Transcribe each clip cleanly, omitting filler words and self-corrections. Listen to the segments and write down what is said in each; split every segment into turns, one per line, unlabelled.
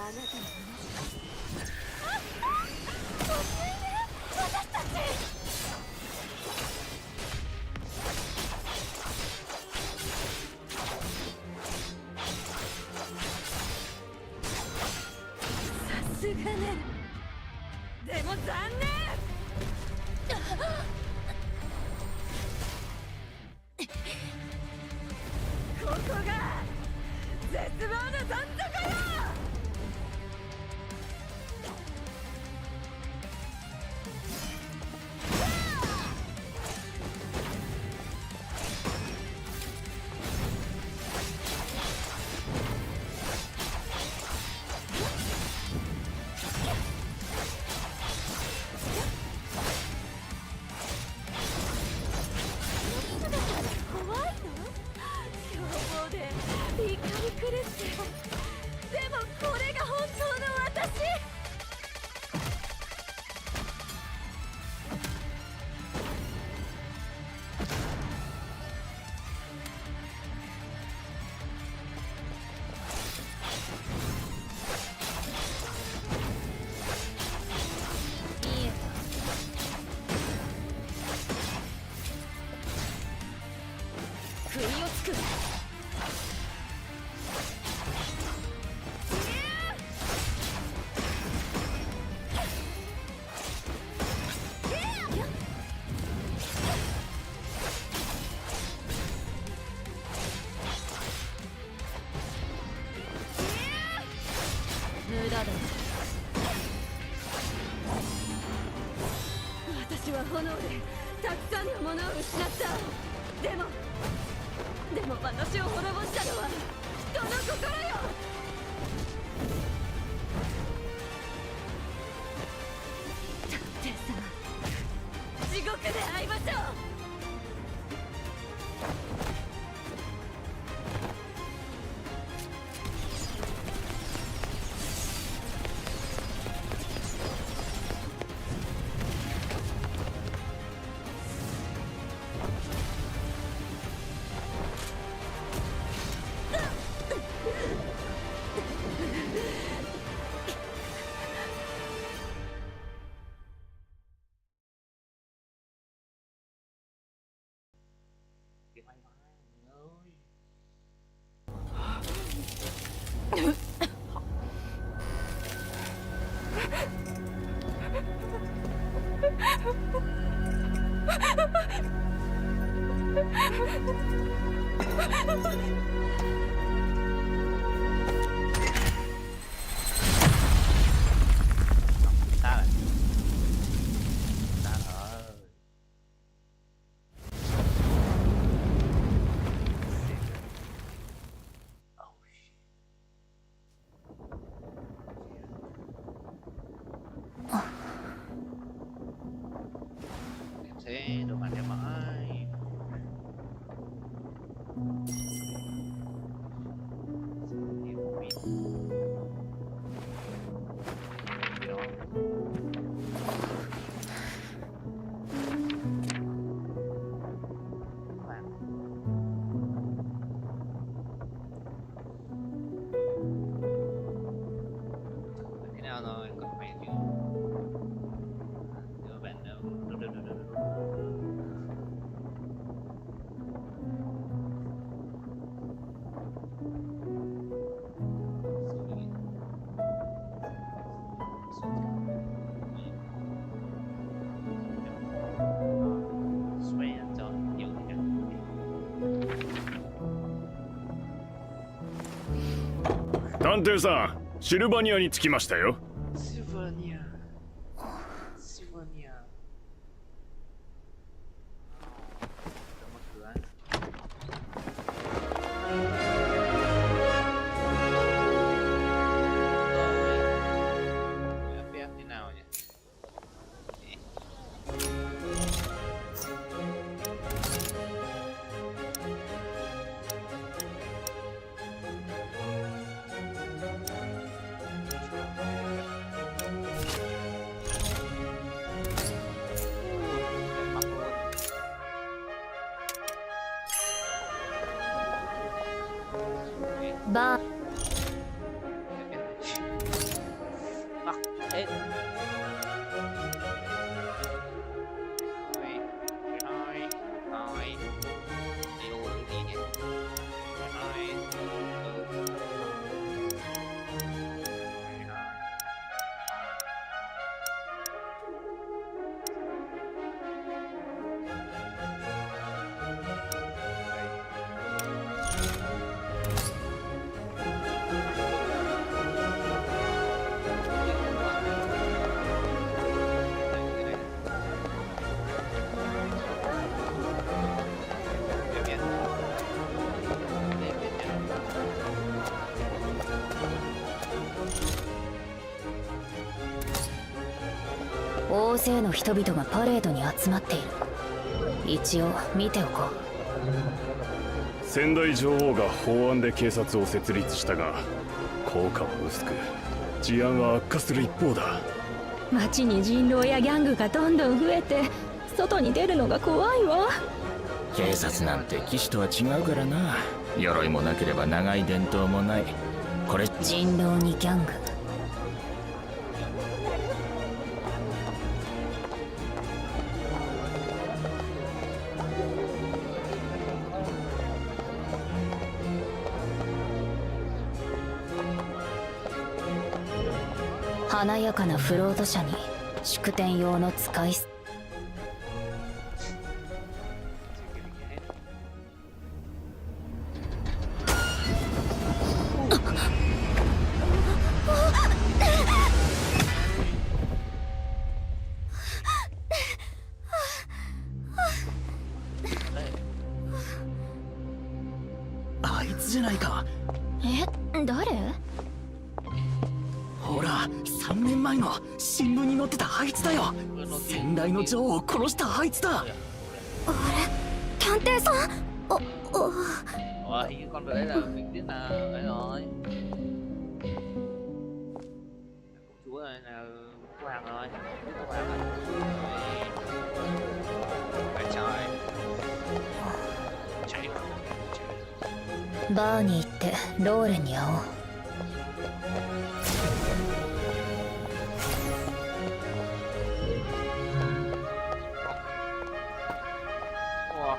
すがね。でも残念。ここが絶望のどん底よ。怒り狂ってでもこれが本当の私。見えた。不意をつく。無駄だ。私は炎でたくさんのものを失った。でも私を滅ぼしたのは人の心よ。探偵様、地獄で会いましょう。
Thế đồ ăn em mãi cái nào rồi còn phải chứ các bạn đâu
探偵さん、シルバニアに着きましたよ。
シルバニア。シルバニア。Thế nào nhỉ?
Ba.
hết. Thôi, thôi, thôi. Đi luôn cái gì nhỉ? Thôi. Ừ.
大勢の人々がパレードに集まっている。一応見ておこう。
先代女王が法案で警察を設立したが効果は薄く治安は悪化する一方だ。
街に人狼やギャングがどんどん増えて外に出るのが怖いわ。
警察なんて騎士とは違うからな。鎧もなければ長い伝統もない。これ
人狼にギャング。華やかなフロート車に祝典用の使い捨て。
あいつじゃないか。
え、誰？
ほら、3年前の新聞に載ってたあいつだよ。先代の女王を殺したあいつだ。
あれ、探偵さん。
Ủa, hình như con vừa đấy là mình biết là ấy rồi. Công chúa này là cô hàng rồi. Cô hàng rồi. Phải trời. Chạy.
バーに行ってローレンに会おう。
Ủa.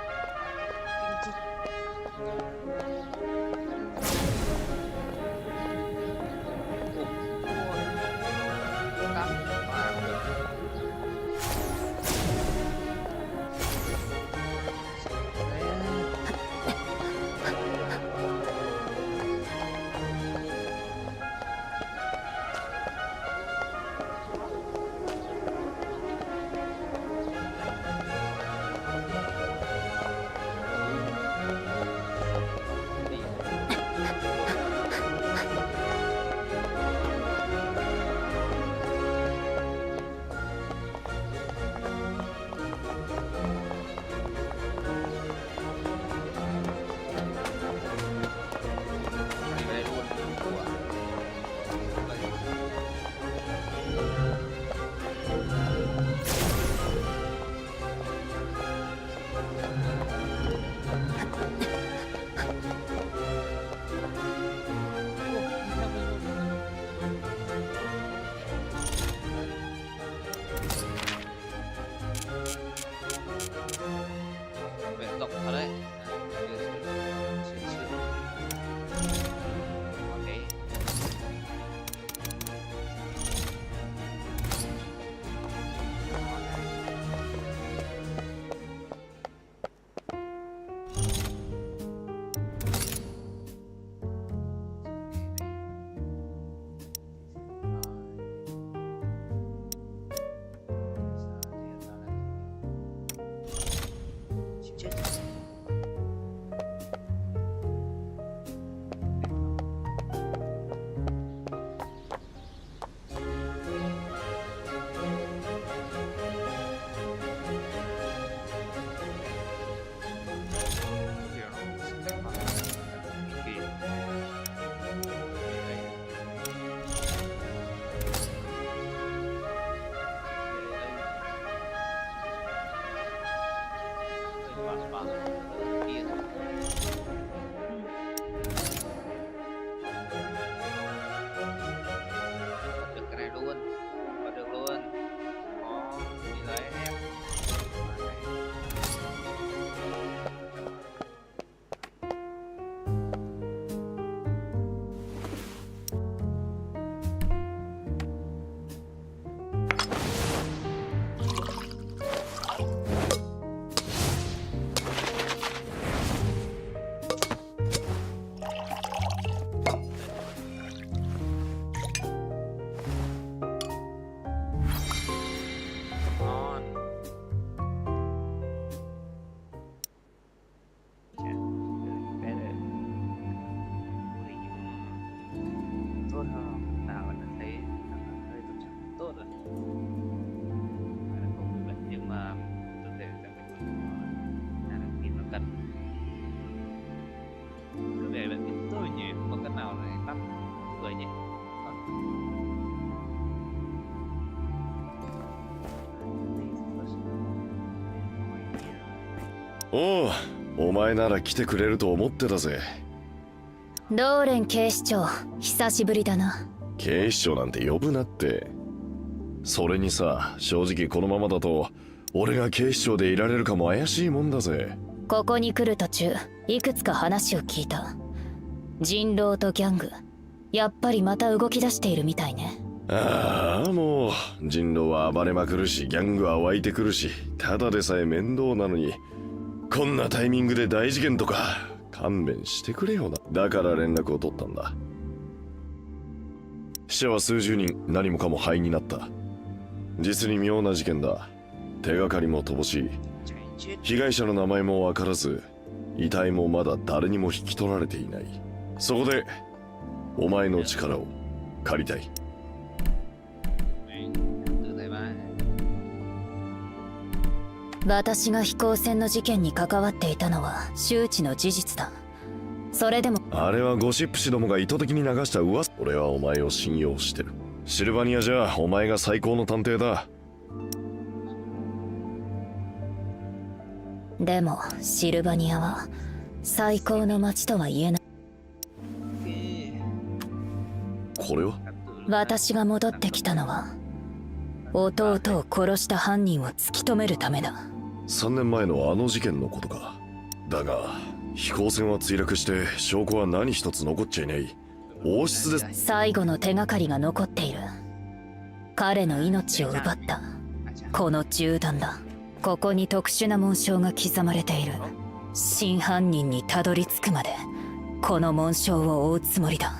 おう、お前なら来てくれると思ってたぜ。
ローレン警視長、久しぶりだな。
警視庁なんて呼ぶなって。それにさ、正直このままだと俺が警視庁でいられるかも怪しいもんだぜ。
ここに来る途中、いくつか話を聞いた。人狼とギャング、やっぱりまた動き出しているみたいね。
ああ、もう人狼は暴れまくるし、ギャングは湧いてくるし、ただでさえ面倒なのに、こんなタイミングで大事件とか勘弁してくれよな。だから連絡を取ったんだ。死者は数十人、何もかも灰になった。実に妙な事件だ。手がかりも乏しい。被害者の名前もわからず、遺体もまだ誰にも引き取られていない。そこでお前の力を借りたい。
私が飛行船の事件に関わっていたのは周知の事実だ。それでも
あれはゴシップ誌どもが意図的に流した噂。俺はお前を信用してる。シルバニアじゃお前が最高の探偵だ。
でもシルバニアは最高の街とは言えない。
これは
私が戻ってきたのは弟を殺した犯人を突き止めるためだ。
3年前のあの事件のことか。だが飛行船は墜落して証拠は何一つ残っちゃいない。王室で
最後の手がかりが残っている。彼の命を奪ったこの銃弾だ。ここに特殊な紋章が刻まれている。真犯人にたどり着くまでこの紋章を追うつもりだ。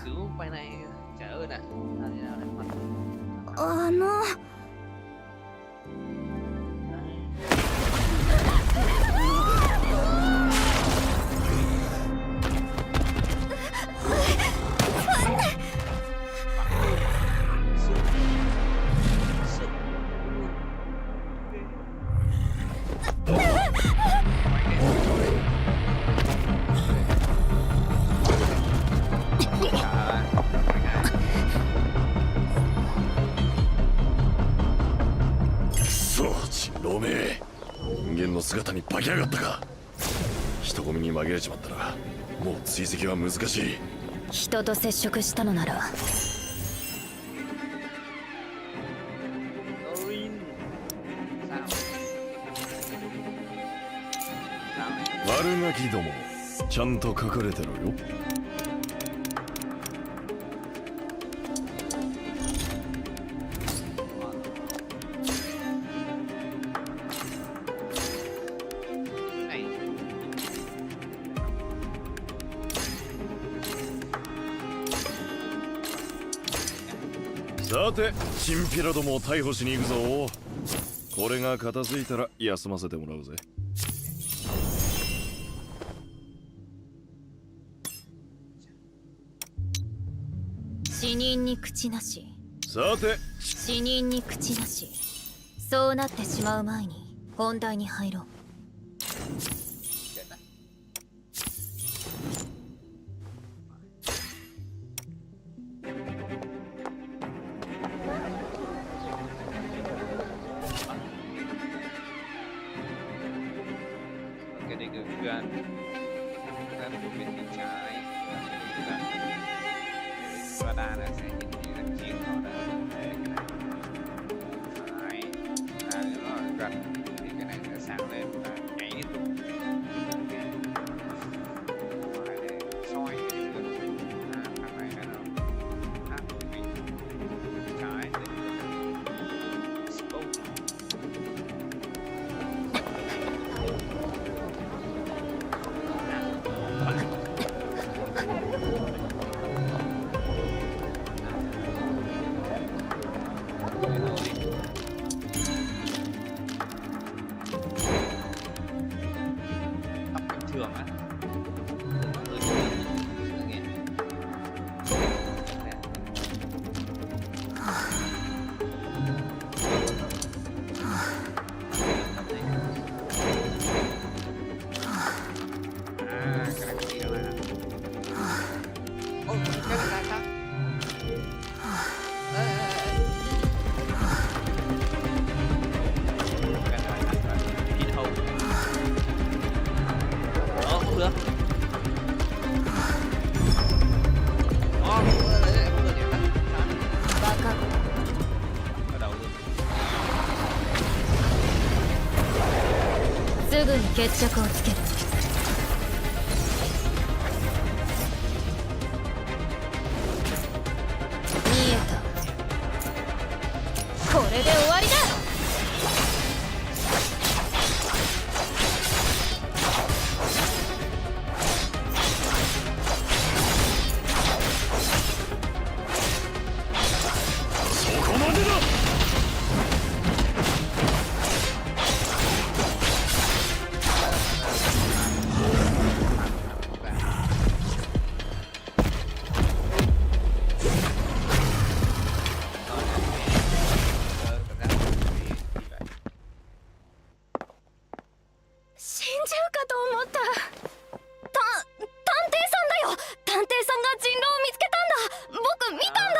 ロメ人間の姿に化けやがったか。人混みに紛れちまったらもう追跡は難しい。
人と接触したのなら
悪ガキどもちゃんと書かれてるよ。さてチンピラどもを逮捕しに行くぞ。これが片付いたら休ませてもらうぜ。
死人に口なし。
さて
死人に口なし。そうなってしまう前に本題に入ろう。ぐに決着をつける。見えた。これで終わりだ。
そこまでだ。
死んじゃうかと思った。探偵さんだよ。探偵さんが人狼を見つけたんだ。僕見たんだ。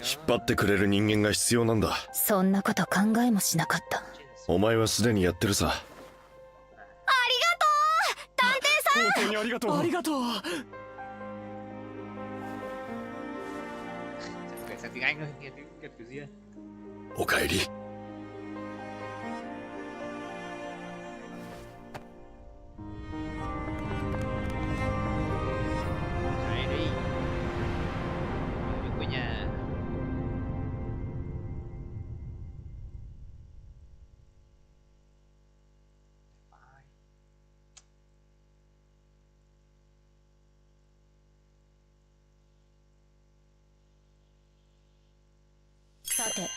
引っ張ってくれる人間が必要なんだ。
そんなこと考えもしなかった。
お前はすでにやってるさ。
ありがとう探偵さん。
本当にありがとう。ありがとう。
Sao tiếng Anh thôi, nghe tiếng kiểu gì.
おかえり。
Đấy đi. Được với nhà.
さて。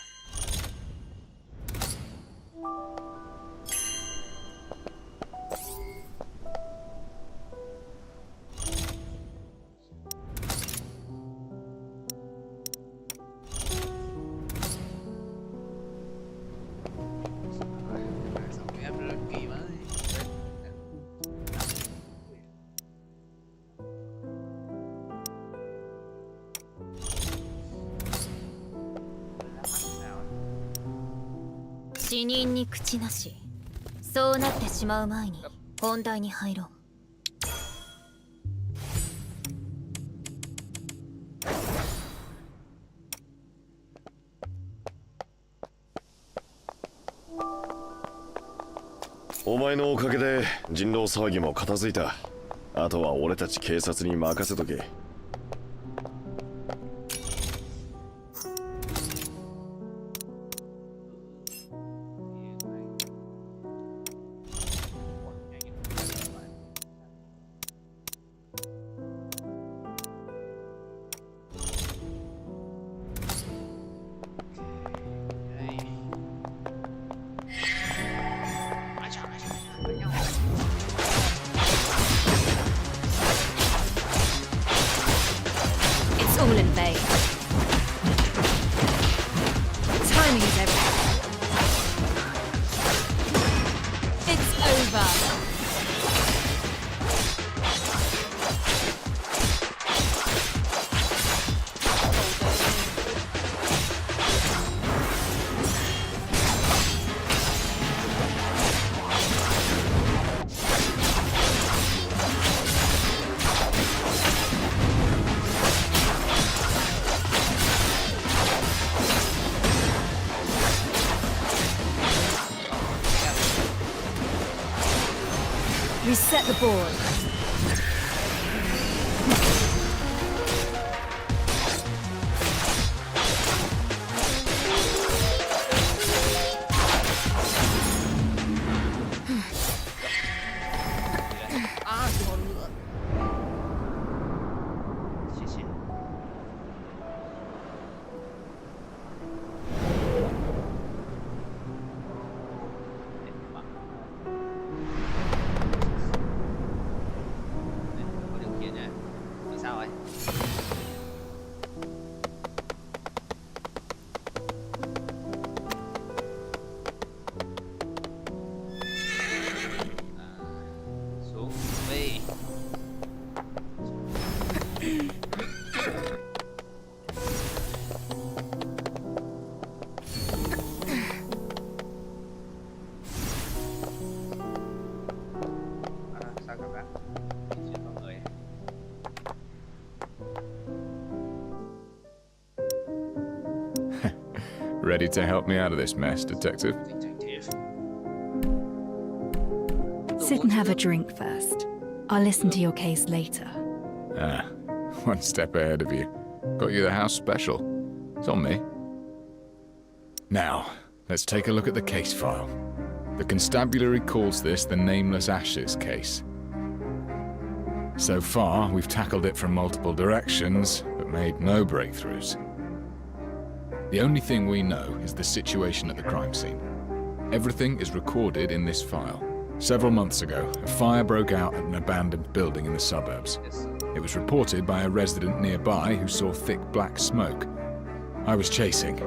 Sao cái em rất kỳ quá. Nào.
死人に口なし。そうなってしまう前に本題に入ろう。
お前のおかげで人狼騒ぎも片付いた。あとは俺たち警察に任せとけ。
It's all in vain. Timing is everything. It's over. Reset the board.
À, cái hòn nữa. Shit, shit. Đấy, bạn. Đấy, có đường kia nha. Thì sao vậy? Xuống đi. Sao các bạn? Chuyện con người.
Ready to help me out of this mess, Detective?
Detective.
sit and have a drink first. I'll listen to your case later.
Ah, one step ahead of you. Got you the house special. It's on me. Now, let's take a look at the case file. The constabulary calls this the Nameless Ashes case. So far, we've tackled it from multiple directions, but made no breakthroughs. The only thing we know is the situation at the crime scene. Everything is recorded in this file. Several months ago, a fire broke out at an abandoned building in the suburbs. It was reported by a resident nearby who saw thick black smoke. I was chasing.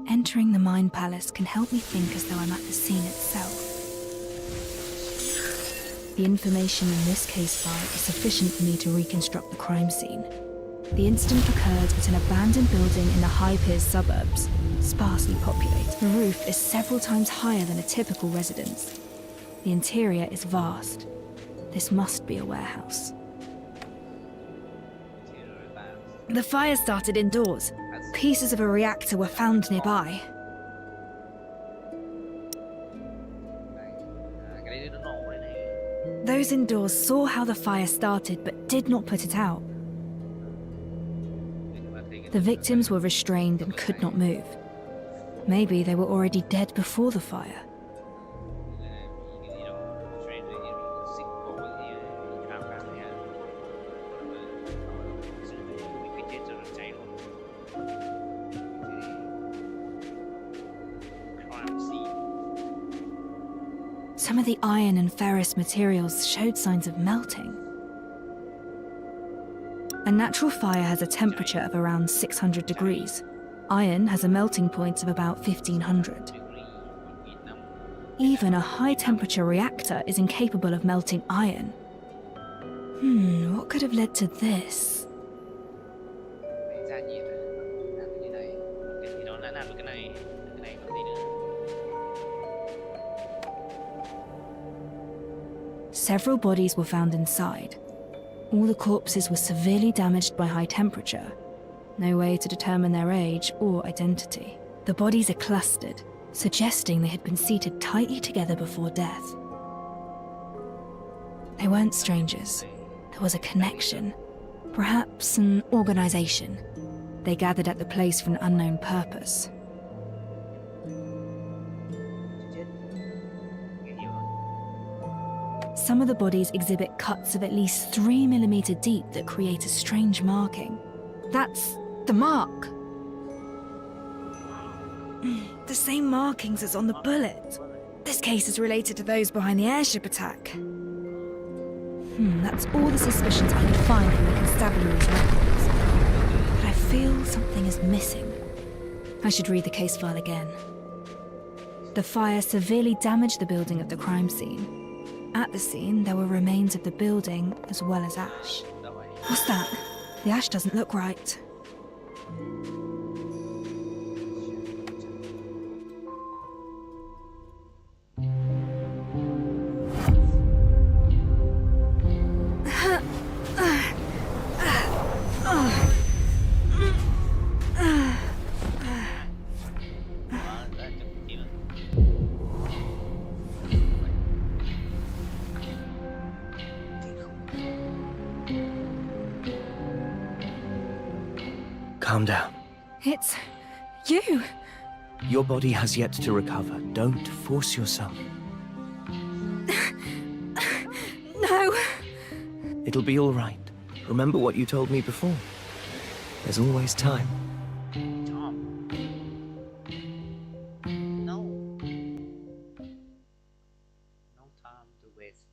Entering the Mind Palace can help me think as though I'm at the scene itself. The information in this case file is sufficient for me to reconstruct the crime scene. The incident occurred at an abandoned building in the High Piers suburbs, sparsely populated. The roof is several times higher than a typical residence. The interior is vast. This must be a warehouse. The fire started indoors. Pieces of a reactor were found nearby. Those indoors saw how the fire started but did not put it out. The victims were restrained and could not move. Maybe they were already dead before the fire. Some of the iron and ferrous materials showed signs of melting. A natural fire has a temperature of around 600 degrees. Iron has a melting point of about 1500. Even a high-temperature reactor is incapable of melting iron. What could have led to this? Several bodies were found inside. All the corpses were severely damaged by high temperature. No way to determine their age or identity. The bodies are clustered, suggesting they had been seated tightly together before death. They weren't strangers. There was a connection, perhaps an organization. They gathered at the place for an unknown purpose. Some of the bodies exhibit cuts of at least 3 millimeters deep that create a strange marking. That's the mark. The same markings as on the bullet. This case is related to those behind the airship attack. That's all the suspicions I could find from the constabulary's records. But I feel something is missing. I should read the case file again. The fire severely damaged the building at the crime scene. At the scene, there were remains of the building as well as ash. What's that? The ash doesn't look right.
Calm down.
It's you.
Your body has yet to recover. Don't force yourself.
No.
It'll be all right. Remember what you told me before. There's always time.
Tom. No. No time to waste.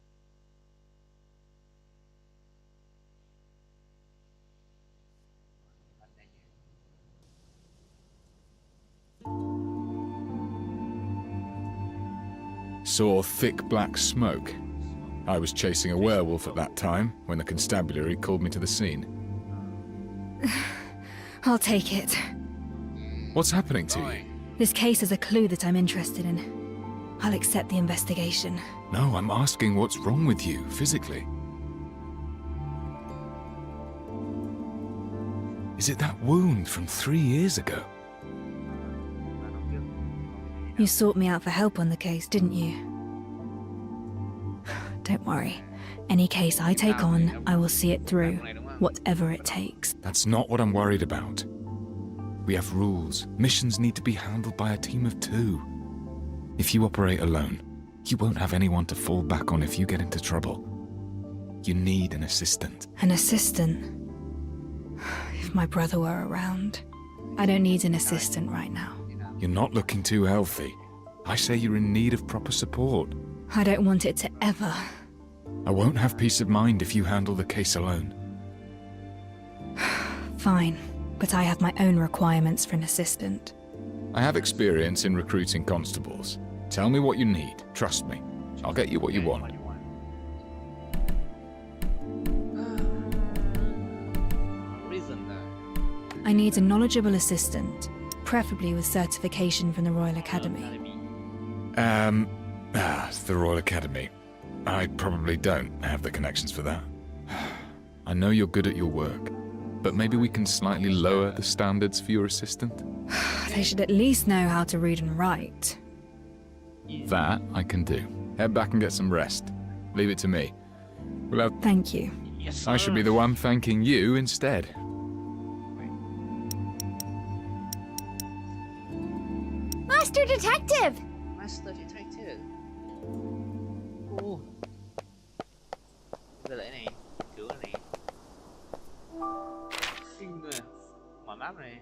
Saw thick black smoke. I was chasing a werewolf at that time when the constabulary called me to the scene.
I'll take it.
What's happening to you?
This case is a clue that I'm interested in. I'll accept the investigation.
No, I'm asking what's wrong with you, physically. Is it that wound from 3 years ago?
You sought me out for help on the case, didn't you? Don't worry. Any case I take on, I will see it through, whatever it takes.
That's not what I'm worried about. We have rules. Missions need to be handled by a team of 2. If you operate alone, you won't have anyone to fall back on if you get into trouble. You need an assistant.
An assistant? If my brother were around. I don't need an assistant right now.
You're not looking too healthy. I say you're in need of proper support.
I don't want it to ever.
I won't have peace of mind if you handle the case alone.
Fine, but I have my own requirements for an assistant.
I have experience in recruiting constables. Tell me what you need. Trust me. I'll get you what you want.
I need a knowledgeable assistant, preferably with certification from the Royal Academy.
The Royal Academy. I probably don't have the connections for that. I know you're good at your work, but maybe we can slightly lower the standards for your assistant?
They should at least know how to read and write.
That I can do. Head back and get some rest. Leave it to me. Well,
Thank you.
Yes,
I should be the one thanking you instead.
Master Detective!
Master Detective. Đây là cái này, cửa này. Xinh rồi. Mở map này.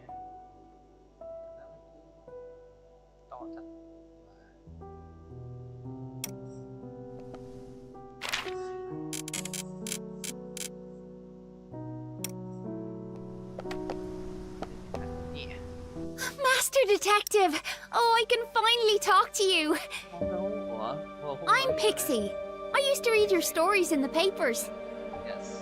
To thật.
Master Detective! Oh, I can finally talk to you. I'm Pixie. I used to read your stories in the papers.
Yes.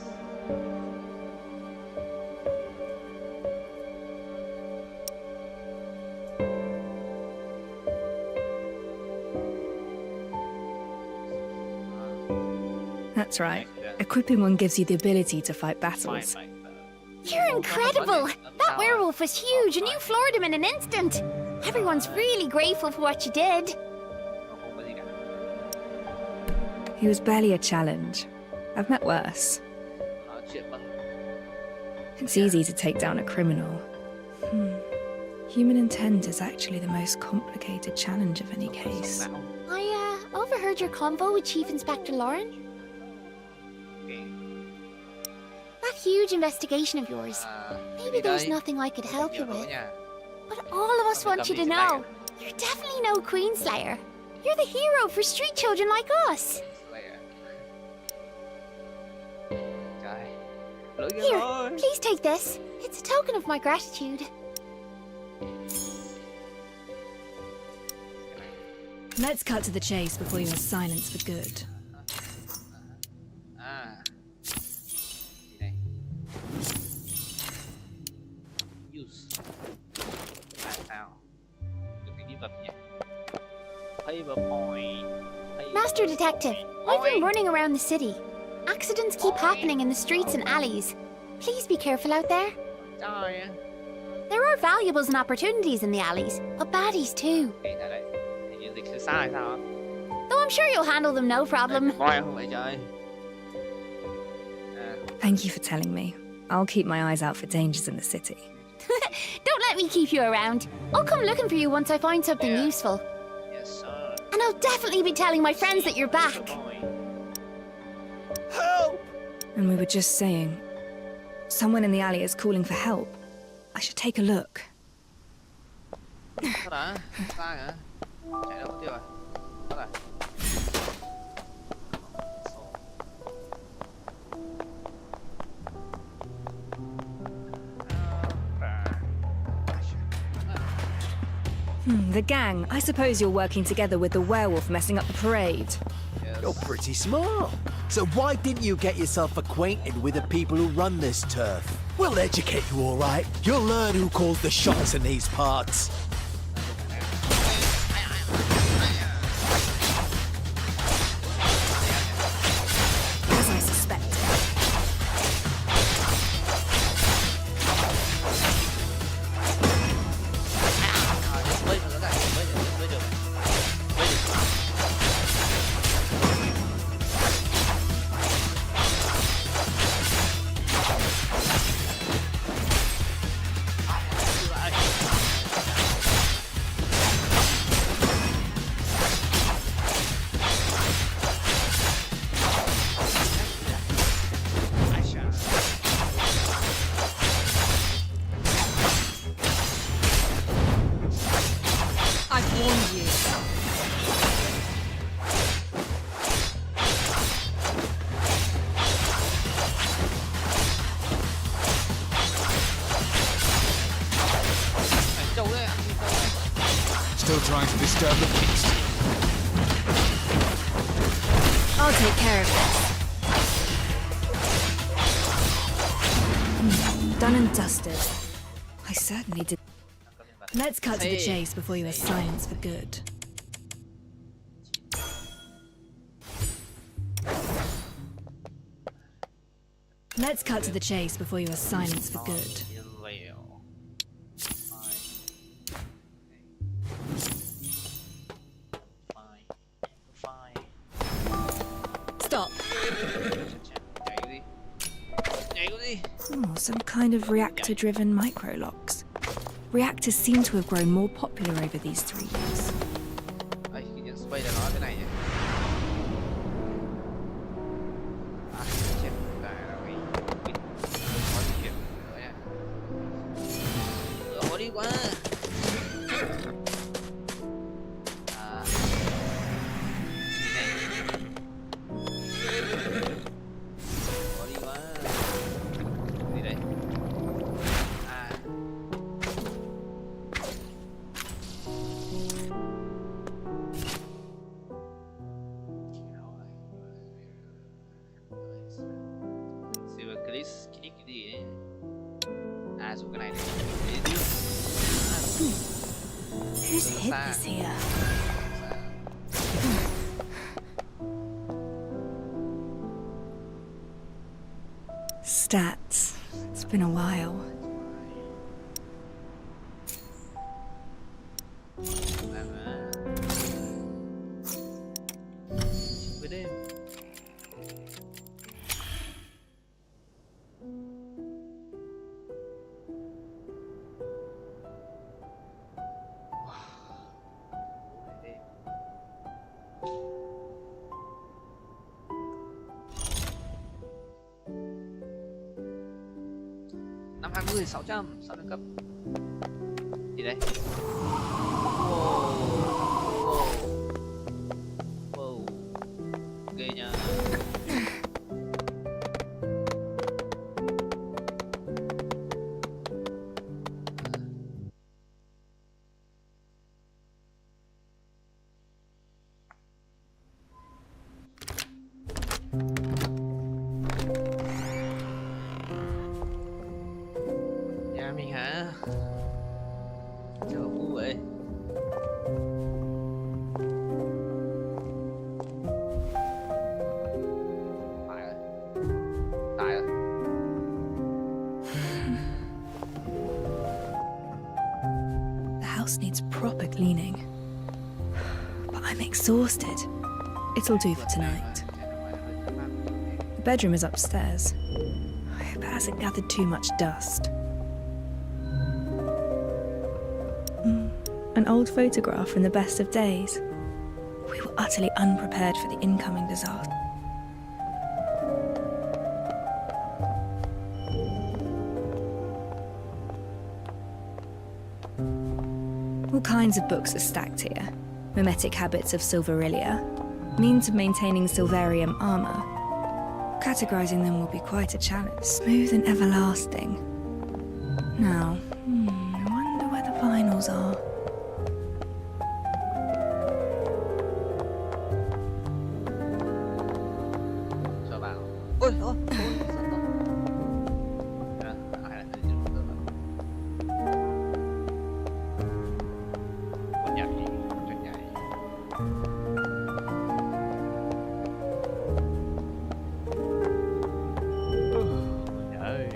That's right. Equipping one gives you the ability to fight battles.
You're incredible! That werewolf was huge and you floored him in an instant. Everyone's really grateful for what you did.
He was barely a challenge. I've met worse. It's easy to take down a criminal. Human intent is actually the most complicated challenge of any case.
I overheard your convo with Chief Inspector Lauren. That huge investigation of yours. Maybe there's nothing I could help you with. But all of us want you to know, you're definitely no Queenslayer. You're the hero for street children like us. Here, please take this. It's a token of my gratitude.
Let's cut to the chase before you are silenced for good.
Use. Sao? Được cái vật nhỉ? Paper point.
Master Detective, I've been running around the city. Accidents keep happening in the streets and alleys. Please be careful out there. There are valuables and opportunities in the alleys, but baddies too. Though I'm sure you'll handle them no problem.
Thank you for telling me. I'll keep my eyes out for dangers in the city.
Don't let me keep you around. I'll come looking for you once I find something useful.
Yes, sir.
And I'll definitely be telling my friends that you're back.
Help!
And we were just saying, someone in the alley is calling for help. I should take a look.
Sao đã? Sai hả? Chạy đâu mất tiêu rồi? Sao rồi?
The gang. I suppose you're working together with the werewolf messing up the parade.
You're pretty smart. So why didn't you get yourself acquainted with the people who run this turf? We'll educate you, all right. You'll learn who calls the shots in these parts.
warned you.
Anh trâu đấy, anh trâu đấy.
Still trying to disturb the peace.
I'll take care of this. Done and dusted. I certainly did. Let's cut to the chase before you are silenced for good. Let's cut to the chase before you are silenced for good. Stop. Oh, some kind of reactor-driven micro-locks. Reactors seem to have grown more popular over these 3 years.
Ây, cái nhân space là nói cái này nhỉ? À, chết cái rồi. Có gì chuyện nữa nha. Lỗ đi quá. À. Gì này? Lỗ đi quá. Gì đây? À. Click cái gì đấy. À, dùng cái này để
Who's hid this here? Stats. It's been a while.
với đêm. Năm 20.600 sao nâng cấp gì đây? Wow. Wow. Ghê nha. Nhà mình hả? Chờ ngu vậy. Phải rồi. Tại rồi.
The house needs proper cleaning. But I'm exhausted. It'll do for tonight. The bedroom is upstairs. I hope it hasn't gathered too much dust. An old photograph from the best of days. We were utterly unprepared for the incoming disaster. All kinds of books are stacked here. Mimetic habits of Silverillia, means of maintaining Silverium armor. Categorizing them will be quite a challenge. Smooth and everlasting. Now, I wonder where the vinyls are.
Cho vào. Ôi, ôi, ôi, sao to. Ai là người dân cơ mà. Con nhạc gì? Con nhạc nhảy. Trời ơi.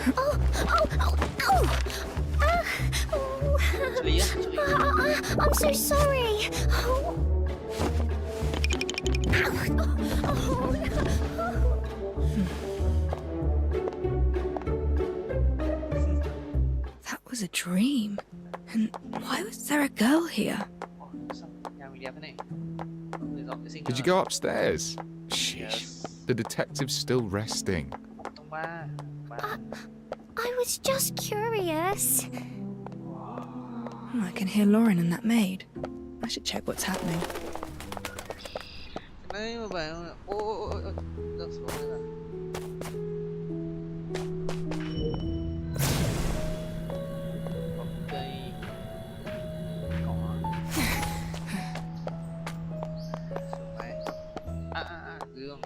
Oh, oh, oh, oh!
Chửi á, chửi.
I'm so sorry. Oh.
That was a dream. And why was there a girl here?
Sao nhà mình đẹp thế này? Người dọn vệ sinh
Did you
rồi.
go upstairs? Sheesh. The detective's still resting.
Tông ba.
I was just curious.
I can hear Lauren and that maid. I should check what's happening.
Đấy mà bà ôi rớt xuống rồi. Cây cỏ. Xuống đây. Gương.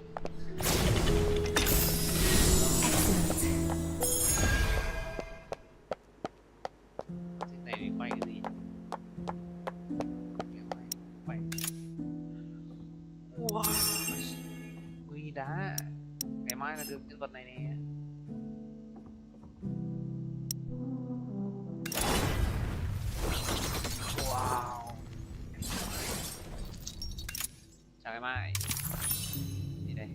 Thế này thì quay cái gì? Quay. Wow. Quy đá. Ngày mai là được nhân vật này nè. Wow. Chào ngày mai. Gì đây?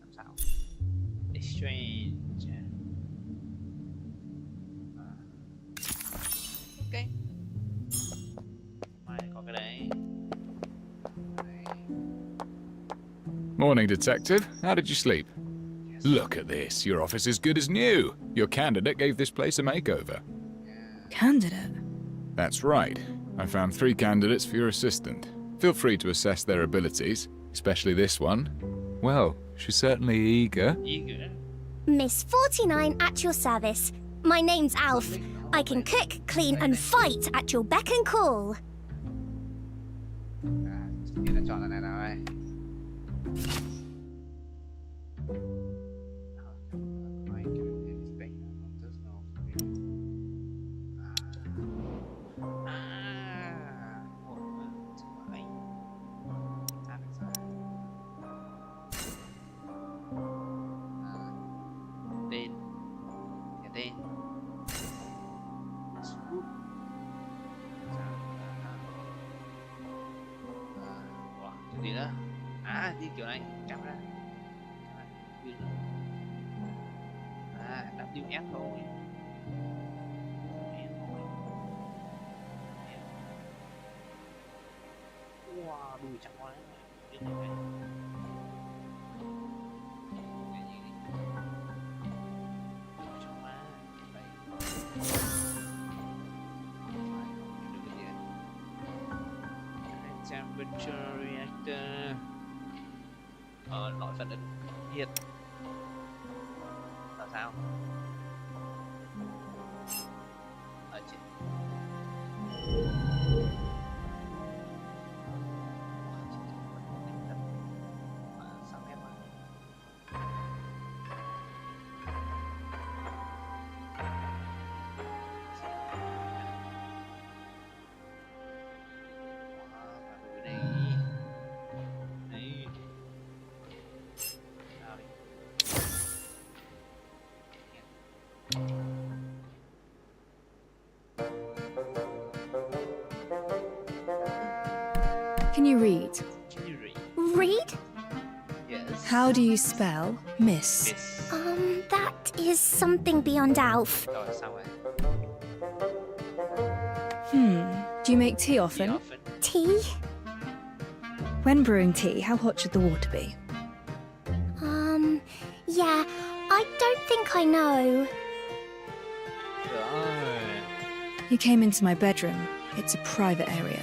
Làm sao? Exchange. Ok. Mai có cái đấy.
Morning, detective. How did you sleep? Look at this. Your office is good as new. Your candidate gave this place a makeover.
Candidate?
That's right. I found 3 candidates for your assistant. Feel free to assess their abilities, especially this one. Well, she's certainly eager.
Eager.
Miss 49 at your service. My name's Alf. I can cook, clean, and fight at your beck and call.
Thì đã chọn này nào đây. Tên. Thẻ tên. Wow, gì nữa? Đi kiểu này, camera. WF thôi. Wow, đùi chắc quá. Temperature reactor. Nội phản ứng nhiệt. Là sao? Ở trên. Sao em ạ?
Can you read?
Can you read?
Read?
Yes.
How do you spell miss?
Miss.
That is something beyond Alf.
Rồi sao vậy?
Do you make tea
Tea
often?
often.
Tea?
When brewing tea, how hot should the water be?
Yeah, I don't think I know.
Rồi.
You came into my bedroom. It's a private area.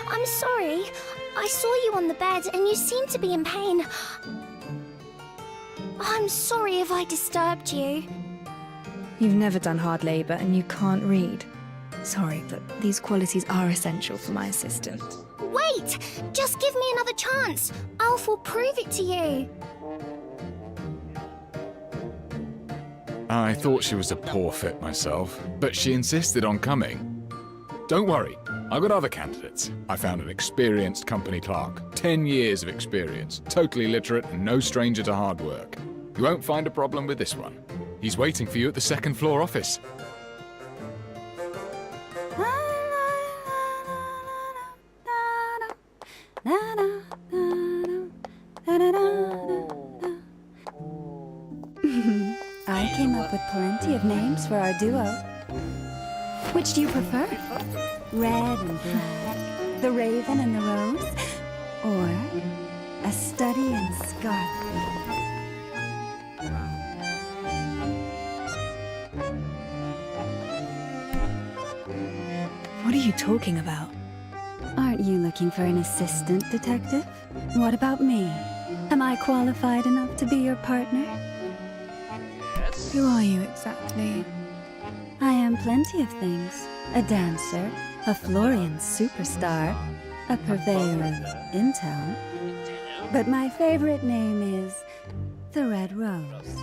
I'm sorry. I saw you on the bed and you seemed to be in pain. I'm sorry if I disturbed you.
You've never done hard labor and you can't read. Sorry, but these qualities are essential for my assistant.
Wait! Just give me another chance. Alf will prove it to you.
I thought she was a poor fit myself, but she insisted on coming. Don't worry, I've got other candidates. I found an experienced company clerk, 10 years of experience, totally literate and no stranger to hard work. You won't find a problem with this one. He's waiting for you at the second floor office.
I came up with plenty of names for our duo. Which do you prefer? Red and black, the raven and the rose, or a study and scarlet?
What are you talking about?
Aren't you looking for an assistant, detective? What about me? Am I qualified enough to be your partner?
Who are you exactly?
I am plenty of things. A dancer, a Florian superstar, a purveyor of intel. But my favorite name is the Red Rose.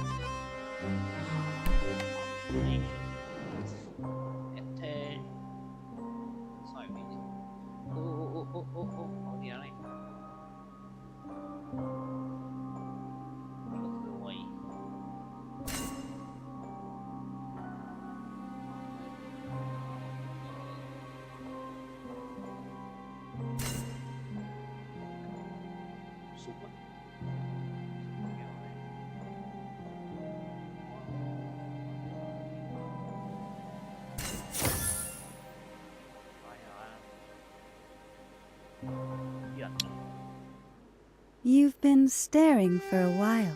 You've been staring for a while.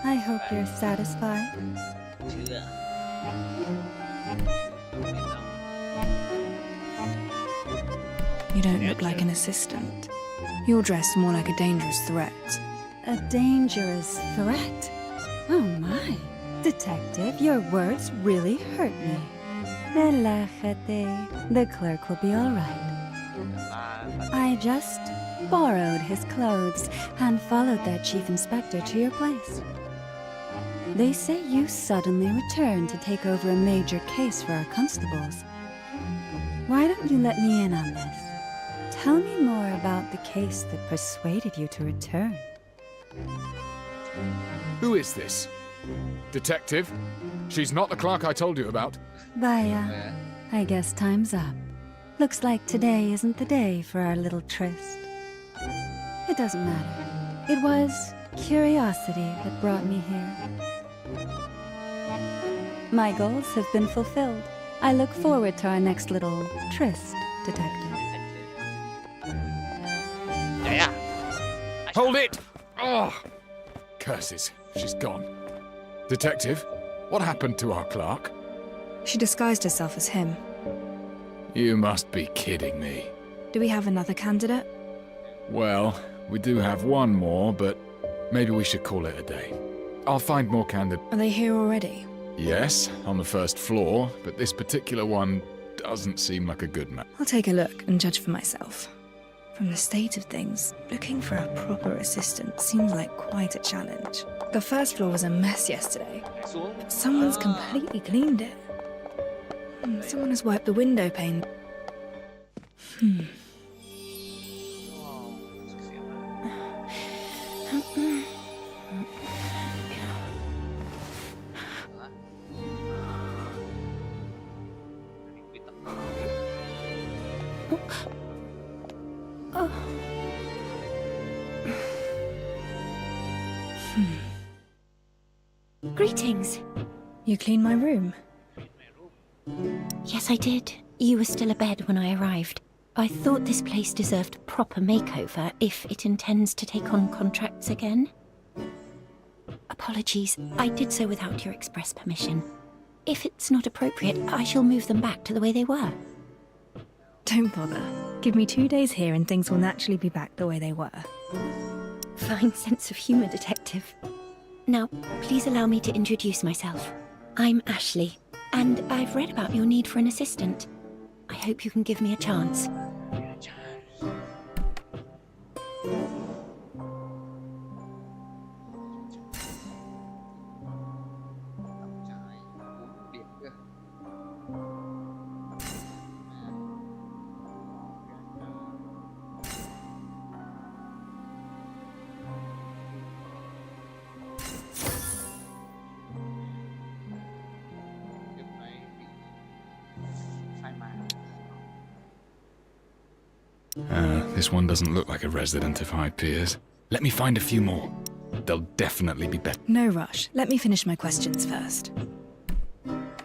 I hope you're satisfied.
You don't look like an assistant. You're dressed more like a dangerous threat.
A dangerous threat? Oh my. Detective, your words really hurt me. Relájate. The clerk will be all right. I just borrowed his clothes and followed their chief inspector to your place. They say you suddenly returned to take over a major case for our constables. Why don't you let me in on this? Tell me more about the case that persuaded you to return.
Who is this? Detective? She's not the clerk I told you about.
Vaya, I guess time's up. Looks like today isn't the day for our little tryst. It doesn't matter. It was curiosity that brought me here. My goals have been fulfilled. I look forward to our next little tryst, detective.
Hold it! Oh! Curses, she's gone. Detective, what happened to our clerk?
She disguised herself as him.
You must be kidding me.
Do we have another candidate?
Well, we do have one more, but maybe we should call it a day. I'll find more candidates.
Are they here already?
Yes, on the first floor, but this particular one doesn't seem like a good match.
I'll take a look and judge for myself. From the state of things, looking for a proper assistant seems like quite a challenge. The first floor was a mess yesterday, but someone's completely cleaned it. Someone has wiped the window pane.
Greetings.
You cleaned my room?
Yes, I did. You were still abed when I arrived. I thought this place deserved a proper makeover if it intends to take on contracts again. Apologies, I did so without your express permission. If it's not appropriate, I shall move them back to the way they were.
Don't bother. Give me 2 days here and things will naturally be back the way they were.
Fine sense of humour, Detective. Now, please allow me to introduce myself. I'm Ashley, and I've read about your need for an assistant. I hope you can give me a chance.
This one doesn't look like a resident of High Piers. Let me find a few more. They'll definitely be better.
No rush. Let me finish my questions first.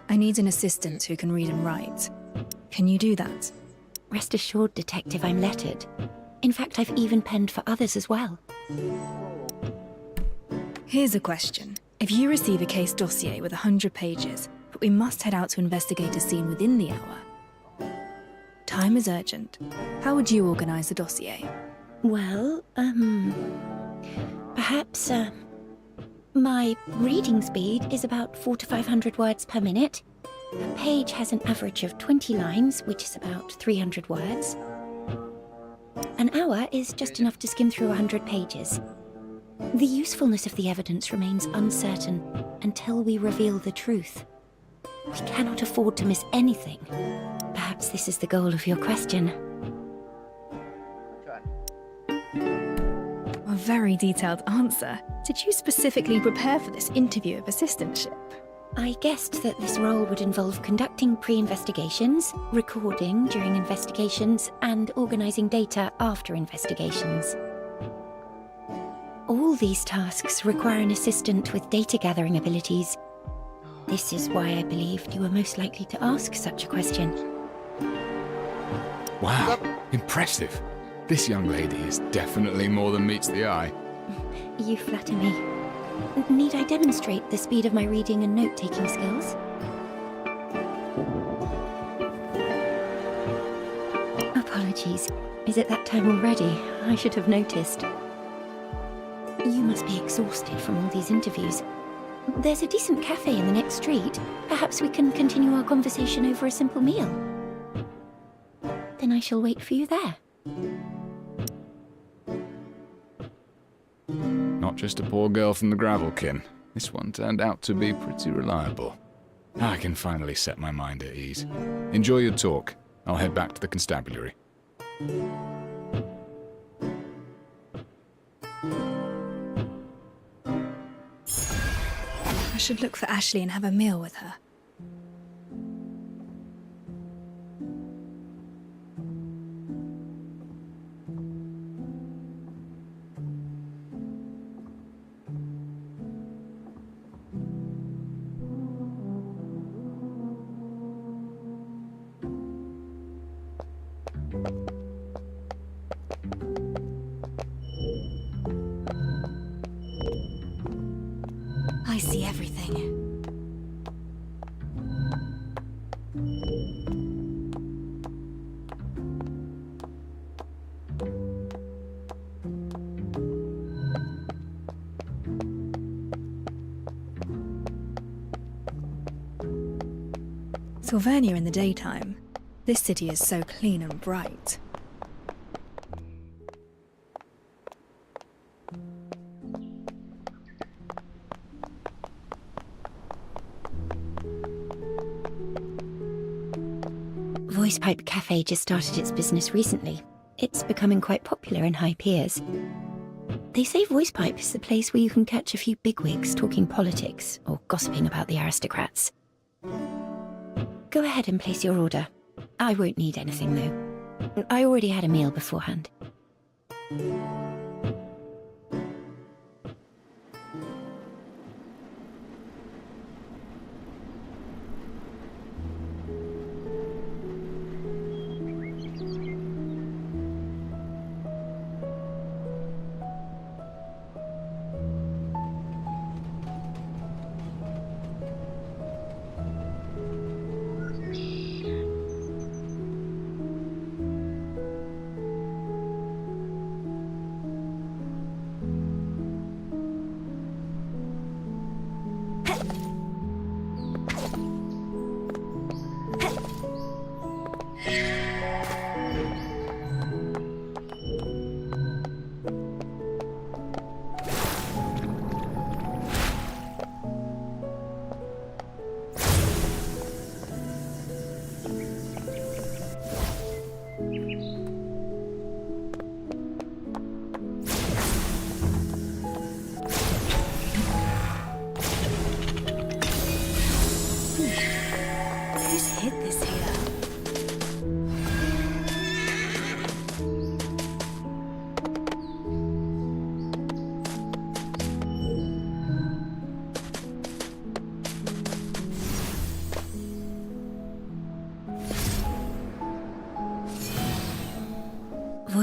I need an assistant who can read and write. Can you do that?
Rest assured, Detective, I'm lettered. In fact, I've even penned for others as well.
Here's a question. If you receive a case dossier with 100 pages, but we must head out to investigate a scene within the hour. Time is urgent. How would you organize the dossier?
Well, perhaps, my reading speed is about 400 to 500 words per minute. A page has an average of 20 lines, which is about 300 words. An hour is just enough to skim through 100 pages. The usefulness of the evidence remains uncertain until we reveal the truth. We cannot afford to miss anything. Perhaps this is the goal of your question.
A very detailed answer. Did you specifically prepare for this interview of assistantship?
I guessed that this role would involve conducting pre-investigations, recording during investigations, and organising data after investigations. All these tasks require an assistant with data-gathering abilities. This is why I believed you were most likely to ask such a question.
Wow, impressive. This young lady is definitely more than meets the eye.
You flatter me. Need I demonstrate the speed of my reading and note-taking skills? Apologies. Is it that time already? I should have noticed. You must be exhausted from all these interviews. There's a decent cafe in the next street. Perhaps we can continue our conversation over a simple meal. Then I shall wait for you there.
Not just a poor girl from the Gravelkin. This one turned out to be pretty reliable. I can finally set my mind at ease. Enjoy your talk. I'll head back to the constabulary.
I should look for Ashley and have a meal with her. I see everything. Sylvania in the daytime. This city is so clean and bright.
Voicepipe Cafe just started its business recently. It's becoming quite popular in High Piers. They say Voicepipe is the place where you can catch a few bigwigs talking politics or gossiping about the aristocrats. Go ahead and place your order. I won't need anything, though. I already had a meal beforehand.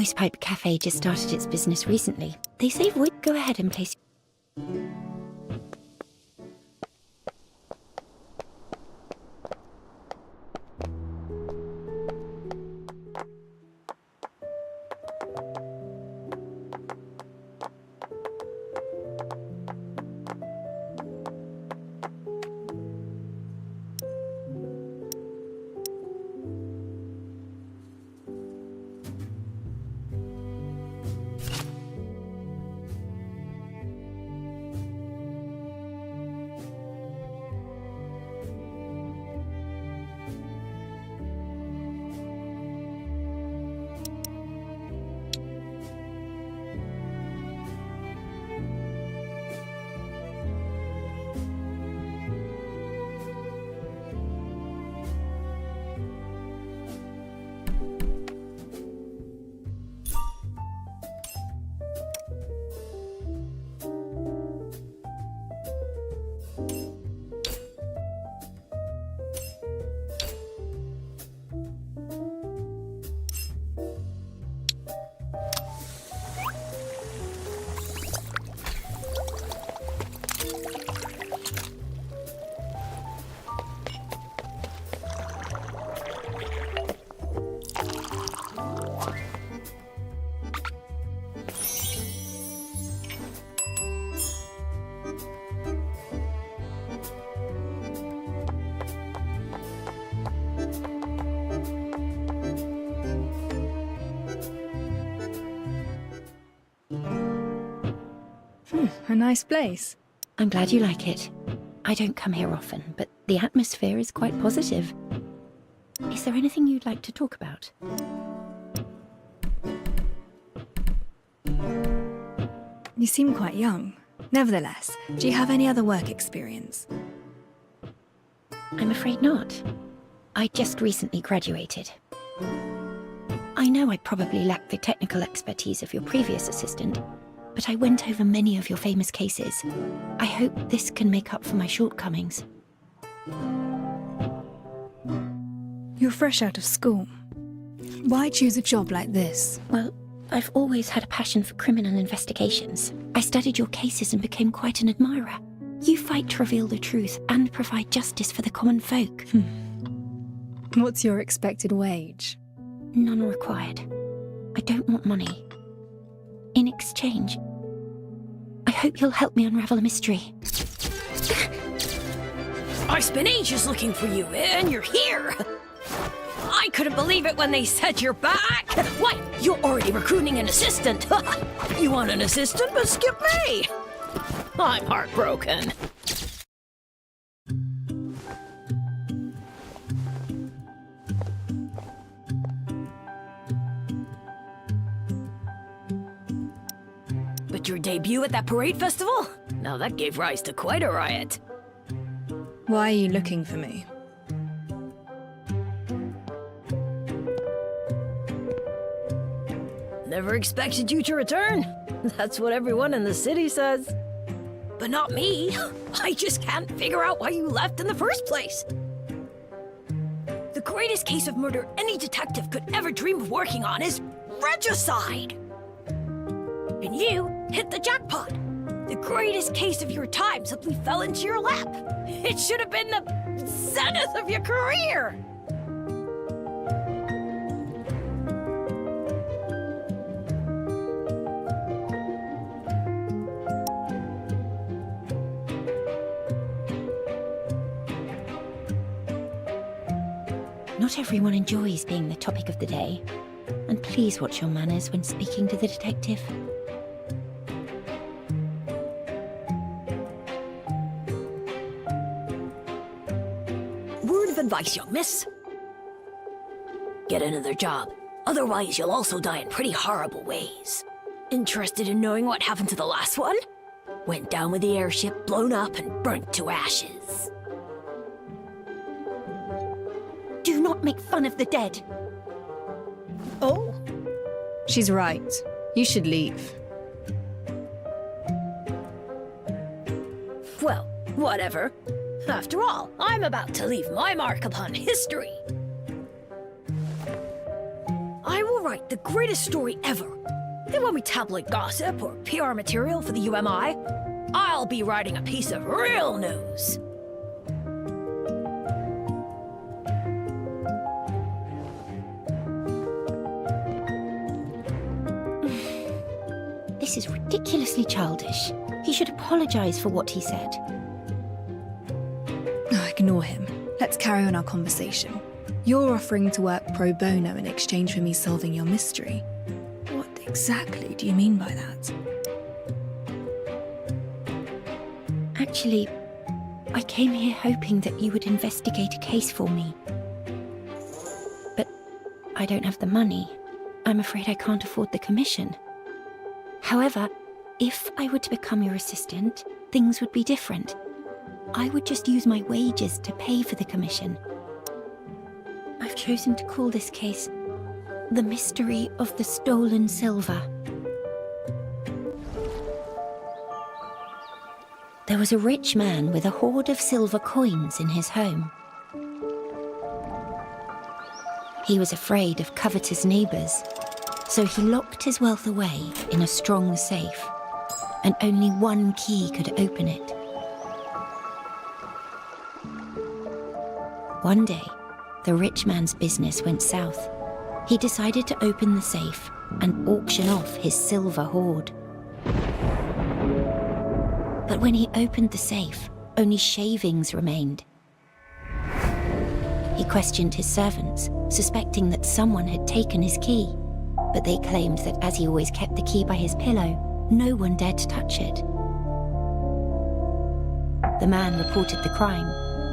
Monotype Cafe just started its business recently. They save wood. Go ahead and place...
A nice place.
I'm glad you like it. I don't come here often, but the atmosphere is quite positive. Is there anything you'd like to talk about?
You seem quite young. Nevertheless, do you have any other work experience?
I'm afraid not. I just recently graduated. I know I probably lack the technical expertise of your previous assistant, but I went over many of your famous cases. I hope this can make up for my shortcomings.
You're fresh out of school. Why choose a job like this?
Well, I've always had a passion for criminal investigations. I studied your cases and became quite an admirer. You fight to reveal the truth and provide justice for the common folk.
What's your expected wage?
None required. I don't want money. In exchange, I hope you'll help me unravel a mystery.
I spent ages looking for you, and you're here! I couldn't believe it when they said you're back! Why, you're already recruiting an assistant! You want an assistant, but skip me! I'm heartbroken. But your debut at that parade festival? Now that gave rise to quite a riot.
Why are you looking for me?
Never expected you to return. That's what everyone in the city says. But not me. I just can't figure out why you left in the first place. The greatest case of murder any detective could ever dream of working on is regicide. And you hit the jackpot. The greatest case of your time simply fell into your lap. It should have been the zenith of your career.
Not everyone enjoys being the topic of the day. And please watch your manners when speaking to the detective.
Word of advice, young miss. Get another job. Otherwise, you'll also die in pretty horrible ways. Interested in knowing what happened to the last one? Went down with the airship, blown up, and burnt to ashes.
Do not make fun of the dead.
Oh?
She's right. You should leave.
Well, whatever. After all, I'm about to leave my mark upon history. I will write the greatest story ever. It won't be tabloid gossip or PR material for the UMI. I'll be writing a piece of real news.
This is ridiculously childish. He should apologize for what he said.
Oh, ignore him. Let's carry on our conversation. You're offering to work pro bono in exchange for me solving your mystery. What exactly do you mean by that?
Actually, I came here hoping that you would investigate a case for me. But I don't have the money. I'm afraid I can't afford the commission. However, if I were to become your assistant, things would be different. I would just use my wages to pay for the commission. I've chosen to call this case The Mystery of the Stolen Silver. There was a rich man with a hoard of silver coins in his home. He was afraid of covetous neighbours, so he locked his wealth away in a strong safe, and only one key could open it. One day, the rich man's business went south. He decided to open the safe and auction off his silver hoard. But when he opened the safe, only shavings remained. He questioned his servants, suspecting that someone had taken his key, but they claimed that as he always kept the key by his pillow, no one dared to touch it. The man reported the crime,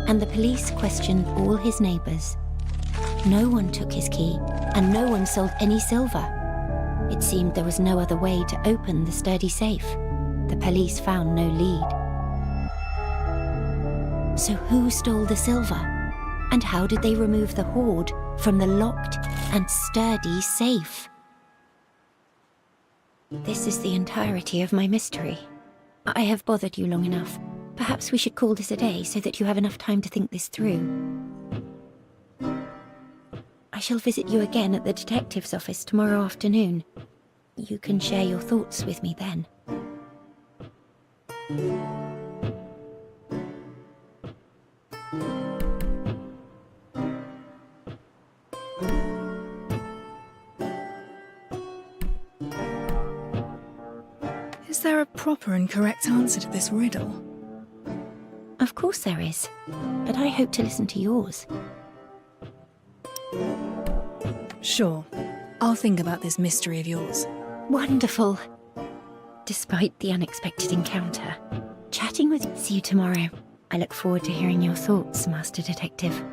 and the police questioned all his neighbours. No one took his key, and no one sold any silver. It seemed there was no other way to open the sturdy safe. The police found no lead. So who stole the silver? And how did they remove the hoard from the locked and sturdy safe? This is the entirety of my mystery. I have bothered you long enough. Perhaps we should call this a day so that you have enough time to think this through. I shall visit you again at the detective's office tomorrow afternoon. You can share your thoughts with me then.
Is there a proper and correct answer to this riddle?
Of course there is, but I hope to listen to yours.
Sure. I'll think about this mystery of yours.
Wonderful. Despite the unexpected encounter, chatting with you. See you tomorrow. I look forward to hearing your thoughts, Master Detective.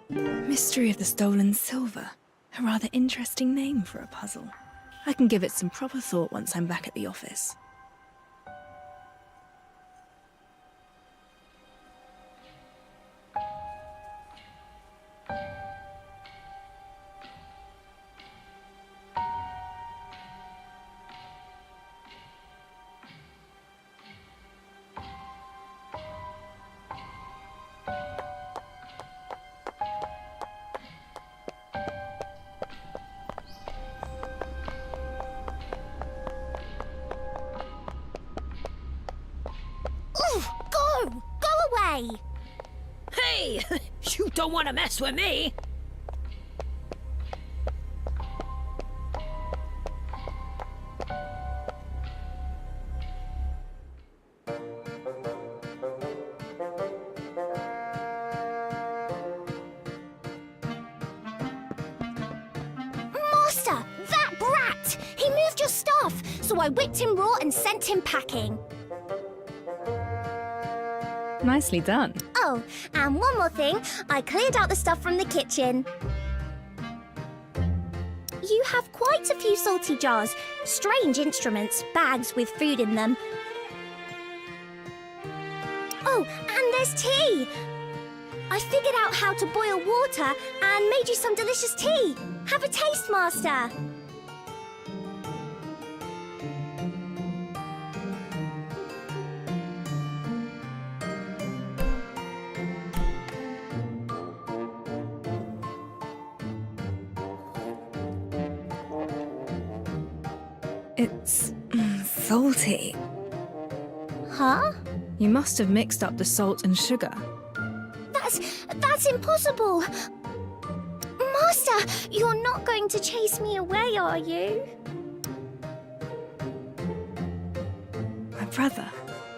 Mystery of the Stolen Silver. A rather interesting name for a puzzle. I can give it some proper thought once I'm back at the office.
Go away!
Hey, you don't want to mess with me.
Master, that brat! He moved your stuff, so I whipped him raw and sent him packing.
Nicely done.
Oh, and one more thing. I cleared out the stuff from the kitchen. You have quite a few salty jars, strange instruments, bags with food in them. Oh, and there's tea. I figured out how to boil water and made you some delicious tea. Have a taste, Master.
It's salty.
Huh?
You must have mixed up the salt and sugar.
That's impossible! Master, you're not going to chase me away, are you?
My brother,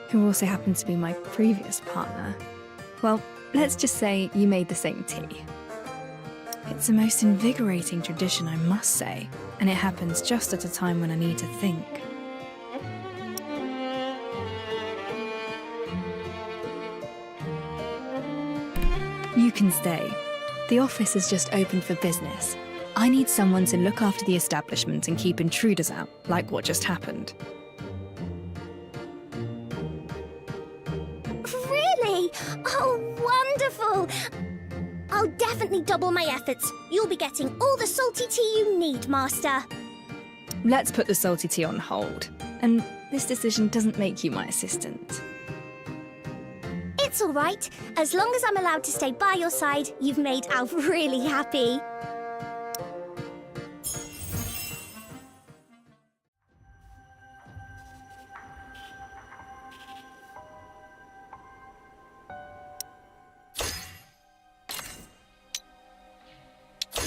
who also happened to be my previous partner. Well, let's just say you made the same tea. It's the most invigorating tradition, I must say, and it happens just at a time when I need to think. You can stay. The office is just open for business. I need someone to look after the establishment and keep intruders out, like what just happened.
Really? Oh, wonderful! I'll definitely double my efforts. You'll be getting all the salty tea you need, Master.
Let's put the salty tea on hold. And this decision doesn't make you my assistant.
It's all right. As long as I'm allowed to stay by your side, you've made Alf really happy.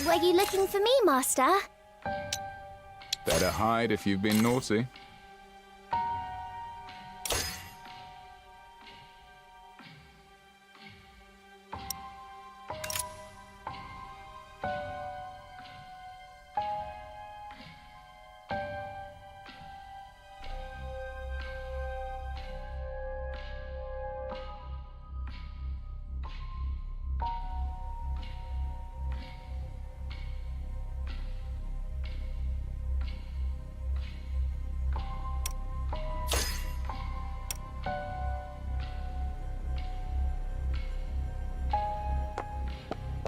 Were you looking for me, Master?
Better hide if you've been naughty.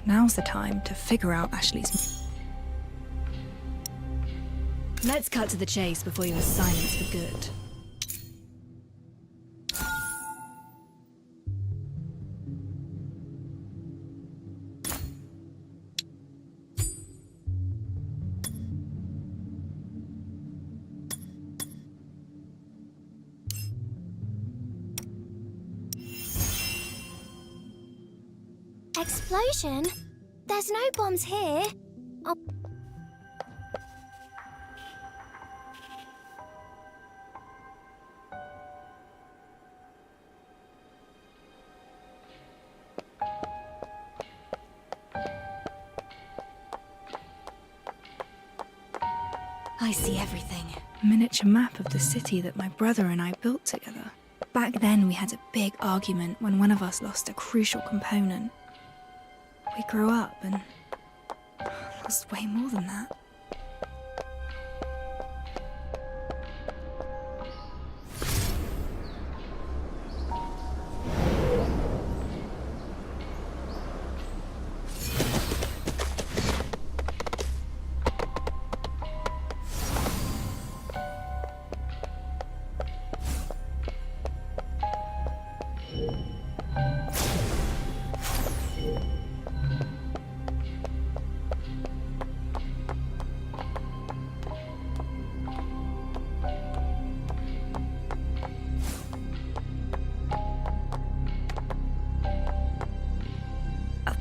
Now's the time to figure out Ashley's... Let's cut to the chase before you are silenced for good.
Explosion? There's no bombs here. Oh.
I see everything. A miniature map of the city that my brother and I built together. Back then we had a big argument when one of us lost a crucial component. We grew up and lost way more than that.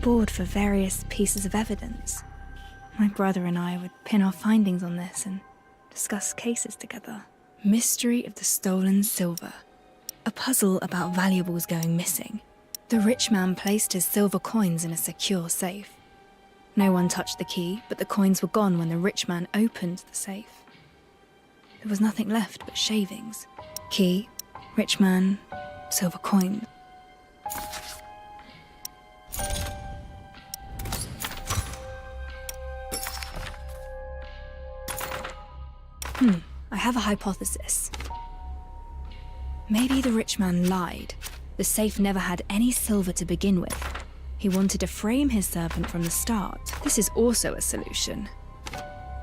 Board for various pieces of evidence. My brother and I would pin our findings on this and discuss cases together. Mystery of the stolen silver. A puzzle about valuables going missing. The rich man placed his silver coins in a secure safe. No one touched the key, but the coins were gone when the rich man opened the safe. There was nothing left but shavings. Key, rich man, silver coin. I have a hypothesis. Maybe the rich man lied. The safe never had any silver to begin with. He wanted to frame his servant from the start. This is also a solution.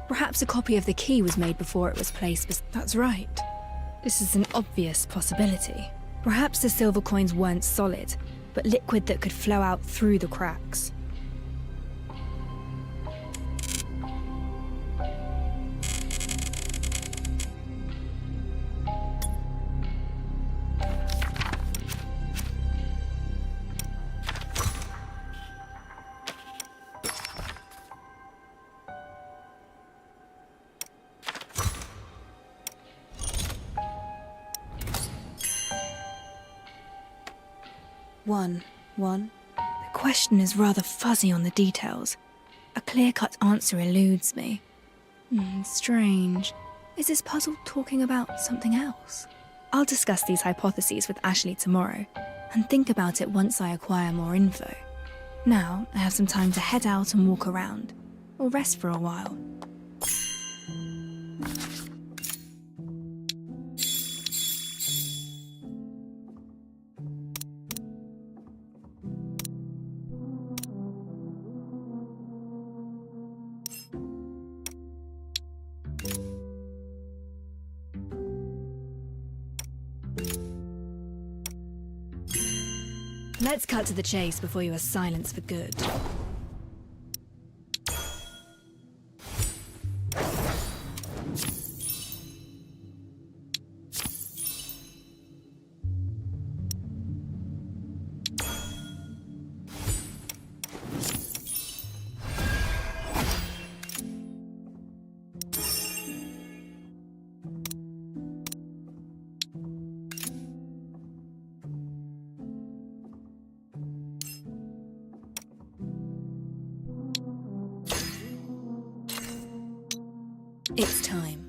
Perhaps a copy of the key was made before it was placed. That's right. This is an obvious possibility. Perhaps the silver coins weren't solid, but liquid that could flow out through the cracks. 1, 1. The question is rather fuzzy on the details. A clear-cut answer eludes me. Strange. Is this puzzle talking about something else? I'll discuss these hypotheses with Ashley tomorrow, and think about it once I acquire more info. Now, I have some time to head out and walk around, or rest for a while. Let's cut to the chase before you are silenced for good. It's time.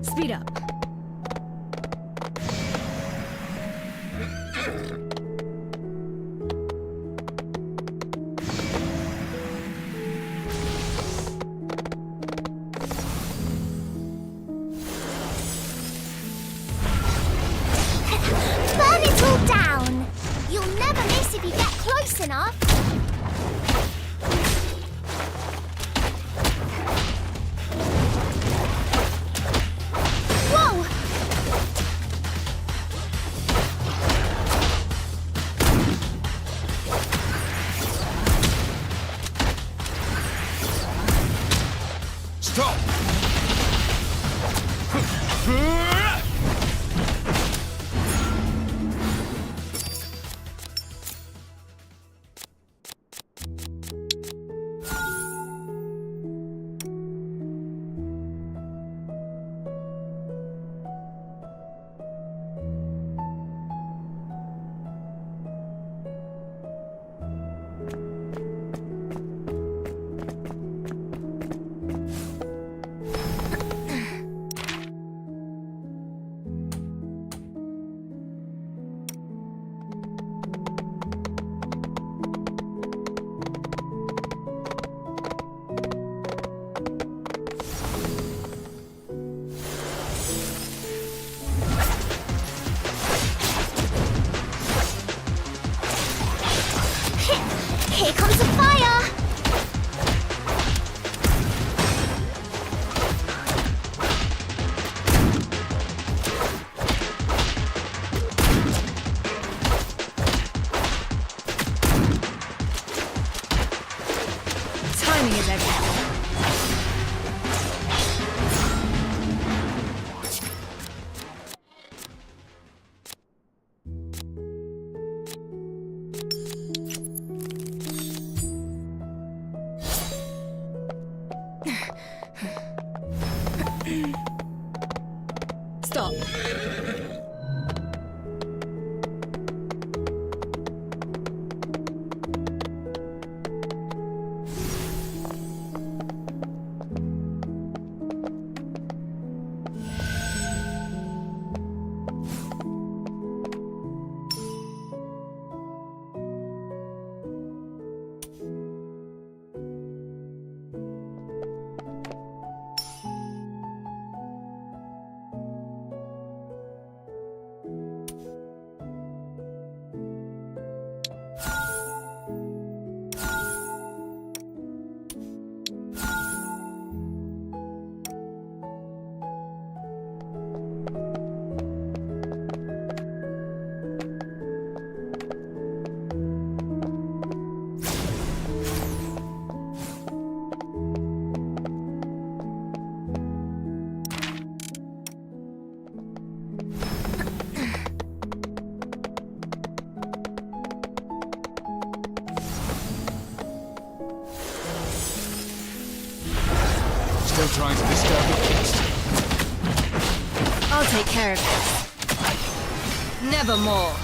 Speed up.
Burn it all down! You'll never miss if you get close enough. Whoa!
Stop!
Here comes the fire!
Timing is everything. Stop.
Still trying to disturb the peace.
I'll take care of this. Nevermore.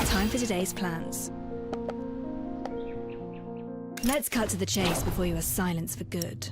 Time for today's plans. Let's cut to the chase before you are silenced for good.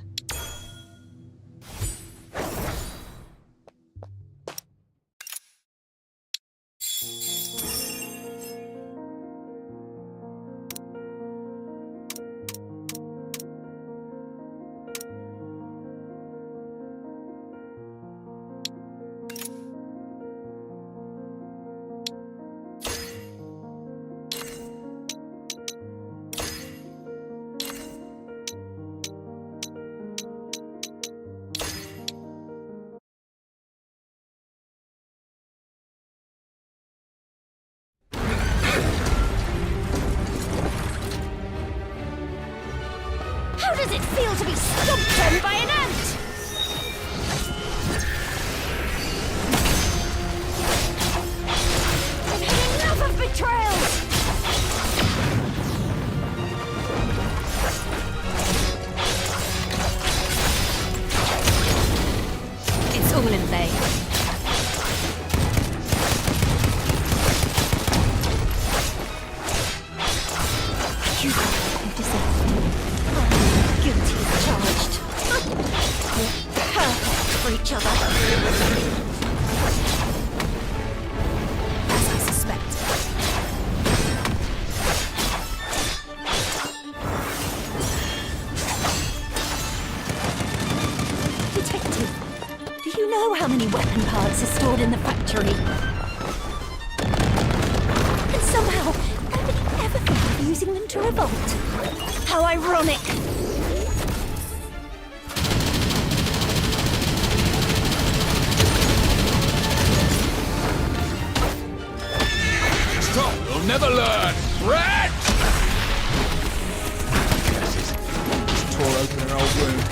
How does it feel to be stomped on by an ant? I've had enough of betrayals!
It's all in vain.
You deserve it. Guilty as charged. We're perfect for each other.
As I suspected.
Detective, do you know how many weapon parts are stored in the factory? And somehow, nobody ever thought of using them to revolt. How ironic!
Stop! You'll never learn! Rat! Just tore open an old wound.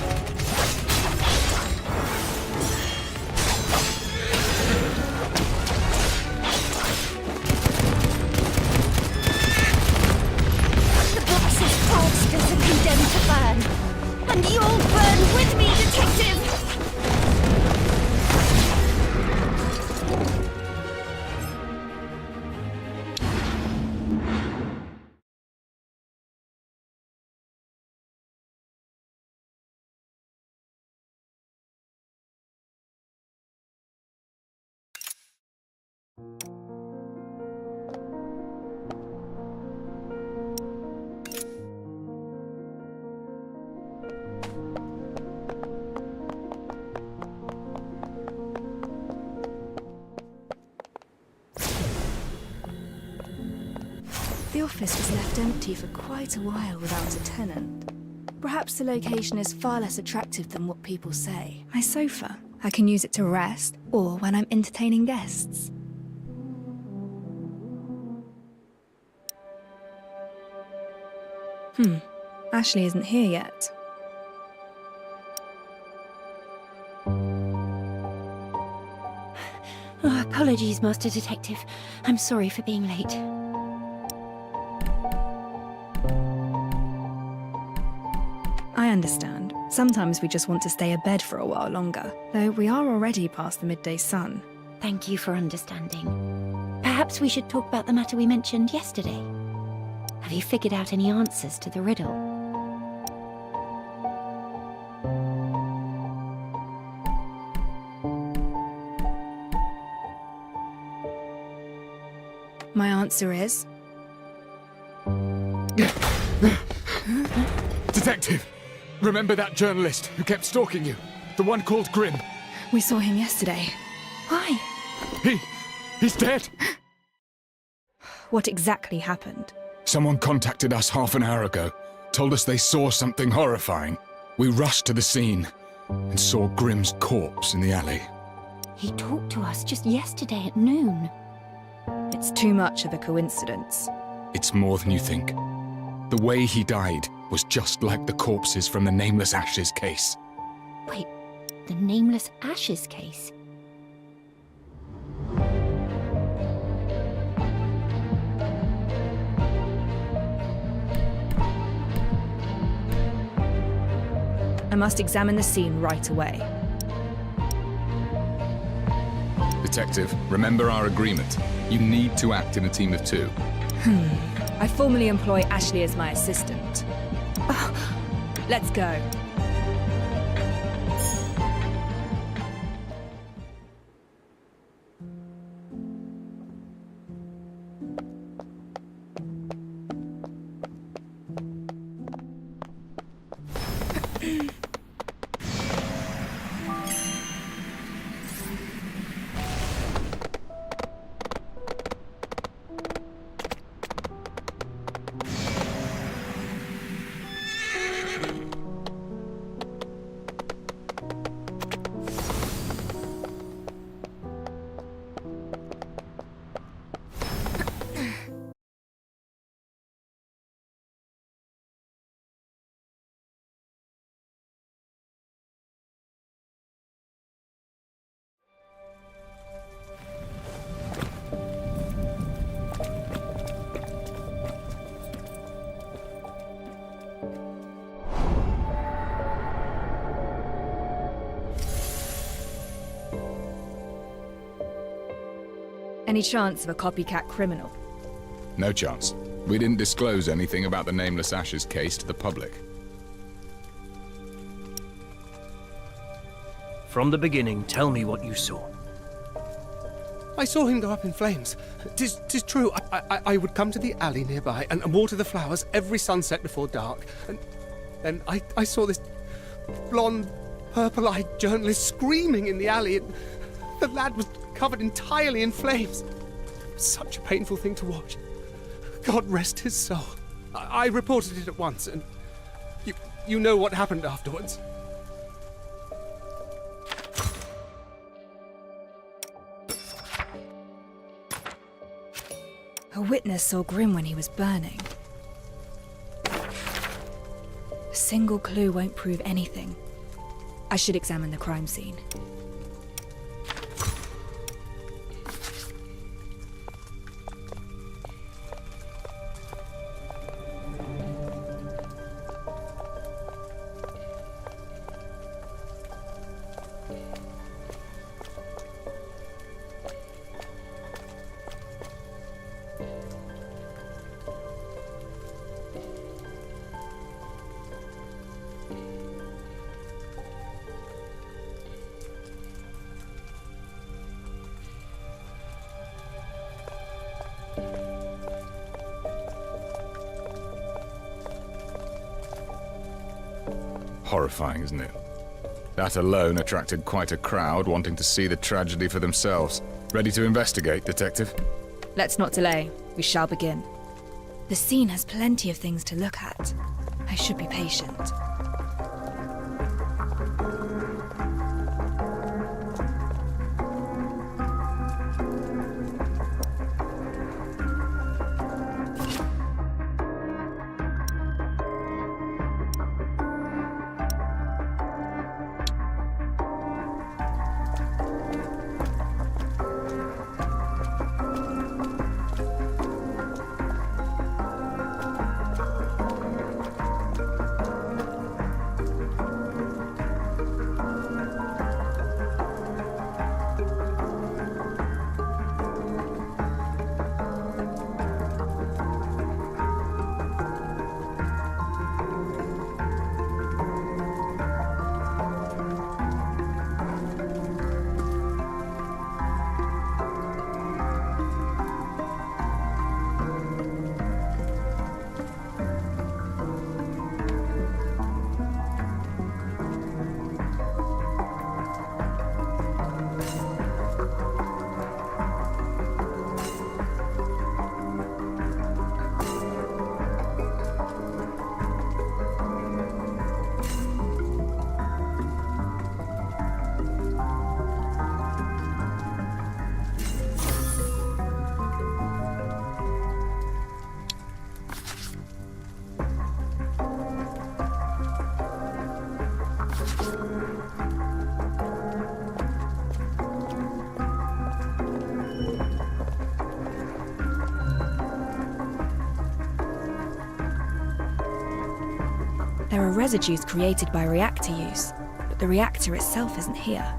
The box is faultless.
burn. And you'll burn with me, detective!
The office was left empty for quite a while without a tenant. Perhaps the location is far less attractive than what people say. My sofa. I can use it to rest, or when I'm entertaining guests. Ashley isn't here yet.
Oh, apologies, Master Detective. I'm sorry for being late.
I understand. Sometimes we just want to stay abed for a while longer, though we are already past the midday sun.
Thank you for understanding. Perhaps we should talk about the matter we mentioned yesterday. Have you figured out any answers to the riddle?
My answer is...
Detective! Remember that journalist who kept stalking you? The one called Grimm?
We saw him yesterday. Why?
He's dead!
What exactly happened?
Someone contacted us half an hour ago, told us they saw something horrifying. We rushed to the scene and saw Grimm's corpse in the alley.
He talked to us just yesterday at noon.
It's too much of a coincidence.
It's more than you think. The way he died was just like the corpses from the Nameless Ashes case.
Wait, the Nameless Ashes case?
I must examine the scene right away.
Detective, remember our agreement. You need to act in a team of two.
I formally employ Ashley as my assistant. Let's go. Any chance of a copycat criminal?
No chance. We didn't disclose anything about the Nameless Ashes case to the public.
From the beginning, tell me what you saw.
I saw him go up in flames. Tis true. I would come to the alley nearby and water the flowers every sunset before dark. And then I saw this blonde, purple-eyed journalist screaming in the alley. And the lad was covered entirely in flames. It was such a painful thing to watch. God rest his soul. I reported it at once, and you know what happened afterwards.
A witness saw Grimm when he was burning. A single clue won't prove anything. I should examine the crime scene.
Horrifying, isn't it? That alone attracted quite a crowd wanting to see the tragedy for themselves. Ready to investigate, Detective?
Let's not delay. We shall begin. The scene has plenty of things to look at. I should be patient. There are residues created by reactor use, but the reactor itself isn't here.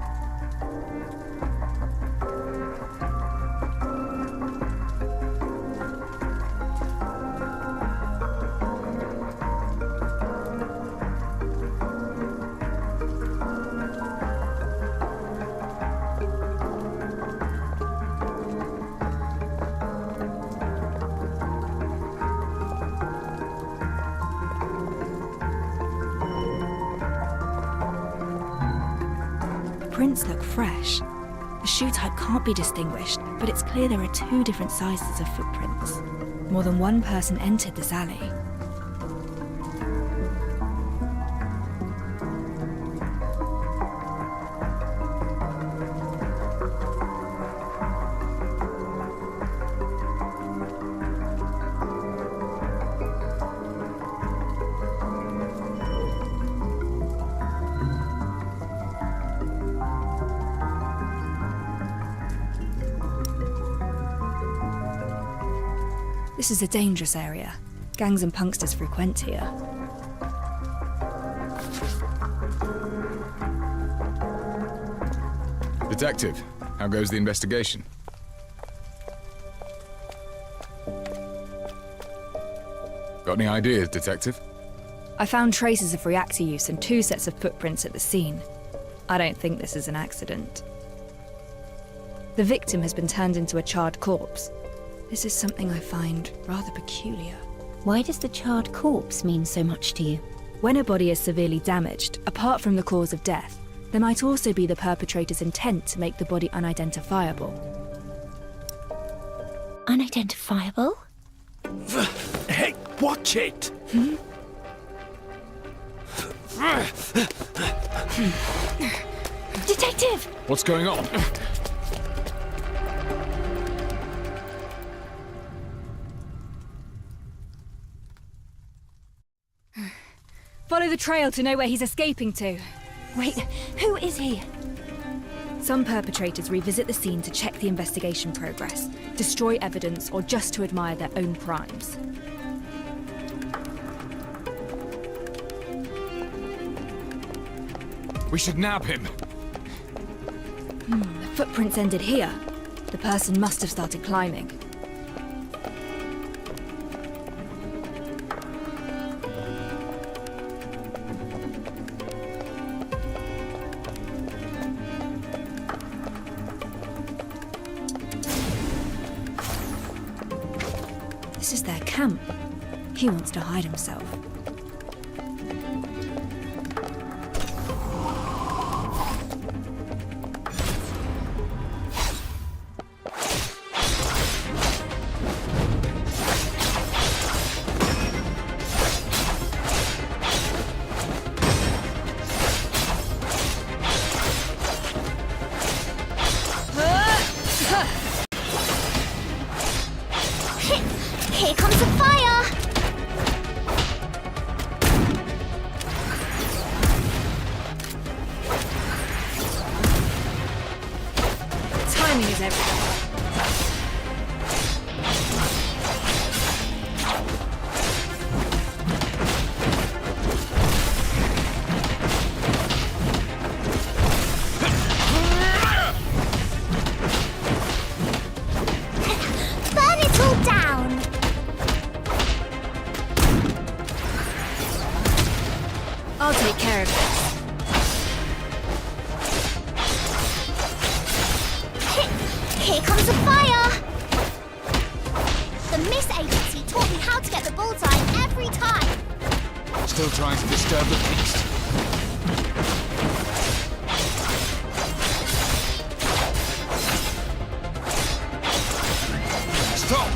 Prints look fresh. The shoe type can't be distinguished, but it's clear there are two different sizes of footprints. More than one person entered this alley. This is a dangerous area. Gangs and punksters frequent here.
Detective, how goes the investigation? Got any ideas, Detective?
I found traces of reactor use and 2 sets of footprints at the scene. I don't think this is an accident. The victim has been turned into a charred corpse. This is something I find rather peculiar.
Why does the charred corpse mean so much to you?
When a body is severely damaged, apart from the cause of death, there might also be the perpetrator's intent to make the body unidentifiable.
Unidentifiable?
Hey, watch it!
Detective!
What's going on?
Follow the trail to know where he's escaping to.
Wait, who is he?
Some perpetrators revisit the scene to check the investigation progress, destroy evidence, or just to admire their own crimes.
We should nab him.
The footprints ended here. The person must have started climbing. This is their camp. He wants to hide himself. I'll take care of this.
Here comes the fire! The Miss Agency taught me how to get the bullseye every time.
Still trying to disturb the peace. Stop!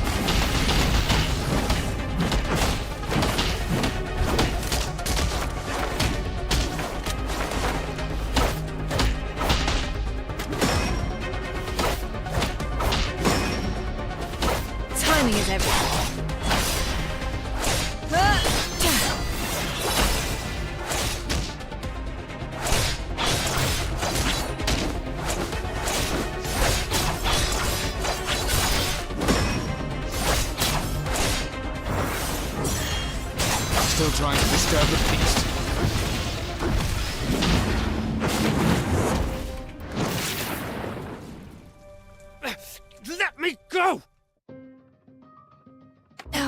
Timing is everything.
Still trying to disturb the peace.
Let me go!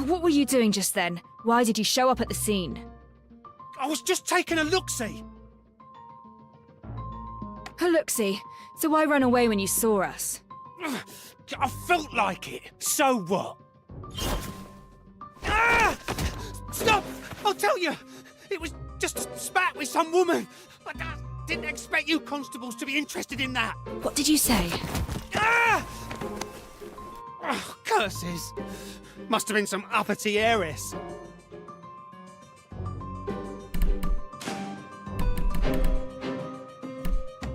What were you doing just then? Why did you show up at the scene?
I was just taking a look-see.
A look-see. So why run away when you saw us?
I felt like it. So what? Ah! Stop! I'll tell you. It was just a spat with some woman. I didn't expect you constables to be interested in that.
What did you say?
Ah! Oh, curses. Must have been some uppity heiress.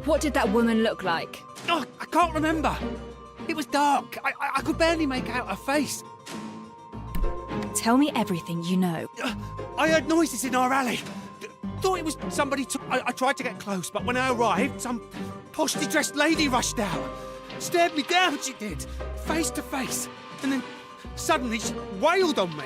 What did that woman look like?
Oh, I can't remember. It was dark. I could barely make out her face.
Tell me everything you know.
I heard noises in our alley. Thought it was somebody. I tried to get close, but when I arrived, some poshly dressed lady rushed out. Stared me down, she did, face to face. And then suddenly she wailed on me.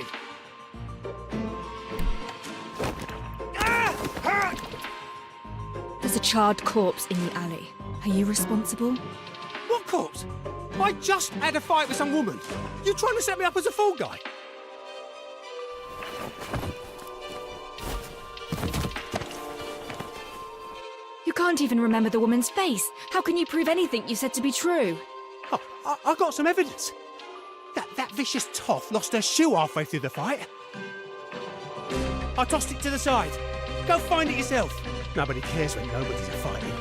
There's a charred corpse in the alley. Are you responsible?
What corpse? I just had a fight with some woman. You trying to set me up as a fall guy?
You can't even remember the woman's face. How can you prove anything you said to be true?
Oh, I got some evidence. That vicious toff lost her shoe halfway through the fight. I tossed it to the side. Go find it yourself. Nobody cares when nobody's a fighting.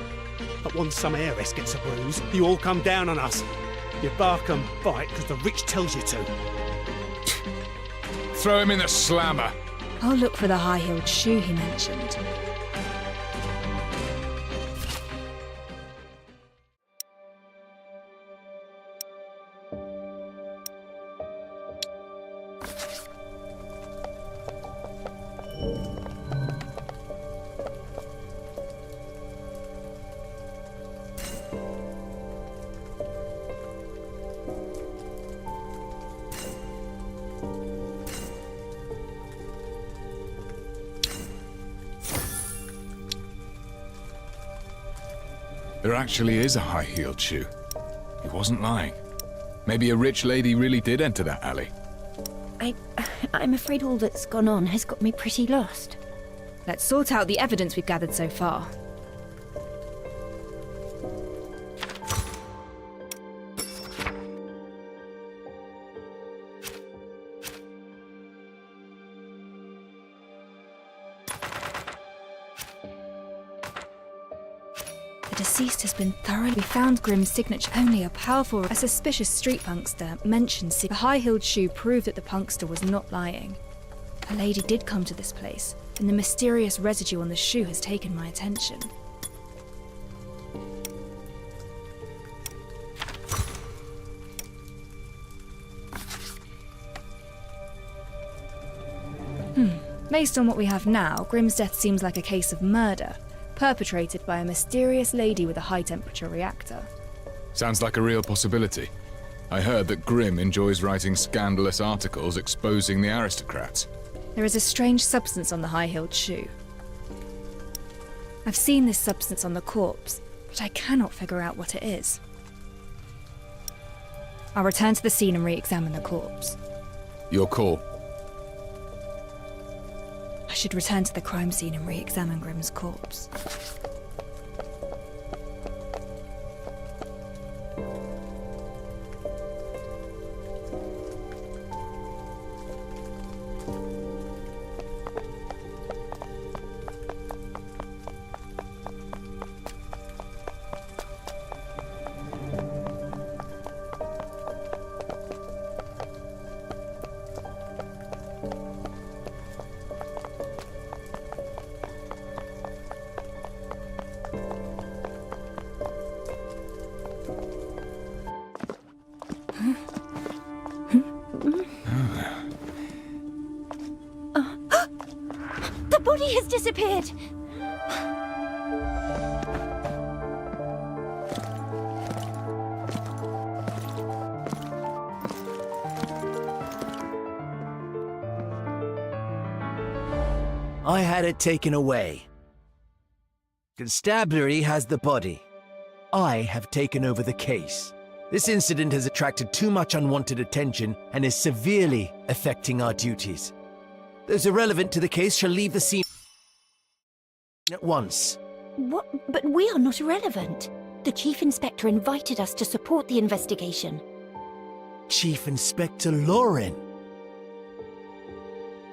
But once some heiress gets a bruise, you all come down on us. You bark and bite because the rich tells you to.
Throw him in the slammer.
I'll look for the high-heeled shoe he mentioned.
There actually is a high-heeled shoe. He wasn't lying. Maybe a rich lady really did enter that alley.
I'm afraid all that's gone on has got me pretty lost.
Let's sort out the evidence we've gathered so far. The deceased has been thoroughly. We found Grimm's signature. Only a suspicious street punkster mentioned the high-heeled shoe proved that the punkster was not lying. A lady did come to this place, and the mysterious residue on the shoe has taken my attention. Based on what we have now, Grimm's death seems like a case of murder, perpetrated by a mysterious lady with a high-temperature reactor.
Sounds like a real possibility. I heard that Grimm enjoys writing scandalous articles exposing the aristocrats.
There is a strange substance on the high-heeled shoe. I've seen this substance on the corpse, but I cannot figure out what it is. I'll return to the scene and re-examine the corpse.
Your call.
I should return to the crime scene and re-examine Grimm's corpse.
The body has disappeared!
I had it taken away. Constabulary has the body. I have taken over the case. This incident has attracted too much unwanted attention and is severely affecting our duties. Those irrelevant to the case shall leave the scene at once.
What? But we are not irrelevant. The Chief Inspector invited us to support the investigation.
Chief Inspector Lauren.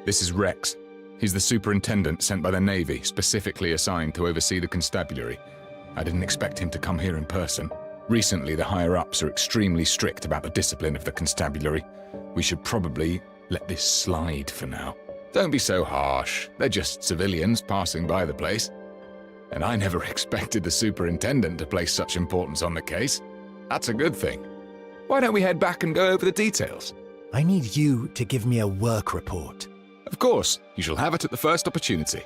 This is Rex. He's the superintendent sent by the Navy, specifically assigned to oversee the constabulary. I didn't expect him to come here in person. Recently, the higher-ups are extremely strict about the discipline of the constabulary. We should probably let this slide for now. Don't be so harsh. They're just civilians passing by the place. And I never expected the superintendent to place such importance on the case. That's a good thing. Why don't we head back and go over the details?
I need you to give me a work report.
Of course. You shall have it at the first opportunity.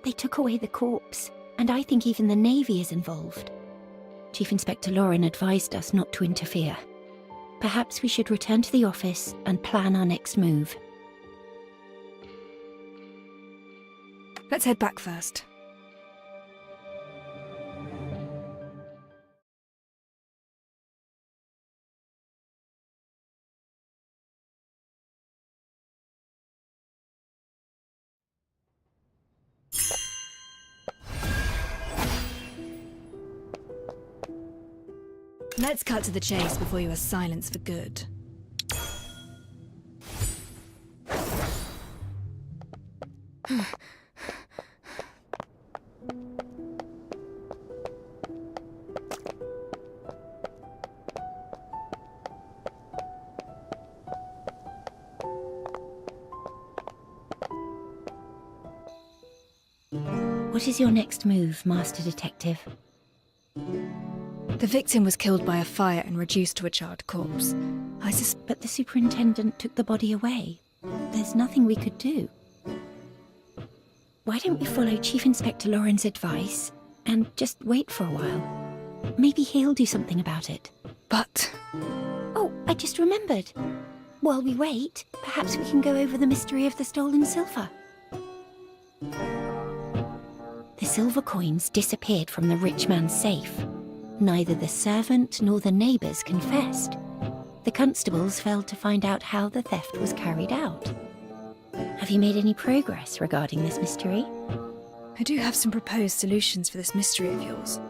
They took away the corpse, and I think even the Navy is involved. Chief Inspector Lauren advised us not to interfere. Perhaps we should return to the office and plan our next move.
Let's head back first. Let's cut to the chase before you are silenced for good.
What is your next move, Master Detective?
The victim was killed by a fire and reduced to a charred corpse.
But the superintendent took the body away. There's nothing we could do. Why don't we follow Chief Inspector Lauren's advice and just wait for a while? Maybe he'll do something about it.
But...
Oh, I just remembered. While we wait, perhaps we can go over the mystery of the stolen silver. The silver coins disappeared from the rich man's safe. Neither the servant nor the neighbours confessed. The constables failed to find out how the theft was carried out. Have you made any progress regarding this mystery?
I do have some proposed solutions for this mystery of yours.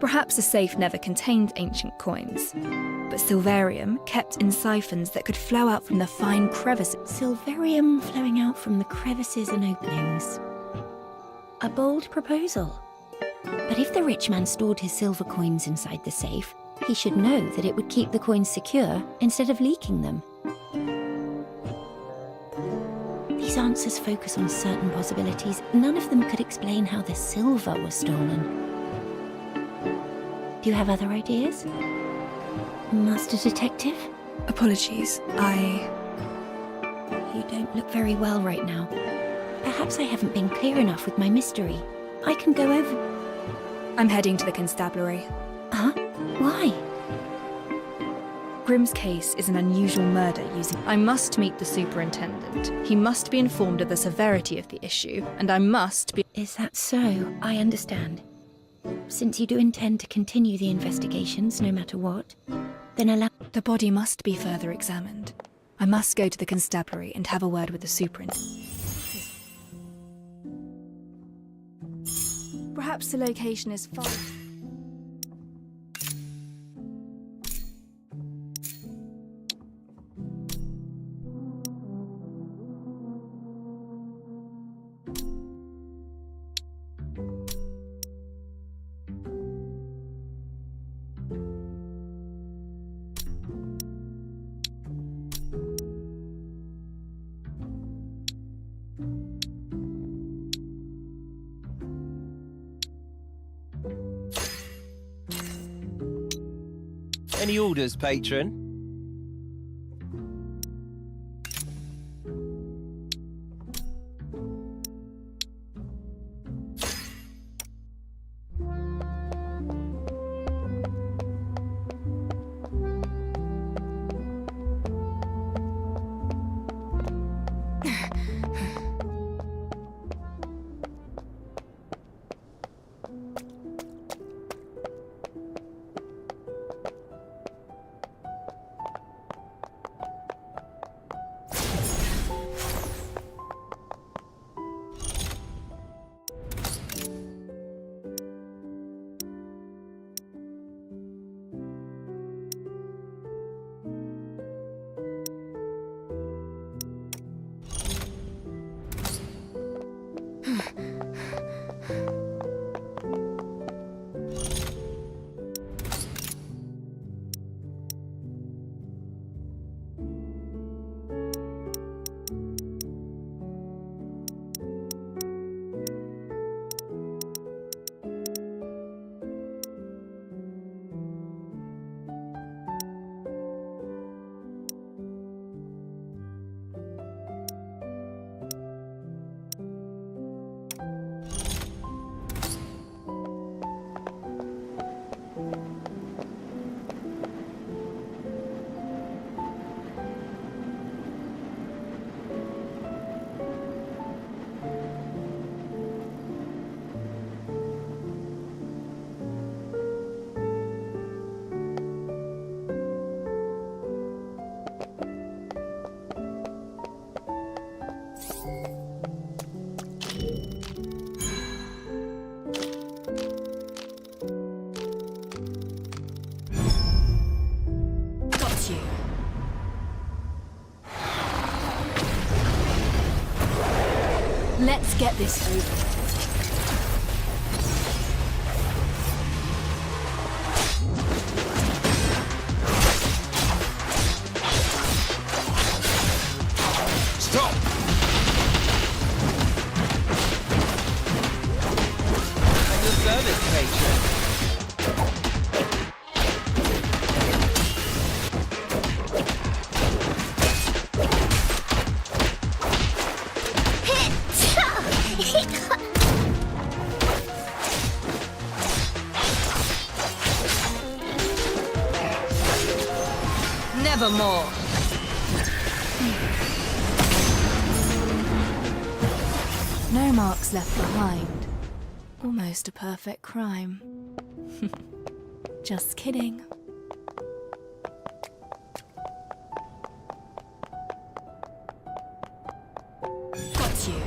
Perhaps the safe never contained ancient coins, but silverium kept in siphons that could flow out from the fine crevices.
Silverium flowing out from the crevices and openings. A bold proposal. But if the rich man stored his silver coins inside the safe, he should know that it would keep the coins secure instead of leaking them. These answers focus on certain possibilities. None of them could explain how the silver was stolen. Do you have other ideas? Master Detective?
Apologies,
You don't look very well right now. Perhaps I haven't been clear enough with my mystery. I can go over...
I'm heading to the constabulary.
Huh? Why?
Grimm's case is an unusual murder using... I must meet the superintendent. He must be informed of the severity of the issue, and I must be...
Is that so? I understand. Since you do intend to continue the investigations no matter what, then allow...
The body must be further examined. I must go to the constabulary and have a word with the superintendent. Perhaps the location is far...
Any orders, patron?
Let's get this over.
Stop!
At your service, patron.
Nevermore. No marks left behind. Almost a perfect crime. Just kidding. Got you.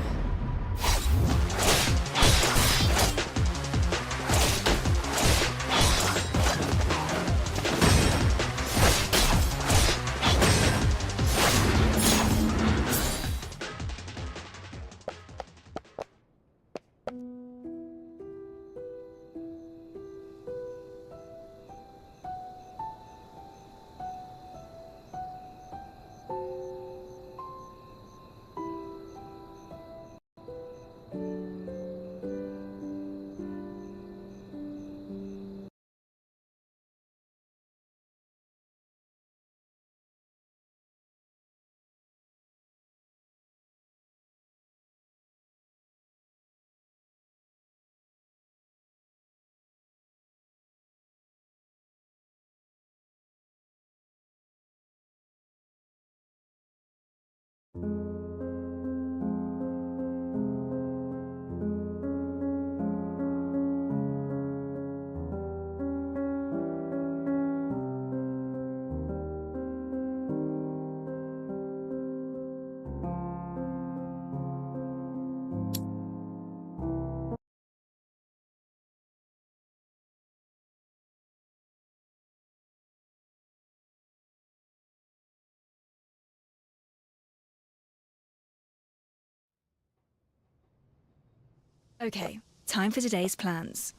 Okay, time for today's plans.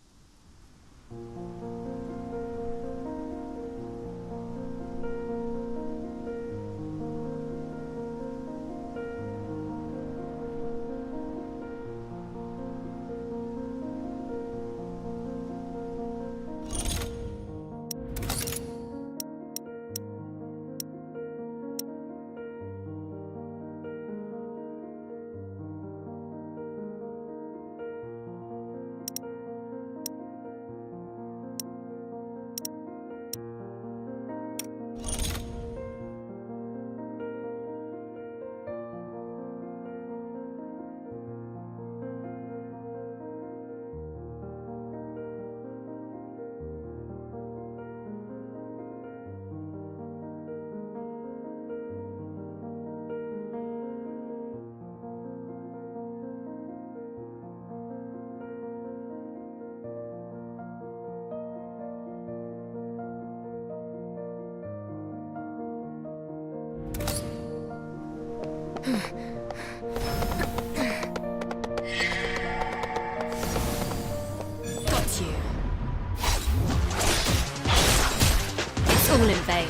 Got you. It's all in vain.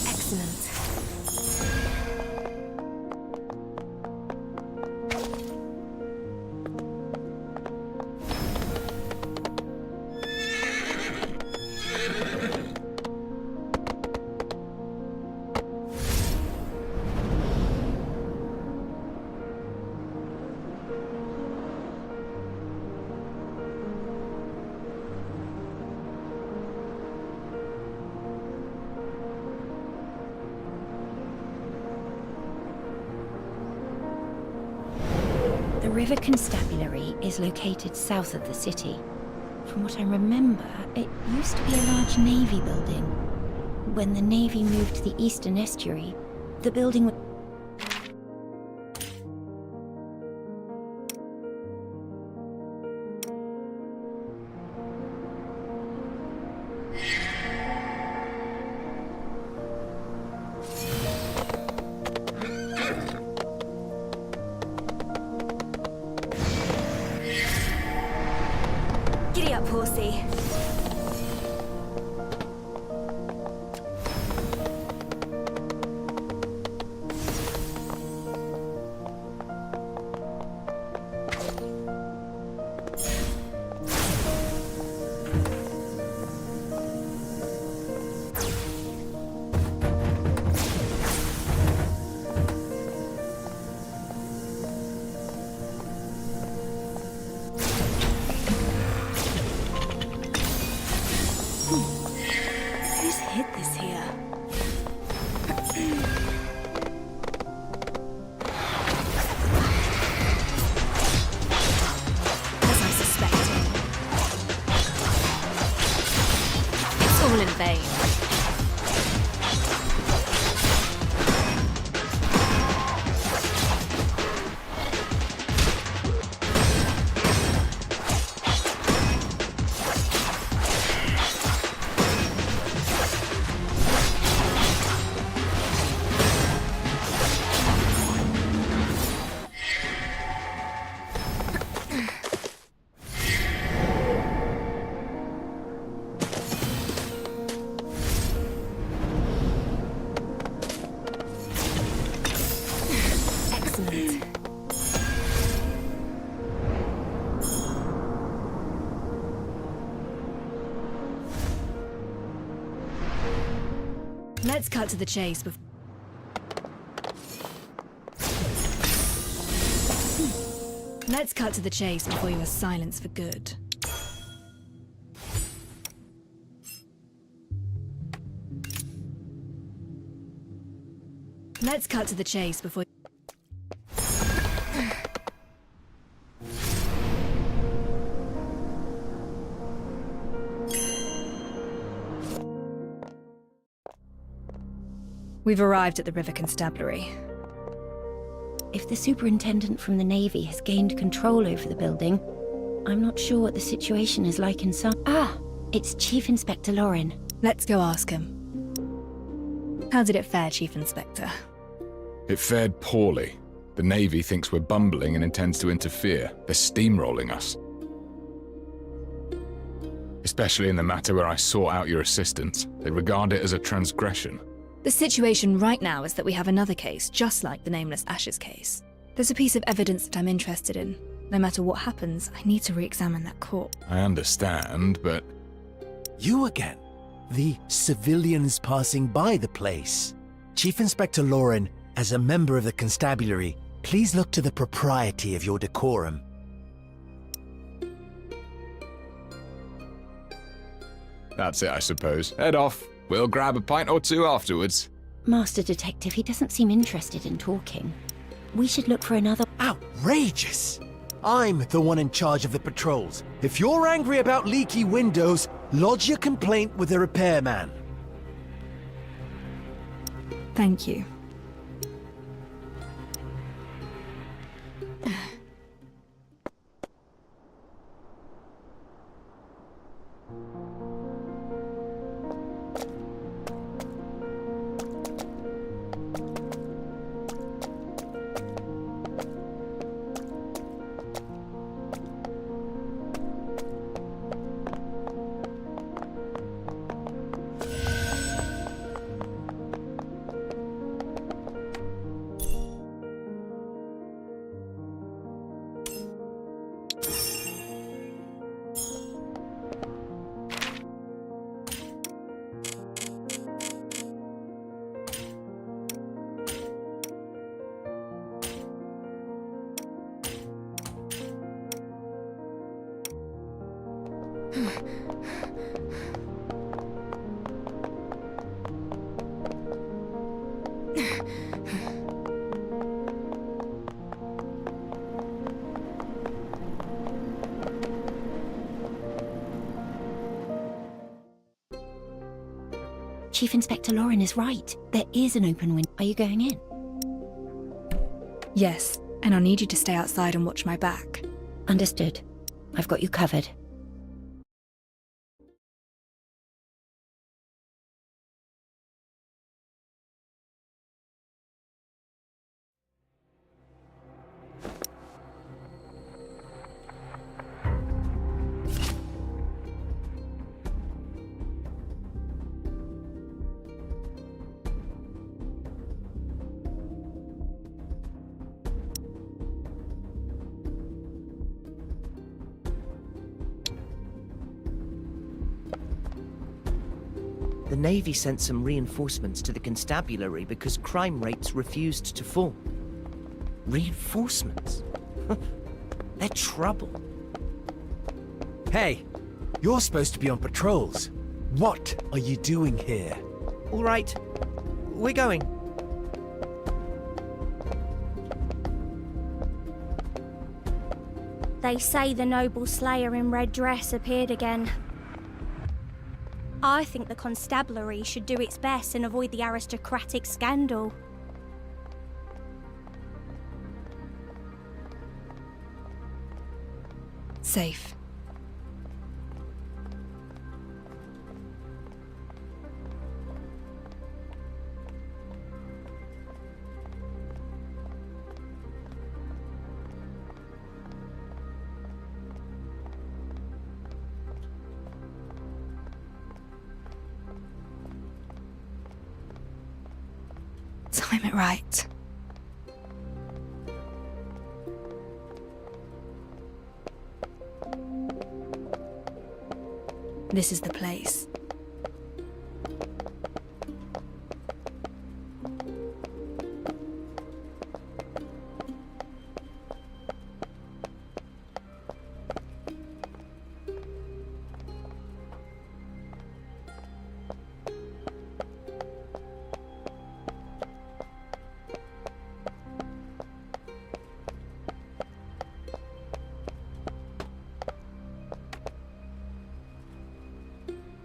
Excellent.
The River Constabulary is located south of the city. From what I remember, it used to be a large navy building. When the navy moved to the eastern estuary, the building was...
Giddy up, horsey. Who's hid this here? As I suspected. It's all in vain. Excellent. Let's cut to the chase before... Let's cut to the chase before you are silenced for good. Let's cut to the chase before... We've arrived at the River Constabulary.
If the superintendent from the Navy has gained control over the building, I'm not sure what the situation is like in some... Ah! It's Chief Inspector Lauren.
Let's go ask him. How did it fare, Chief Inspector?
It fared poorly. The Navy thinks we're bumbling and intends to interfere. They're steamrolling us. Especially in the matter where I sought out your assistance. They regard it as a transgression.
The situation right now is that we have another case, just like the Nameless Ashes case. There's a piece of evidence that I'm interested in. No matter what happens, I need to re-examine that corpse.
I understand, but...
You again? The civilians passing by the place. Chief Inspector Lauren, as a member of the constabulary, please look to the propriety of your decorum.
That's it, I suppose. Head off. We'll grab a pint or two afterwards.
Master Detective, he doesn't seem interested in talking. We should look for another...
Outrageous! I'm the one in charge of the patrols. If you're angry about leaky windows, lodge your complaint with the repairman.
Thank you.
Chief Inspector Lauren is right. There is an open window. Are you going in?
Yes, and I'll need you to stay outside and watch my back.
Understood. I've got you covered.
The Navy sent some reinforcements to the constabulary because crime rates refused to fall. Reinforcements? They're trouble.
Hey, you're supposed to be on patrols. What are you doing here?
All right, we're going.
They say the noble slayer in red dress appeared again. I think the constabulary should do its best and avoid the aristocratic scandal.
Safe. Time it right. This is the place.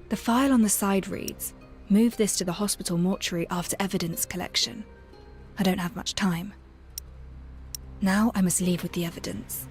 The file on the side reads, "Move this to the hospital mortuary after evidence collection." I don't have much time. Now I must leave with the evidence.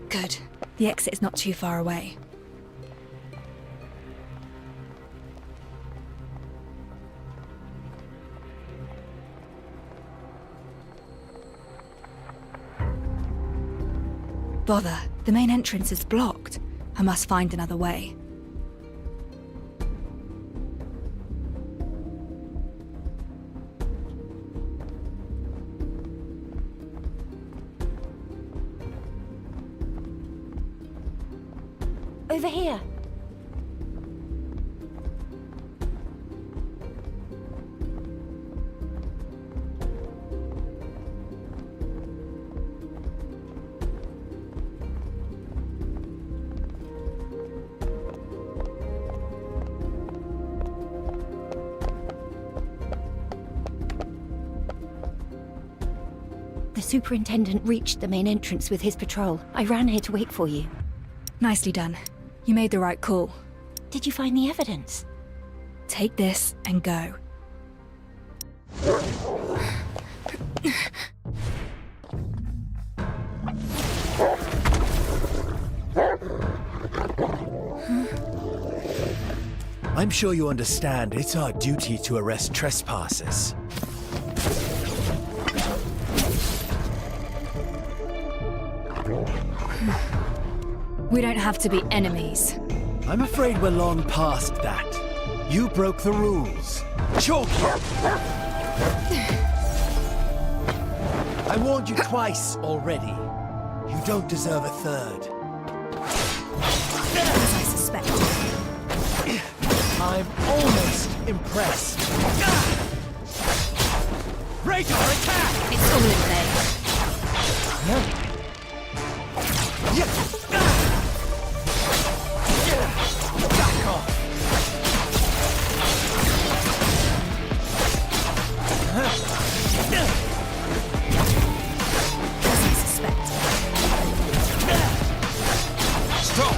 Good. The exit is not too far away. Bother, the main entrance is blocked. I must find another way.
Over here. The superintendent reached the main entrance with his patrol. I ran here to wait for you.
Nicely done. You made the right call.
Did you find the evidence?
Take this and go.
I'm sure you understand it's our duty to arrest trespassers.
We don't have to be enemies.
I'm afraid we're long past that. You broke the rules. Choke you! I warned you twice already. You don't deserve a third.
As I suspected.
I'm almost impressed. Radar attack!
It's all in vain.
Back off!
As I suspected.
Stop!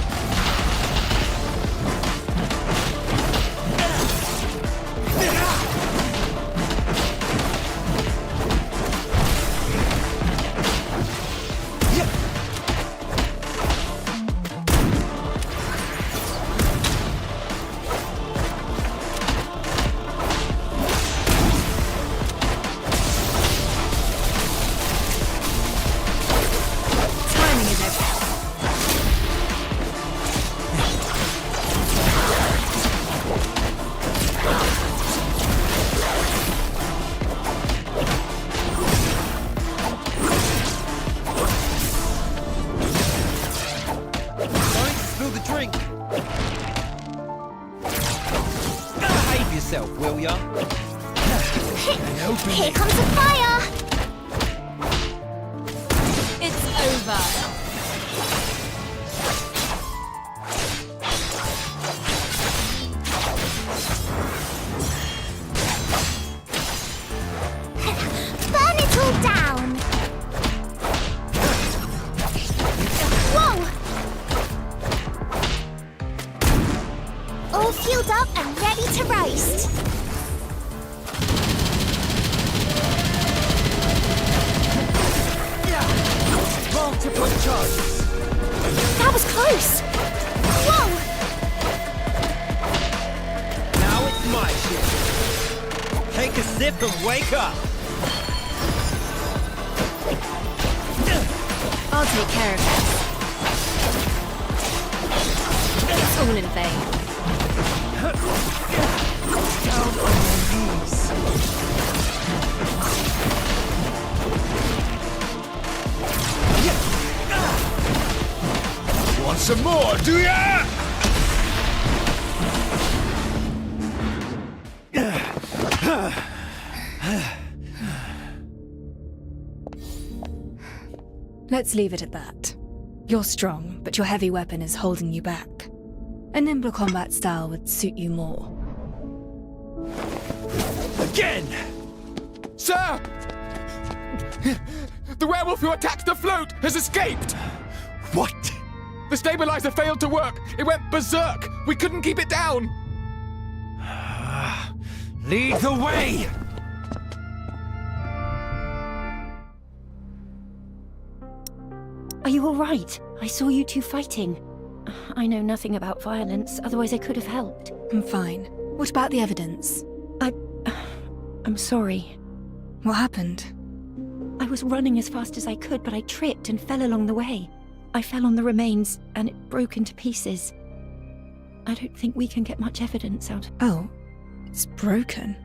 Will ya?
Here comes the fire!
It's over.
Burn it all down! Whoa! All fueled up and ready to roast.
Multiple charges.
That was close! Whoa!
Now it's my shit. Take a sip and wake up.
I'll take care of this. It's all in vain.
Down on your knees.
Want some more, do ya?
Let's leave it at that. You're strong, but your heavy weapon is holding you back. A nimble combat style would suit you more.
Again! Sir! The werewolf who attacked the float has escaped!
What?
The stabilizer failed to work. It went berserk. We couldn't keep it down.
Lead the way!
Are you all right? I saw you two fighting. I know nothing about violence, otherwise I could have helped.
I'm fine. What about the evidence?
I'm sorry.
What happened?
I was running as fast as I could, but I tripped and fell along the way. I fell on the remains, and it broke into pieces. I don't think we can get much evidence out of it.
Oh, it's broken.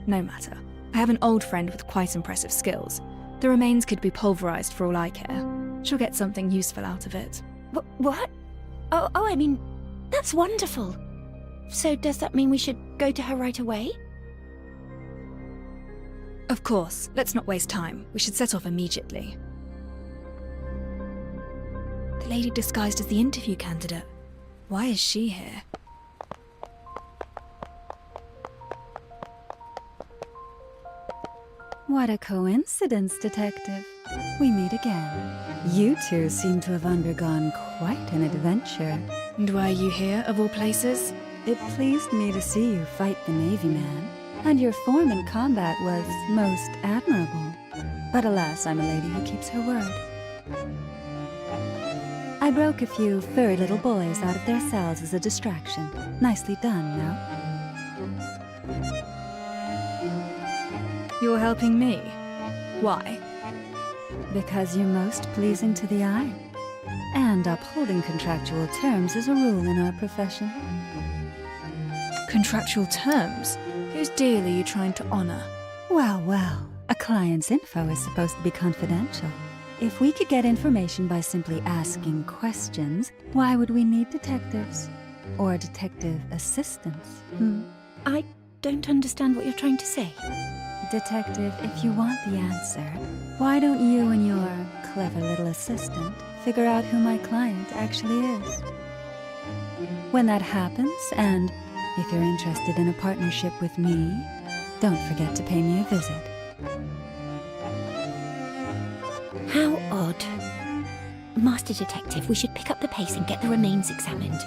No matter. I have an old friend with quite impressive skills. The remains could be pulverized for all I care. She'll get something useful out of it.
What? Oh, I mean, that's wonderful. So does that mean we should go to her right away?
Of course. Let's not waste time. We should set off immediately. The lady disguised as the interview candidate. Why is she here?
What a coincidence, Detective. We meet again. You two seem to have undergone quite an adventure.
And why are you here, of all places?
It pleased me to see you fight the Navy man, and your form in combat was most admirable. But alas, I'm a lady who keeps her word. I broke a few furry little boys out of their cells as a distraction. Nicely done, no?
You're helping me? Why?
Because you're most pleasing to the eye. And upholding contractual terms is a rule in our profession.
Contractual terms? Whose deal are you trying to honor?
Well, a client's info is supposed to be confidential. If we could get information by simply asking questions, why would we need detectives? Or detective assistants?
I don't understand what you're trying to say.
Detective, if you want the answer, why don't you and your clever little assistant figure out who my client actually is? When that happens, and if you're interested in a partnership with me, don't forget to pay me a visit.
How odd. Master Detective, we should pick up the pace and get the remains examined.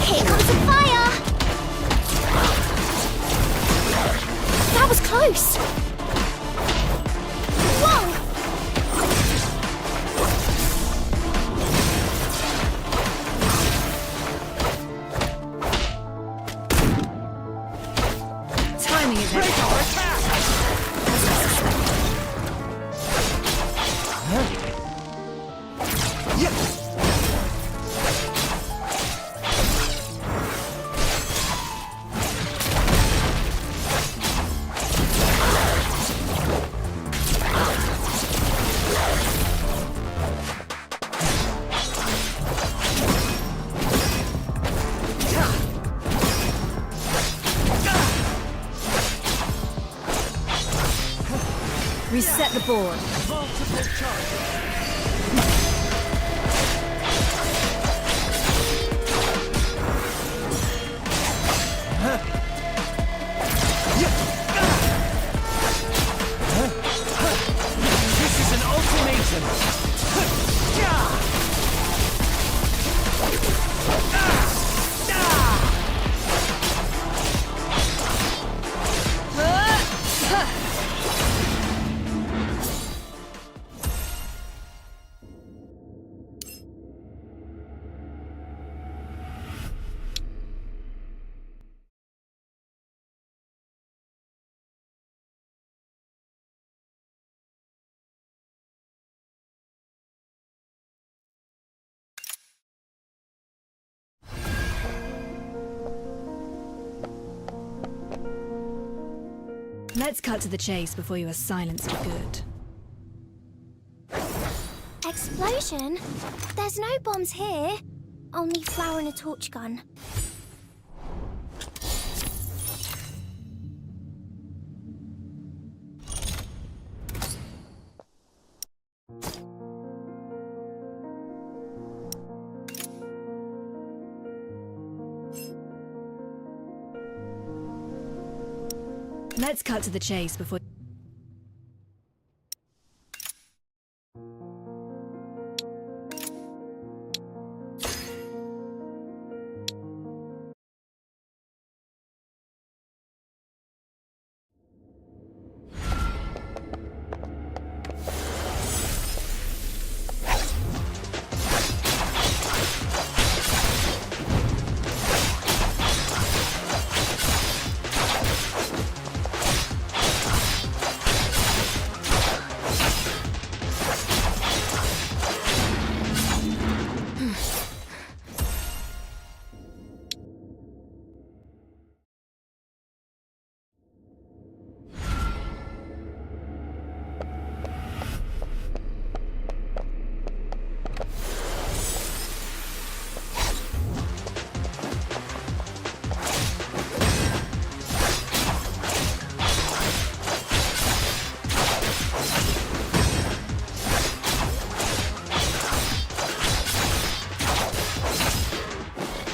Here comes the fire! That was close! Whoa!
Timing is everything. Reset the board.
This is an ultimatum.
Let's cut to the chase before you are silenced for good.
Explosion? There's no bombs here. Only flour and a torch gun.
Let's cut to the chase before...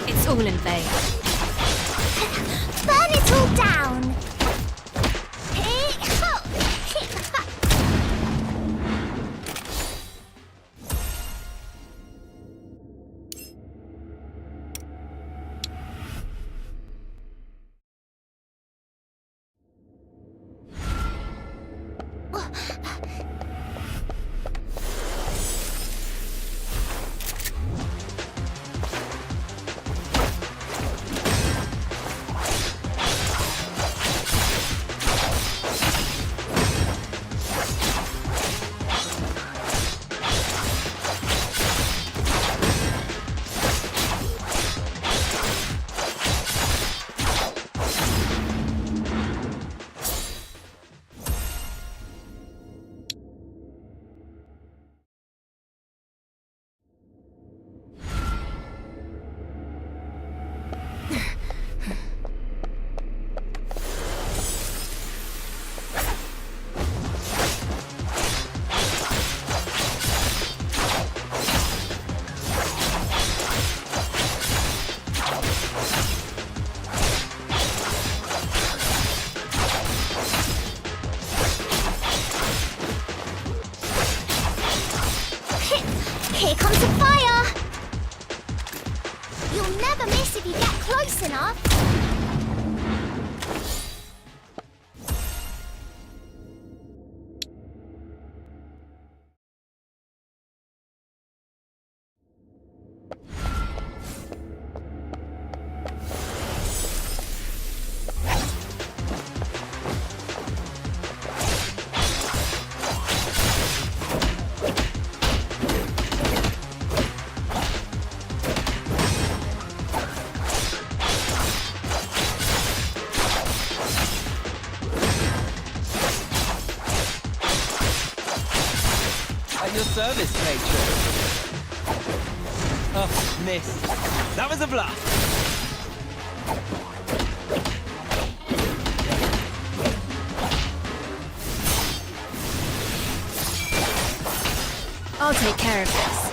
It's all in vain.
Burn it all down! Here comes the fire! You'll never miss if you get close enough.
At your service, matron. Oh, miss. That was a bluff.
I'll take care of this.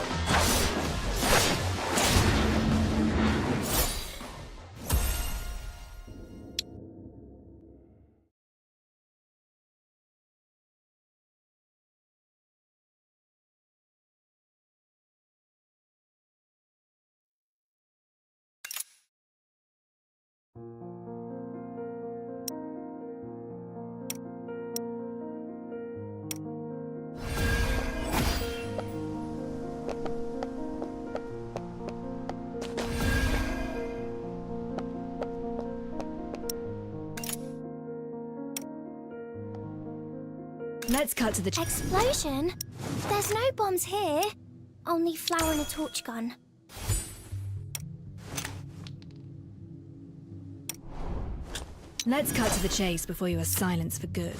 Let's cut to the
explosion. There's no bombs here. Only flour and a torch gun.
Let's cut to the chase before you are silenced for good.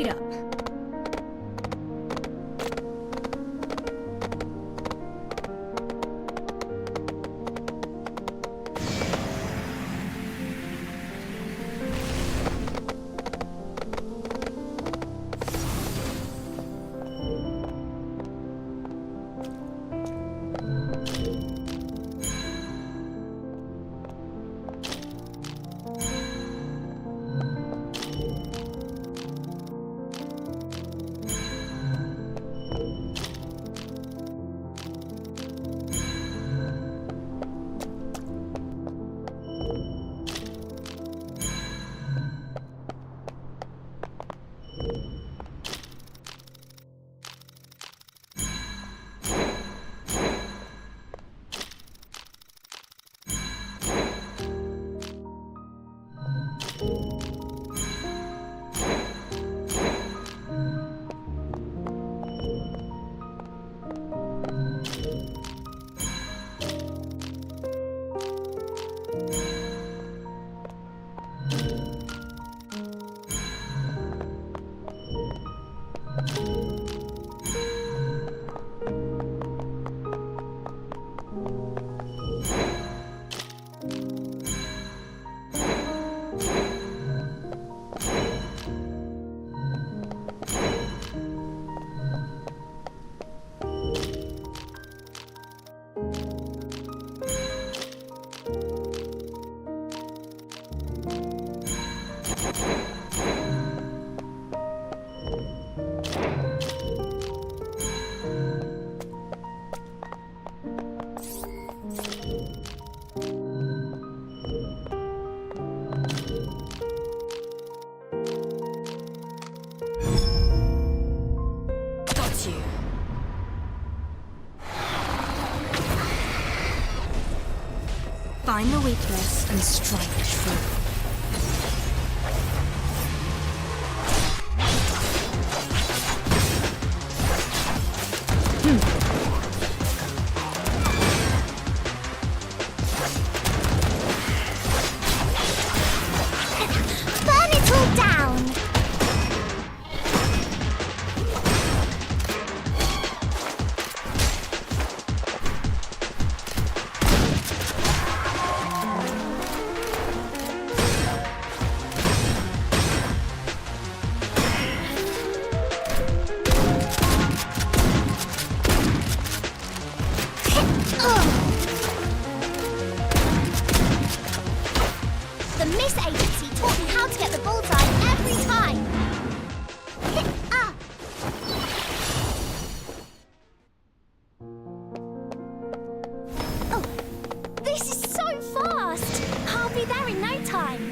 Speed up. Find the weakness and strike true.
Burn it all down! The Miss Agency taught me how to get the bullseye every time. Oh, this is so fast! I'll be there in no time.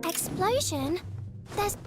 Explosion? There's...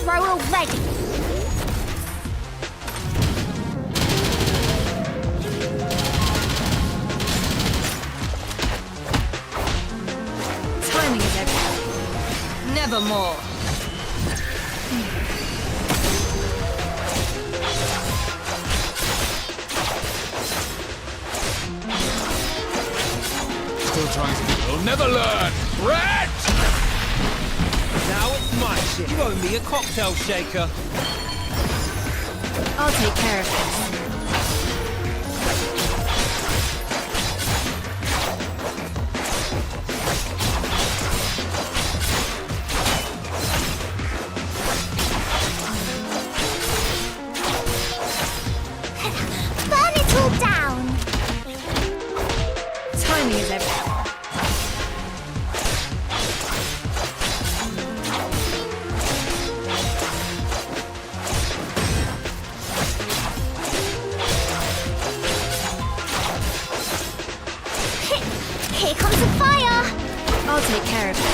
flamethrower ready!
Timing is everything. Nevermore.
Still trying to... You'll never learn! Rat!
Now it's my shit. You owe me a cocktail shaker.
I'll take care of this.
Burn it all down!
Timing is everything.
Here comes the fire!
I'll take care of this.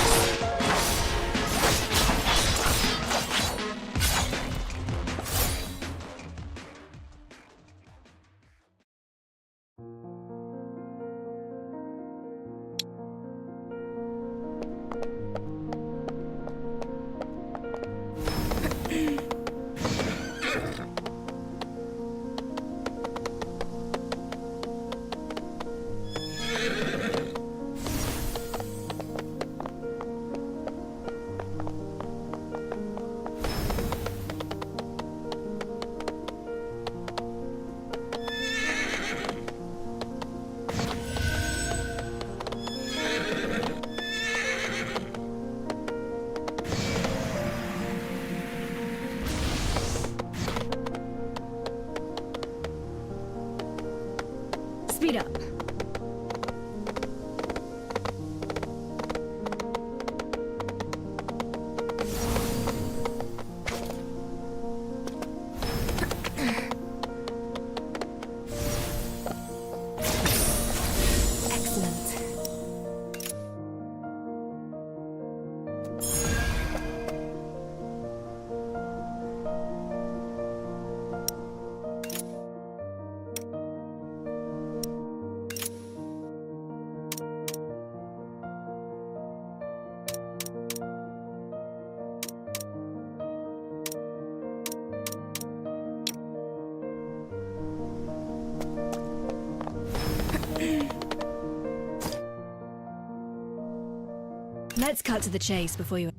Speed up.
Excellent.
Let's cut to the chase before you...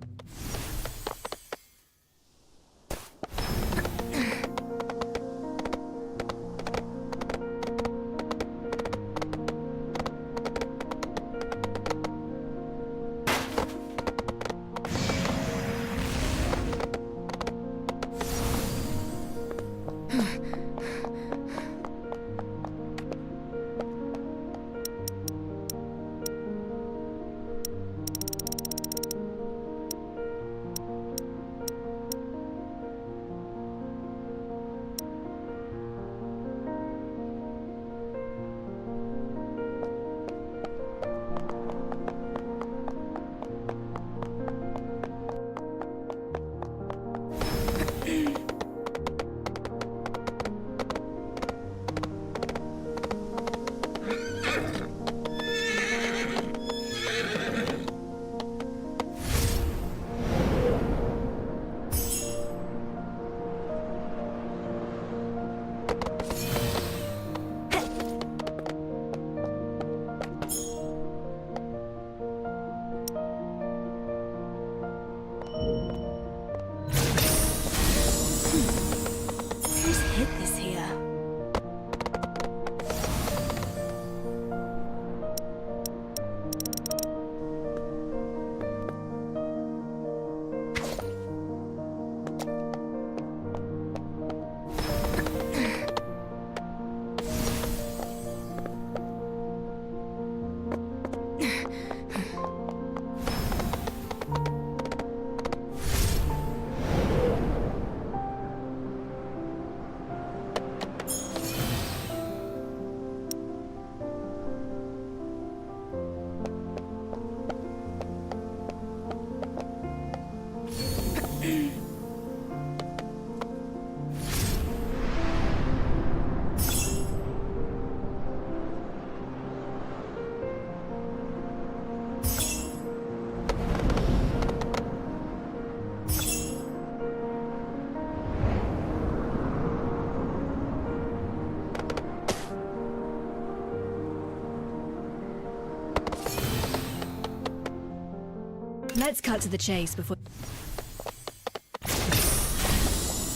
Let's cut to the chase before...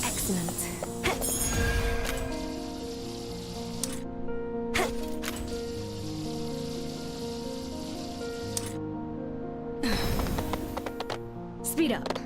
Excellent. Speed up.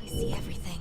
See everything.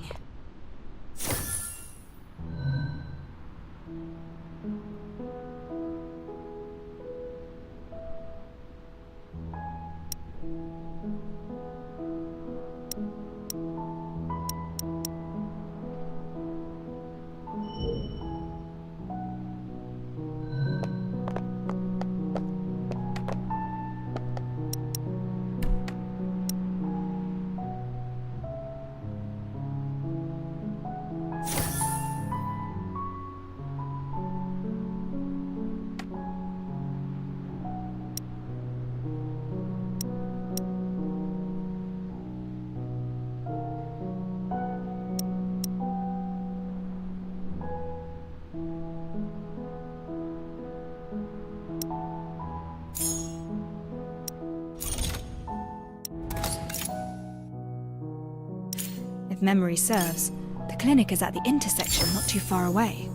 If memory serves, the clinic is at the intersection not too far away.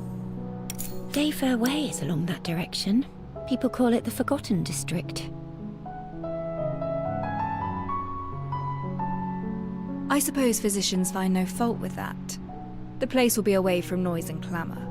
Dayfair Way is along that direction. People call it the Forgotten District.
I suppose physicians find no fault with that. The place will be away from noise and clamour.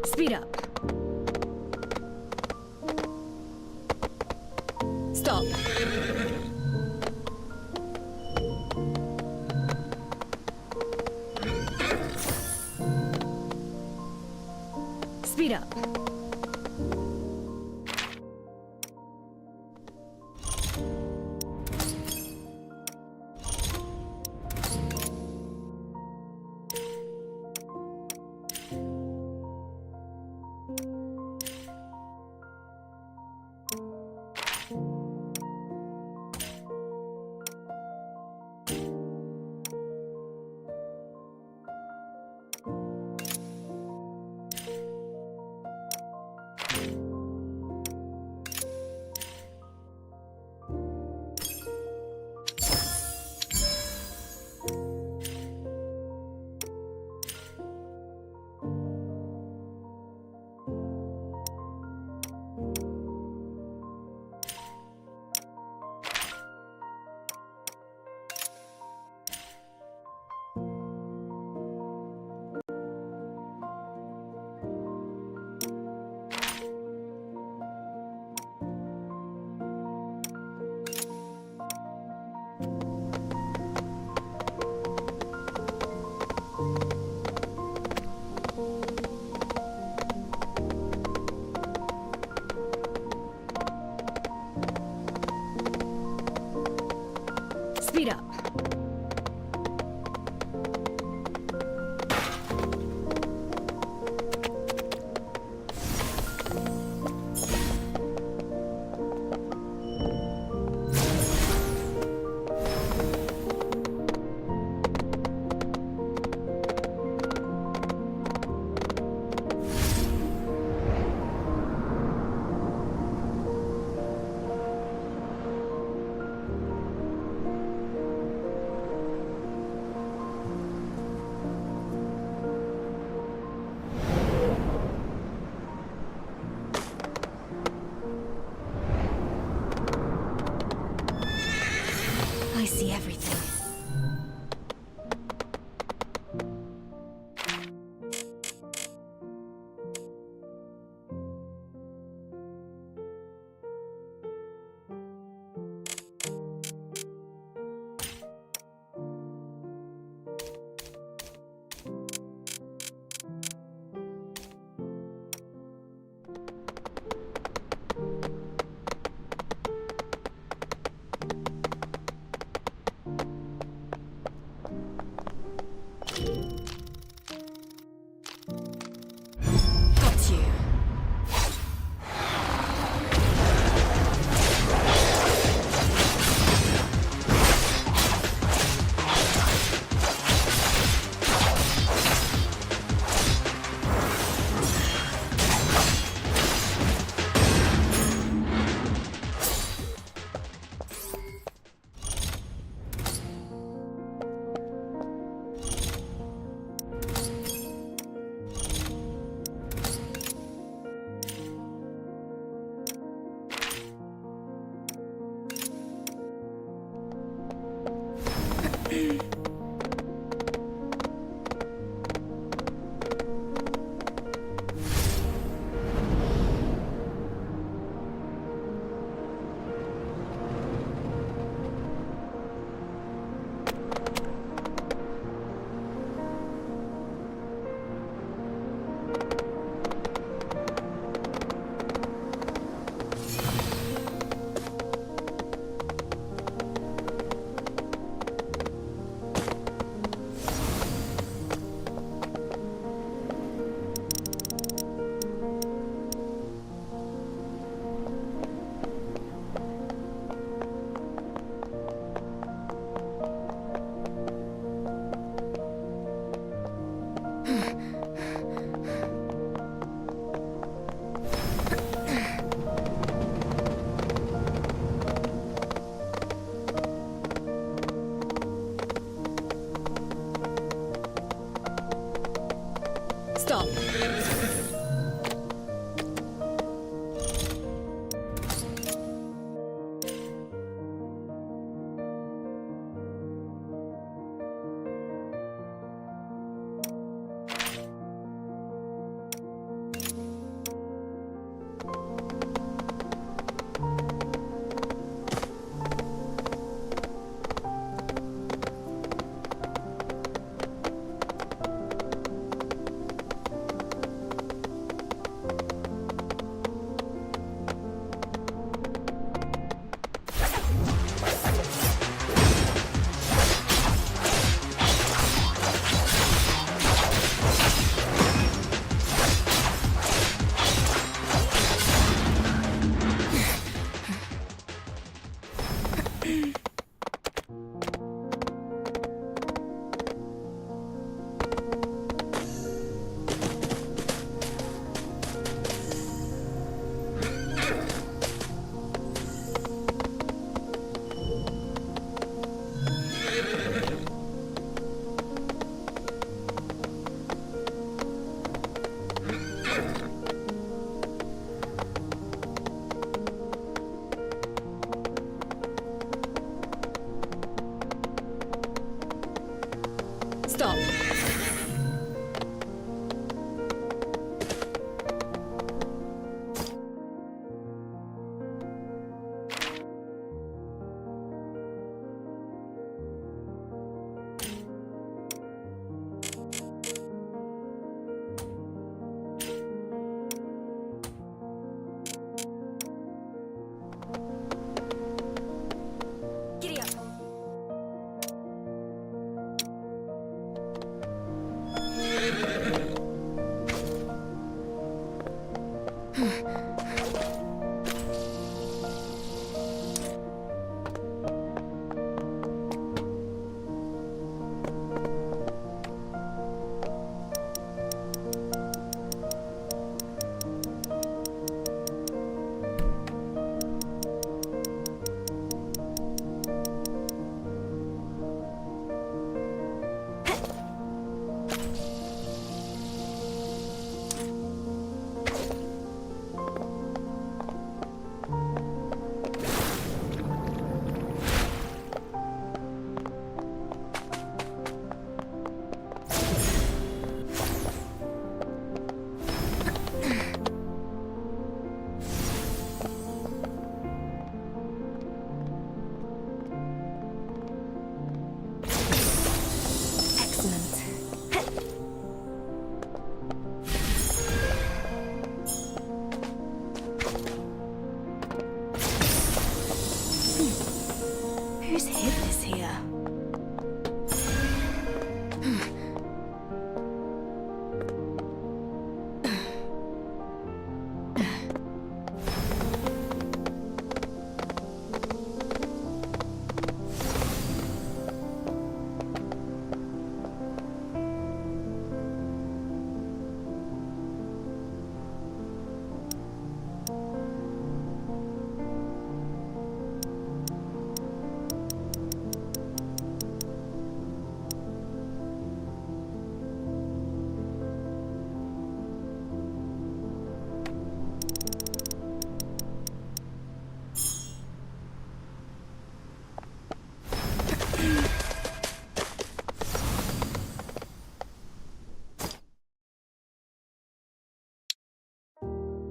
Speed up. Stop. Speed up.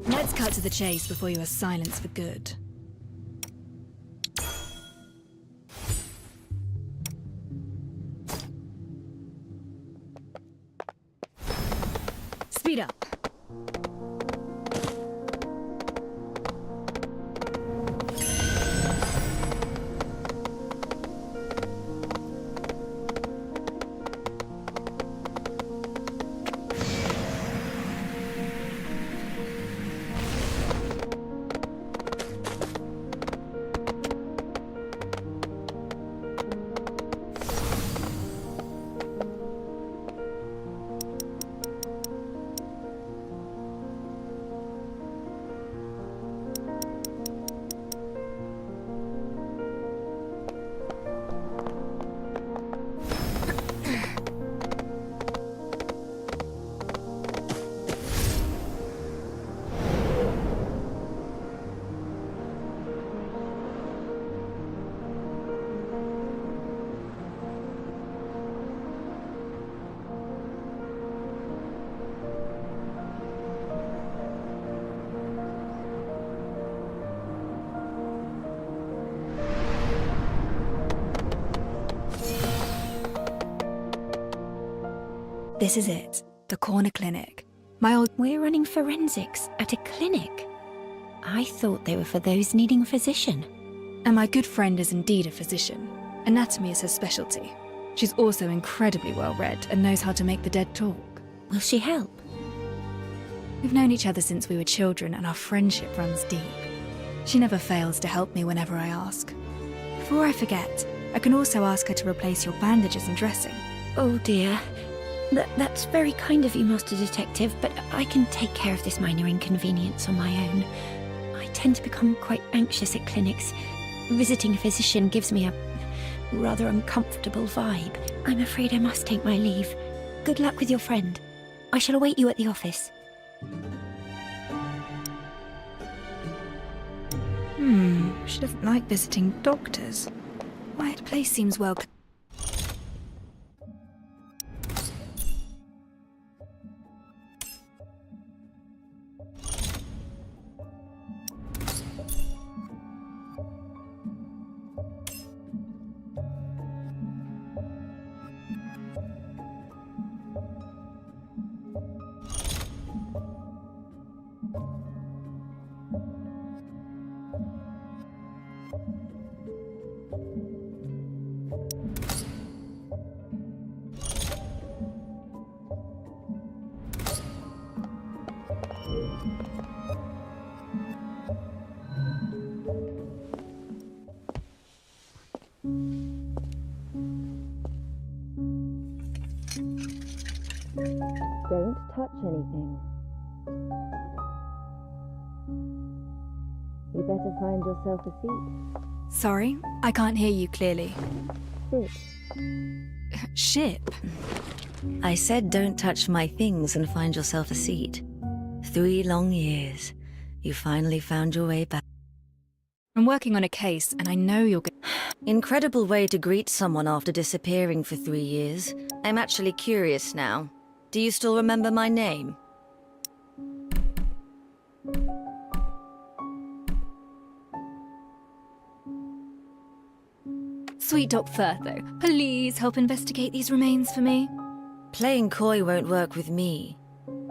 Let's cut to the chase before you are silenced for good. Speed up. This is it, the corner clinic.
We're running forensics at a clinic. I thought they were for those needing a physician.
And my good friend is indeed a physician. Anatomy is her specialty. She's also incredibly well-read and knows how to make the dead talk.
Will she help?
We've known each other since we were children and our friendship runs deep. She never fails to help me whenever I ask. Before I forget, I can also ask her to replace your bandages and dressing.
Oh dear. That's very kind of you, Master Detective, but I can take care of this minor inconvenience on my own. I tend to become quite anxious at clinics. Visiting a physician gives me a rather uncomfortable vibe. I'm afraid I must take my leave. Good luck with your friend. I shall await you at the office.
She doesn't like visiting doctors. Quiet place seems well...
Don't touch anything. You better find yourself a seat.
Sorry, I can't hear you clearly.
Sit.
Ship?
I said don't touch my things and find yourself a seat. 3 long years. You finally found your way back.
I'm working on a case, and I know you're good.
Incredible way to greet someone after disappearing for 3 years. I'm actually curious now. Do you still remember my name?
Sweet Doc Firtho, please help investigate these remains for me.
Playing coy won't work with me.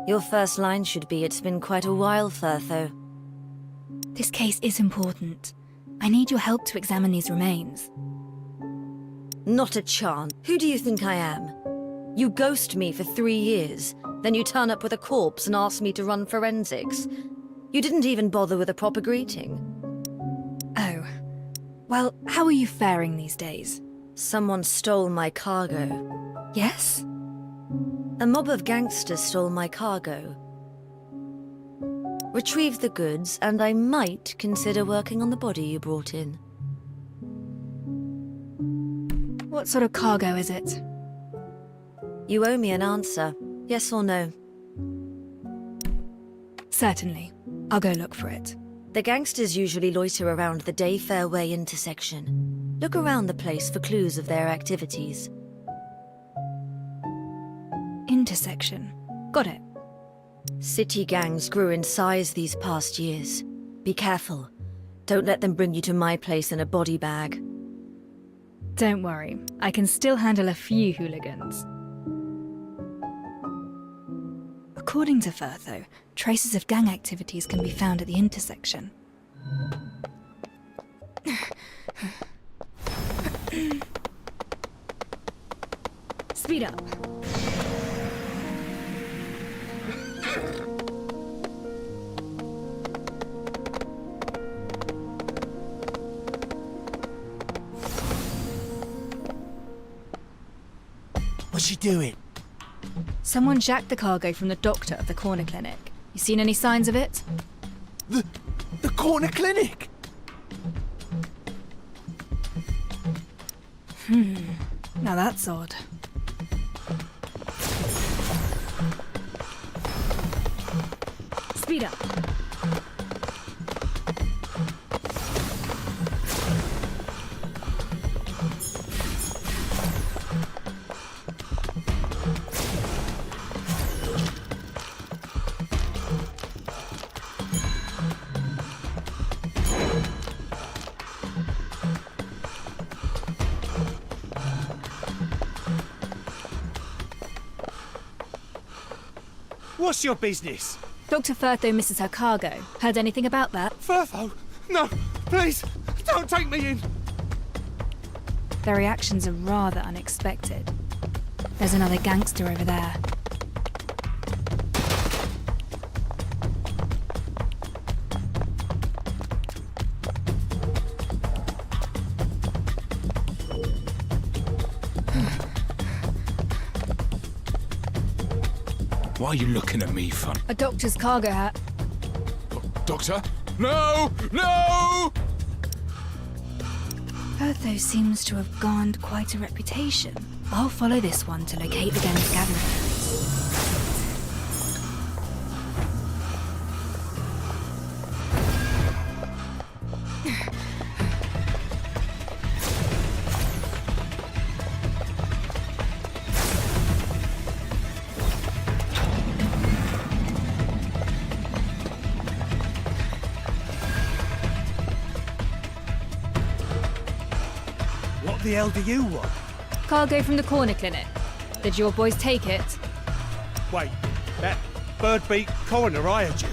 Your first line should be, it's been quite a while, Firtho.
This case is important. I need your help to examine these remains.
Not a chance. Who do you think I am? You ghost me for 3 years, then you turn up with a corpse and ask me to run forensics. You didn't even bother with a proper greeting.
Oh. Well, how are you faring these days?
Someone stole my cargo.
Yes?
A mob of gangsters stole my cargo. Retrieved the goods, and I might consider working on the body you brought in.
What sort of cargo is it?
You owe me an answer. Yes or no?
Certainly. I'll go look for it.
The gangsters usually loiter around the Day Fairway intersection. Look around the place for clues of their activities.
Intersection. Got it.
City gangs grew in size these past years. Be careful. Don't let them bring you to my place in a body bag.
Don't worry, I can still handle a few hooligans. According to Firtho, traces of gang activities can be found at the intersection. Speed up.
What's she doing?
Someone jacked the cargo from the doctor of the corner clinic. You seen any signs of it?
The corner clinic?
Now that's odd. Speed up.
What's your business?
Dr. Firtho misses her cargo. Heard anything about that?
Firtho? No, please, don't take me in.
Their reactions are rather unexpected. There's another gangster over there.
Why are you looking at me, fun?
A doctor's cargo hat.
Doctor? No! No!
Firtho seems to have garnered quite a reputation. I'll follow this one to locate the gang's gathering.
What the hell do you want?
Cargo from the corner clinic. Did your boys take it?
Wait, that bird-beak coroner hired you?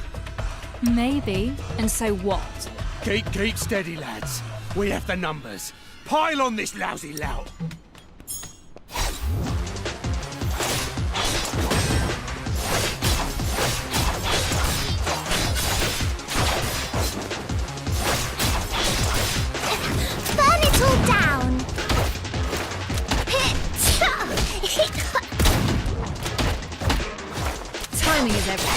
Maybe. And so what?
Keep steady, lads. We have the numbers. Pile on this lousy lout.
Burn it all down!
Timing is everything.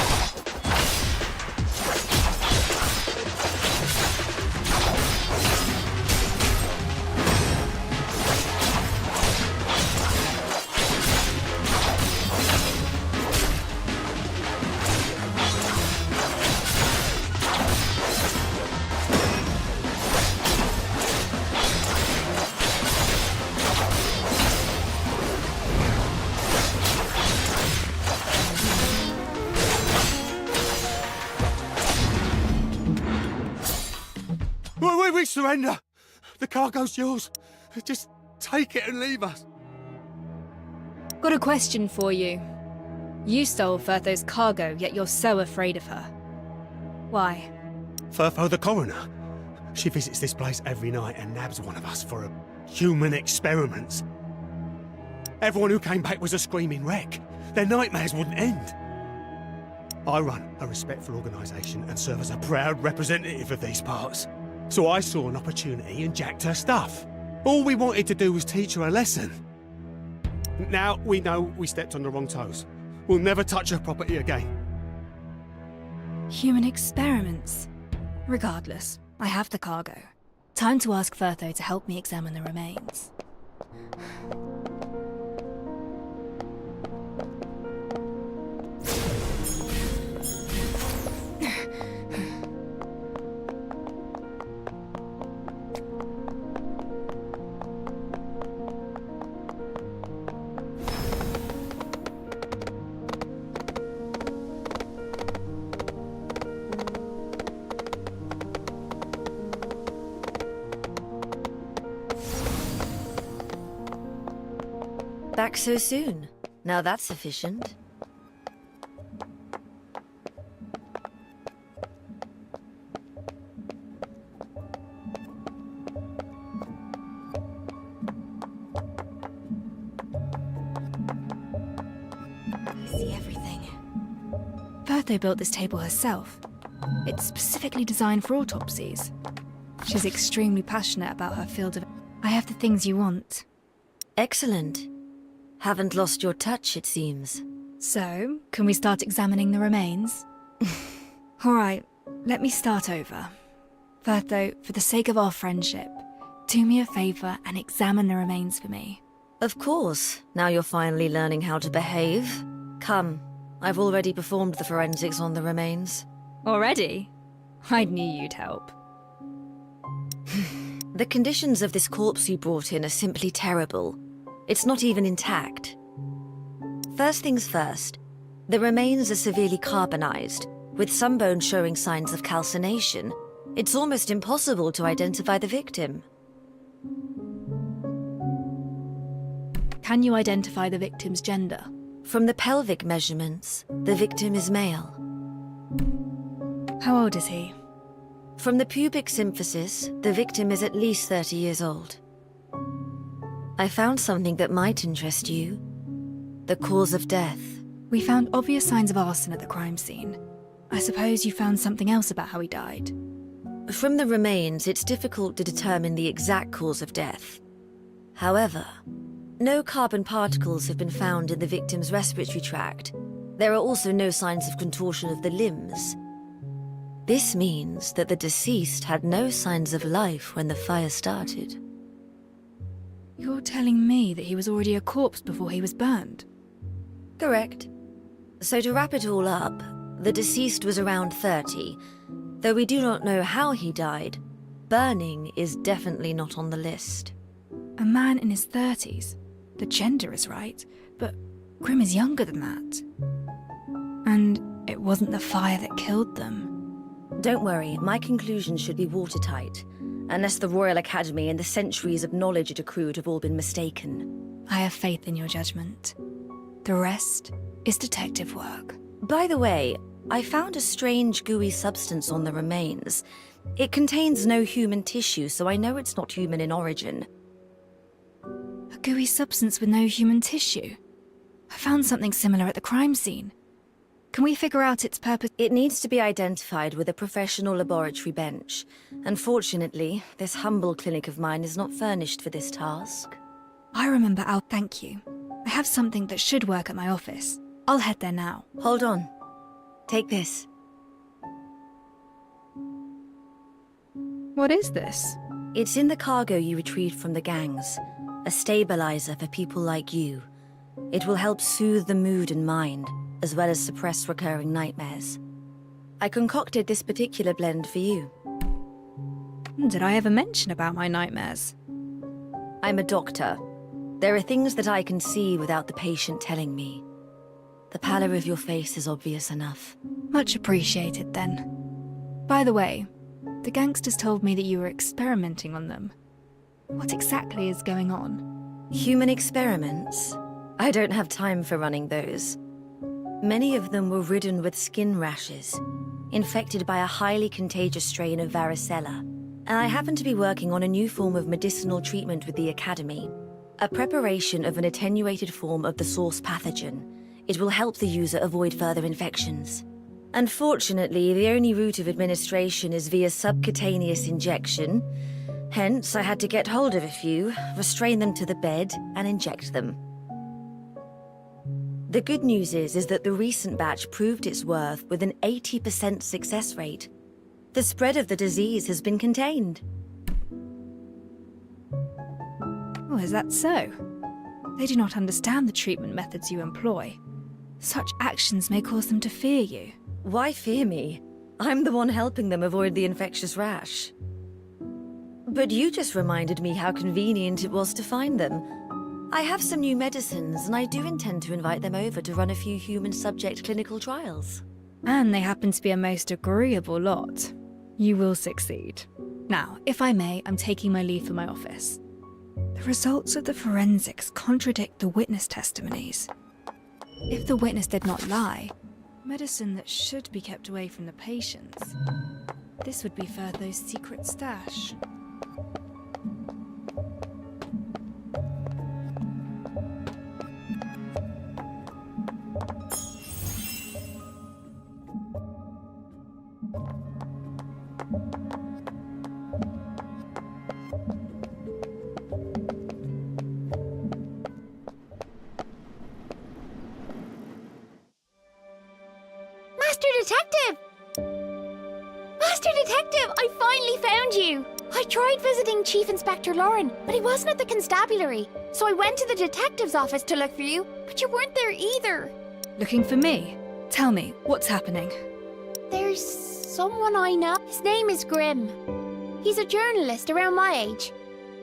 We surrender. The cargo's yours. Just take it and leave us.
Got a question for you. You stole Firtho's cargo, yet you're so afraid of her. Why?
Firtho the coroner. She visits this place every night and nabs one of us for a human experiments. Everyone who came back was a screaming wreck. Their nightmares wouldn't end. I run a respectful organisation and serve as a proud representative of these parts. So I saw an opportunity and jacked her stuff. All we wanted to do was teach her a lesson. Now we know we stepped on the wrong toes. We'll never touch her property again.
Human experiments. Regardless, I have the cargo. Time to ask Firtho to help me examine the remains.
Back so soon? Now that's efficient.
I see everything. Bertho built this table herself. It's specifically designed for autopsies. She's extremely passionate about her field of... I have the things you want.
Excellent. Haven't lost your touch, it seems.
So, can we start examining the remains? Alright, let me start over. Bertho, for the sake of our friendship, do me a favour and examine the remains for me.
Of course, now you're finally learning how to behave. Come, I've already performed the forensics on the remains.
Already? I knew you'd help.
The conditions of this corpse you brought in are simply terrible. It's not even intact. First things first, the remains are severely carbonized, with some bones showing signs of calcination. It's almost impossible to identify the victim.
Can you identify the victim's gender?
From the pelvic measurements, the victim is male.
How old is he?
From the pubic symphysis, the victim is at least 30 years old. I found something that might interest you. The cause of death.
We found obvious signs of arson at the crime scene. I suppose you found something else about how he died.
From the remains, it's difficult to determine the exact cause of death. However, no carbon particles have been found in the victim's respiratory tract. There are also no signs of contortion of the limbs. This means that the deceased had no signs of life when the fire started.
You're telling me that he was already a corpse before he was burned?
Correct. So to wrap it all up, the deceased was around 30. Though we do not know how he died, burning is definitely not on the list.
A man in his 30s? The gender is right, but Grim is younger than that. And it wasn't the fire that killed them.
Don't worry, my conclusions should be watertight, unless the Royal Academy and the centuries of knowledge it accrued have all been mistaken.
I have faith in your judgment. The rest is detective work.
By the way, I found a strange gooey substance on the remains. It contains no human tissue, so I know it's not human in origin.
A gooey substance with no human tissue? I found something similar at the crime scene. Can we figure out its purpose?
It needs to be identified with a professional laboratory bench. Unfortunately, this humble clinic of mine is not furnished for this task.
I remember thank you. I have something that should work at my office. I'll head there now.
Hold on. Take this.
What is this?
It's in the cargo you retrieved from the gangs. A stabilizer for people like you. It will help soothe the mood and mind, as well as suppress recurring nightmares. I concocted this particular blend for you.
Did I ever mention about my nightmares?
I'm a doctor. There are things that I can see without the patient telling me. The pallor of your face is obvious enough.
Much appreciated, then. By the way, the gangsters told me that you were experimenting on them. What exactly is going on?
Human experiments? I don't have time for running those. Many of them were ridden with skin rashes, infected by a highly contagious strain of varicella. And I happen to be working on a new form of medicinal treatment with the Academy. A preparation of an attenuated form of the source pathogen. It will help the user avoid further infections. Unfortunately, the only route of administration is via subcutaneous injection. Hence, I had to get hold of a few, restrain them to the bed, and inject them. The good news is that the recent batch proved its worth with an 80% success rate. The spread of the disease has been contained.
Oh, is that so? They do not understand the treatment methods you employ. Such actions may cause them to fear you.
Why fear me? I'm the one helping them avoid the infectious rash. But you just reminded me how convenient it was to find them. I have some new medicines, and I do intend to invite them over to run a few human subject clinical trials.
And they happen to be a most agreeable lot. You will succeed. Now, if I may, I'm taking my leave for my office. The results of the forensics contradict the witness testimonies. If the witness did not lie, medicine that should be kept away from the patients, this would be Firtho's secret stash.
Master Detective! Master Detective, I finally found you! I tried visiting Chief Inspector Lauren, but he wasn't at the constabulary. So I went to the detective's office to look for you, but you weren't there either.
Looking for me? Tell me, what's happening?
There's someone I know. His name is Grimm. He's a journalist around my age.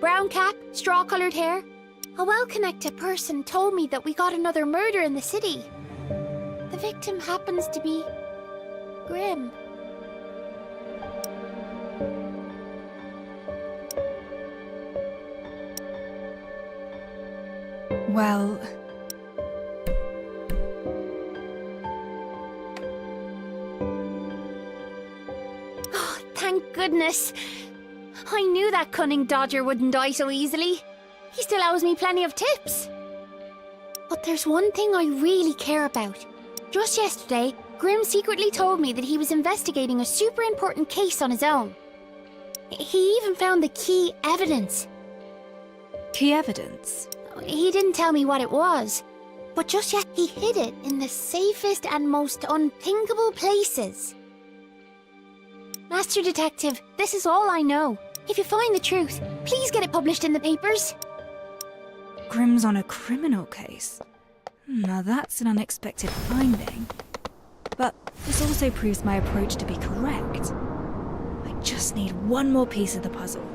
Brown cap, straw-coloured hair. A well-connected person told me that we got another murder in the city. The victim happens to be Grimm.
Well...
Oh, thank goodness. I knew that cunning dodger wouldn't die so easily. He still owes me plenty of tips. But there's one thing I really care about. Just yesterday, Grimm secretly told me that he was investigating a super important case on his own. He even found the key evidence.
Key evidence?
He didn't tell me what it was, but just yet he hid it in the safest and most unthinkable places. Master Detective, this is all I know. If you find the truth, please get it published in the papers.
Grimm's on a criminal case. Now that's an unexpected finding. But this also proves my approach to be correct. I just need one more piece of the puzzle.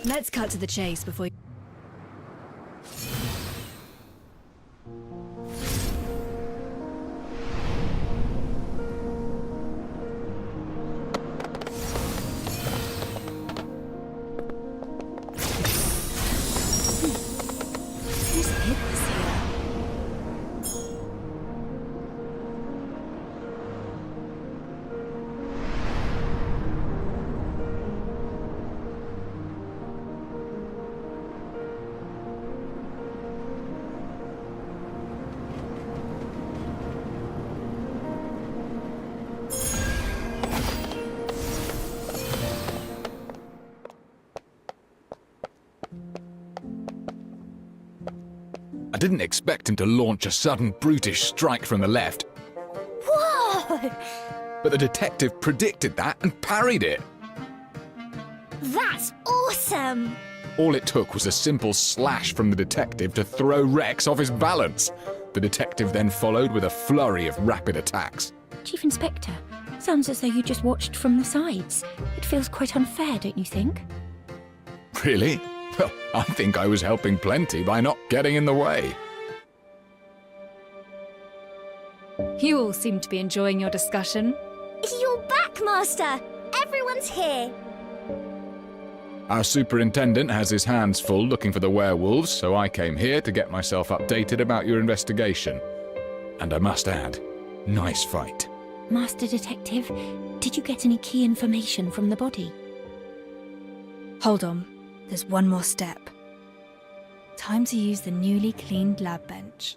Let's cut to the chase before you... Who's hid this here?
I didn't expect him to launch a sudden brutish strike from the left,
Whoa!
but the detective predicted that and parried it.
That's awesome!
All it took was a simple slash from the detective to throw Rex off his balance. The detective then followed with a flurry of rapid attacks.
Chief Inspector, sounds as though you just watched from the sides. It feels quite unfair, don't you think?
Really? Well, I think I was helping plenty by not getting in the way.
You all seem to be enjoying your discussion.
You're back, Master! Everyone's here!
Our superintendent has his hands full looking for the werewolves, so I came here to get myself updated about your investigation. And I must add, nice fight.
Master Detective, did you get any key information from the body?
Hold on. There's one more step. Time to use the newly cleaned lab bench.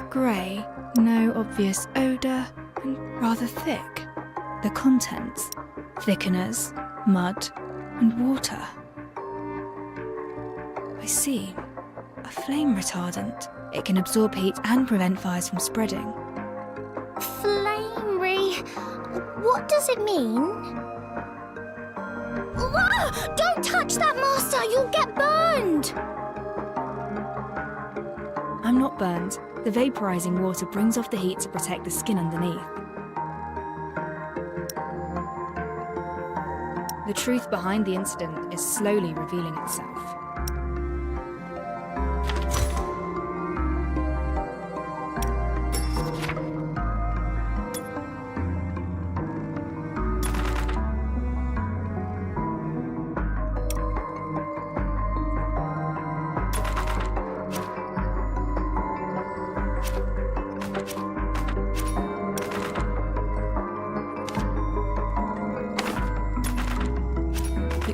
Grey, no obvious odour, and rather thick. The contents: thickeners, mud, and water. I see. A flame retardant. It can absorb heat and prevent fires from spreading.
Flamery. What does it mean? Ah! Don't touch that, Master! You'll get burned!
I'm not burned. The vaporizing water brings off the heat to protect the skin underneath. The truth behind the incident is slowly revealing itself.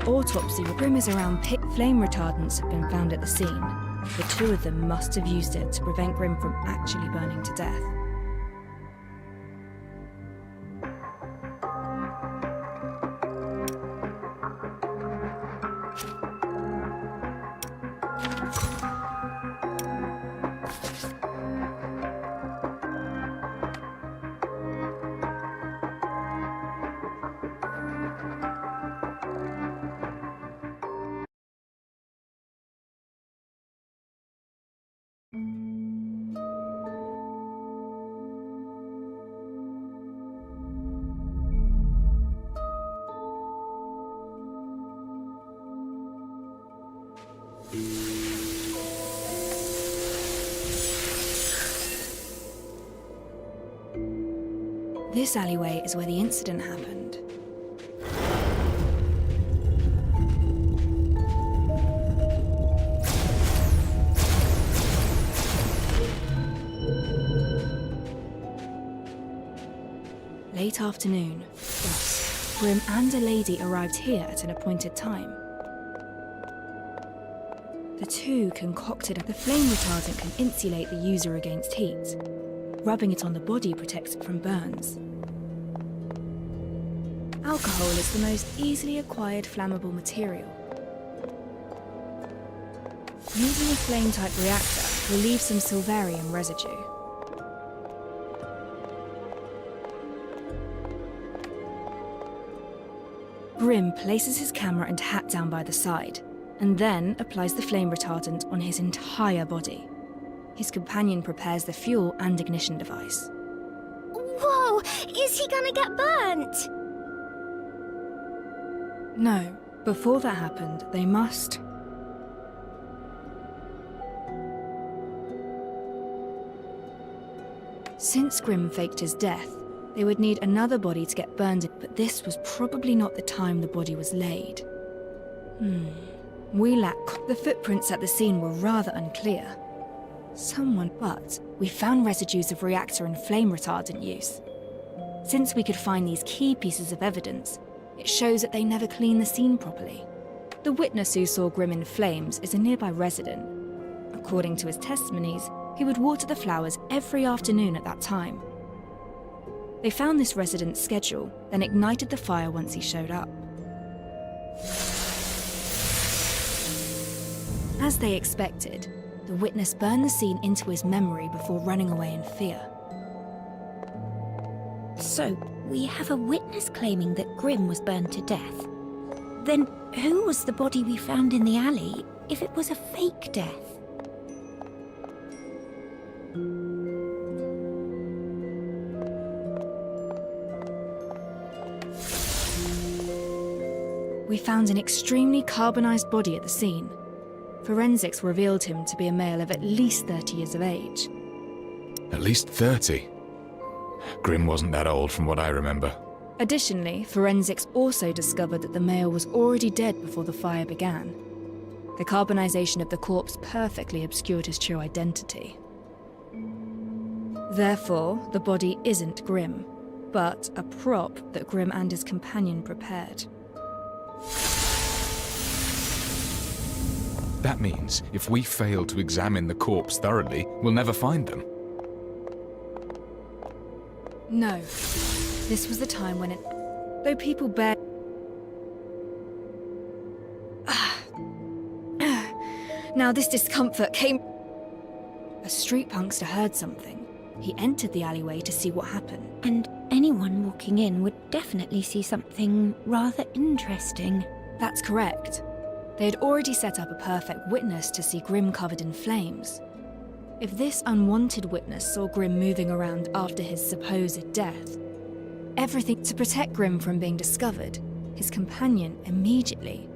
Autopsy rumors around pit flame retardants have been found at the scene. The two of them must have used it to prevent Grimm from actually burning to death. This alleyway is where the incident happened. Late afternoon, dusk, Grimm and a lady arrived here at an appointed time. The two concocted the flame retardant can insulate the user against heat. Rubbing it on the body protects it from burns. Alcohol is the most easily acquired flammable material. Using a flame-type reactor will leave some silverium residue. Grimm places his camera and hat down by the side, and then applies the flame retardant on his entire body. His companion prepares the fuel and ignition device.
Whoa! Is he gonna get burnt?
No, before that happened, they must... Since Grimm faked his death, they would need another body to get burned, but this was probably not the time the body was laid. We lack... The footprints at the scene were rather unclear. But we found residues of reactor and flame retardant use. Since we could find these key pieces of evidence, it shows that they never cleaned the scene properly. The witness who saw Grimm in flames is a nearby resident. According to his testimonies, he would water the flowers every afternoon at that time. They found this resident's schedule, then ignited the fire once he showed up. As they expected, the witness burned the scene into his memory before running away in fear.
So, we have a witness claiming that Grimm was burned to death. Then who was the body we found in the alley if it was a fake death?
We found an extremely carbonized body at the scene. Forensics revealed him to be a male of at least 30 years of age.
At least 30? Grimm wasn't that old from what I remember.
Additionally, forensics also discovered that the male was already dead before the fire began. The carbonization of the corpse perfectly obscured his true identity. Therefore, the body isn't Grimm, but a prop that Grimm and his companion prepared.
That means if we fail to examine the corpse thoroughly, we'll never find them.
No. This was the time when though people bear... Now this discomfort came... A street punkster heard something. He entered the alleyway to see what happened.
And anyone walking in would definitely see something rather interesting.
That's correct. They had already set up a perfect witness to see Grim covered in flames. If this unwanted witness saw Grim moving around after his supposed death, everything to protect Grim from being discovered, his companion immediately.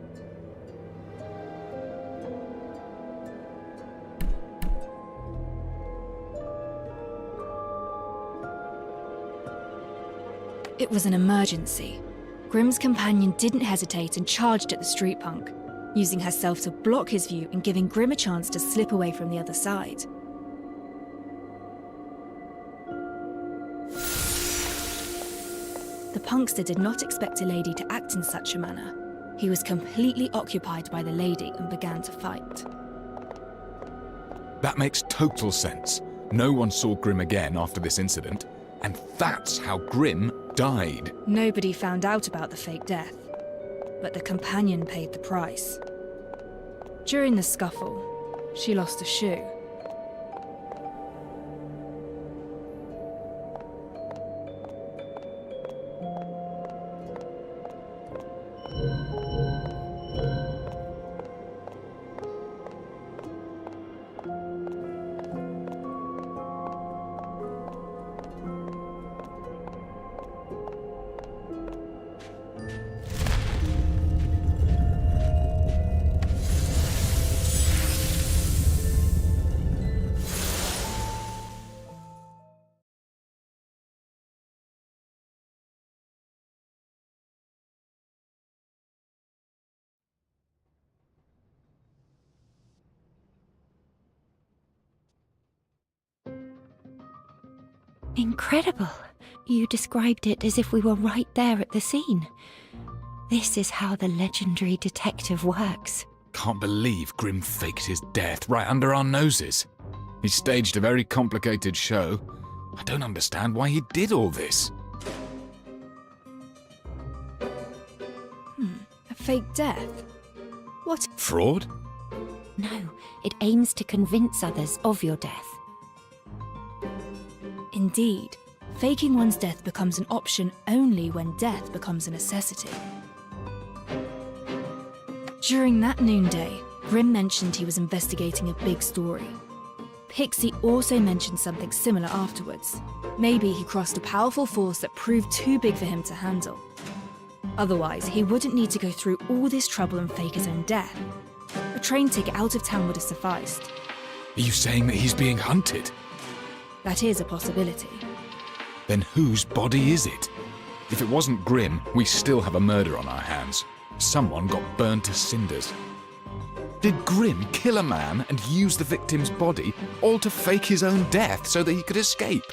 It was an emergency. Grim's companion didn't hesitate and charged at the street punk, using herself to block his view and giving Grim a chance to slip away from the other side. The punkster did not expect a lady to act in such a manner. He was completely occupied by the lady and began to fight.
That makes total sense. No one saw Grim again after this incident, and that's how Grim died.
Nobody found out about the fake death, but the companion paid the price. During the scuffle, she lost a shoe.
Incredible. You described it as if we were right there at the scene. This is how the legendary detective works.
Can't believe Grim faked his death right under our noses. He staged a very complicated show. I don't understand why he did all this.
A fake death? What?
Fraud?
No, it aims to convince others of your death.
Indeed, faking one's death becomes an option only when death becomes a necessity. During that noonday, Grim mentioned he was investigating a big story. Pixie also mentioned something similar afterwards. Maybe he crossed a powerful force that proved too big for him to handle. Otherwise, he wouldn't need to go through all this trouble and fake his own death. A train ticket out of town would have sufficed.
Are you saying that he's being hunted?
That is a possibility.
Then whose body is it? If it wasn't Grim, we still have a murder on our hands. Someone got burned to cinders. Did Grim kill a man and use the victim's body, all to fake his own death so that he could escape?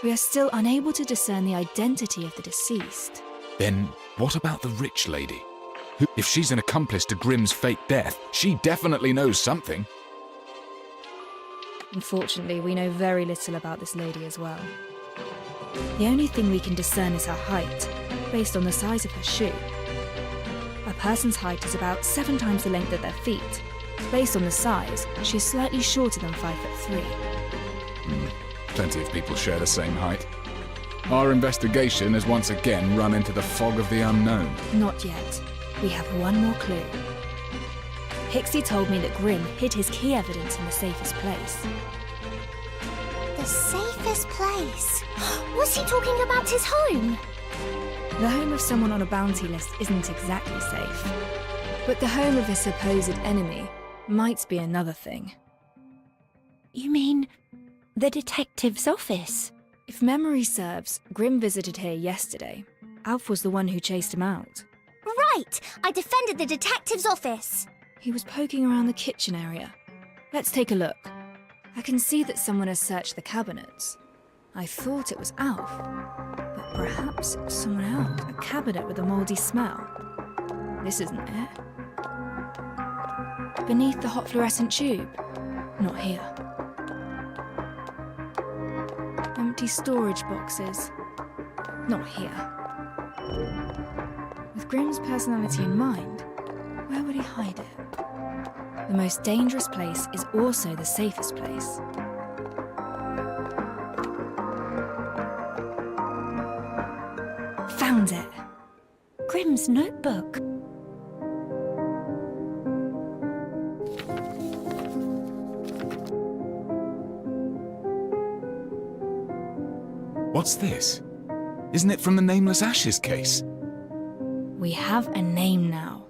We are still unable to discern the identity of the deceased.
Then what about the rich lady? If she's an accomplice to Grim's fake death, she definitely knows something.
Unfortunately, we know very little about this lady as well. The only thing we can discern is her height, based on the size of her shoe. A person's height is about 7 times the length of their feet. Based on the size, she is slightly shorter than 5'3".
Plenty of people share the same height. Our investigation has once again run into the fog of the unknown.
Not yet. We have one more clue. Pixie told me that Grim hid his key evidence in the safest place.
The safest place? Was he talking about his home?
The home of someone on a bounty list isn't exactly safe. But the home of a supposed enemy might be another thing.
You mean the detective's office?
If memory serves, Grim visited here yesterday. Alf was the one who chased him out.
Right! I defended the detective's office!
He was poking around the kitchen area. Let's take a look. I can see that someone has searched the cabinets. I thought it was Alf, but perhaps it's someone else. A cabinet with a mouldy smell. This isn't it. Beneath the hot fluorescent tube. Not here. Empty storage boxes. Not here. With Grim's personality in mind, where would he hide it? The most dangerous place is also the safest place. Found it.
Grimm's notebook.
What's this? Isn't it from the Nameless Ashes case?
We have a name now.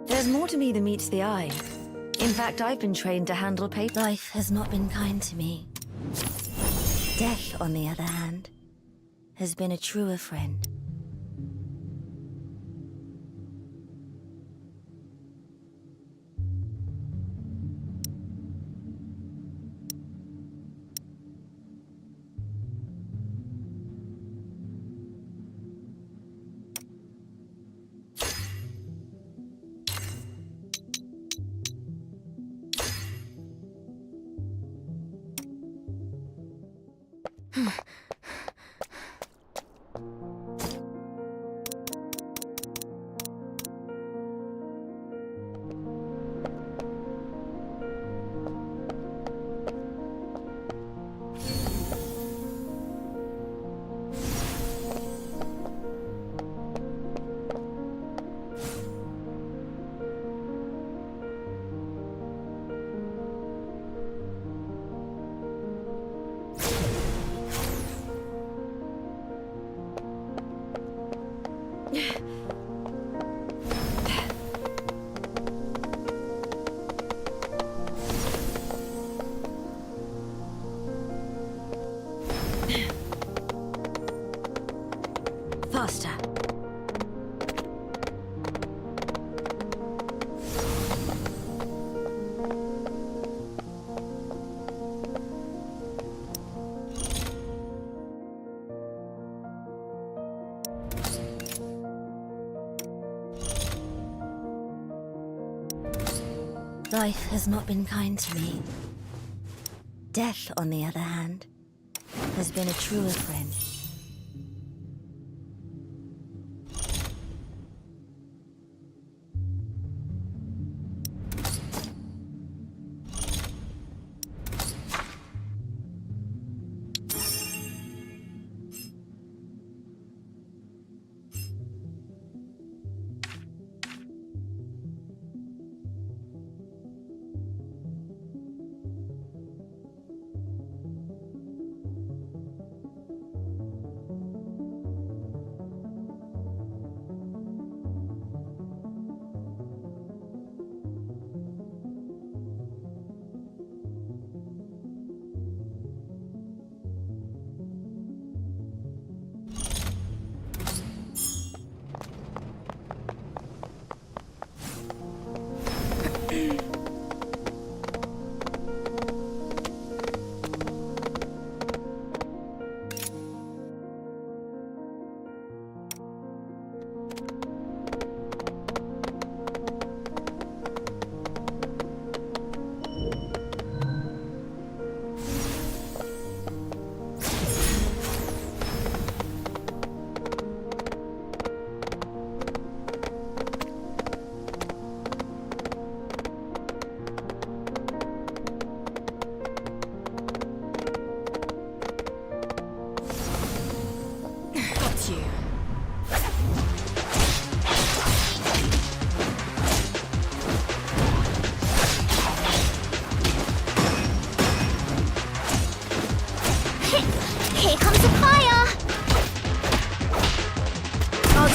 There's more to me than meets the eye. In fact, I've been trained to handle paper. Life has not been kind to me. Death, on the other hand, has been a truer friend. Faster. Life has not been kind to me. Death, on the other hand, has been a truer friend.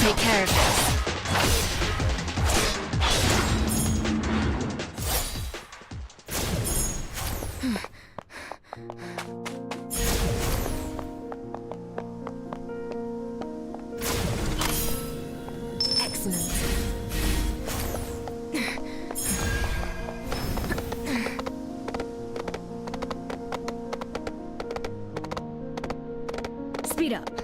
take care of this.
Excellent.
Speed up.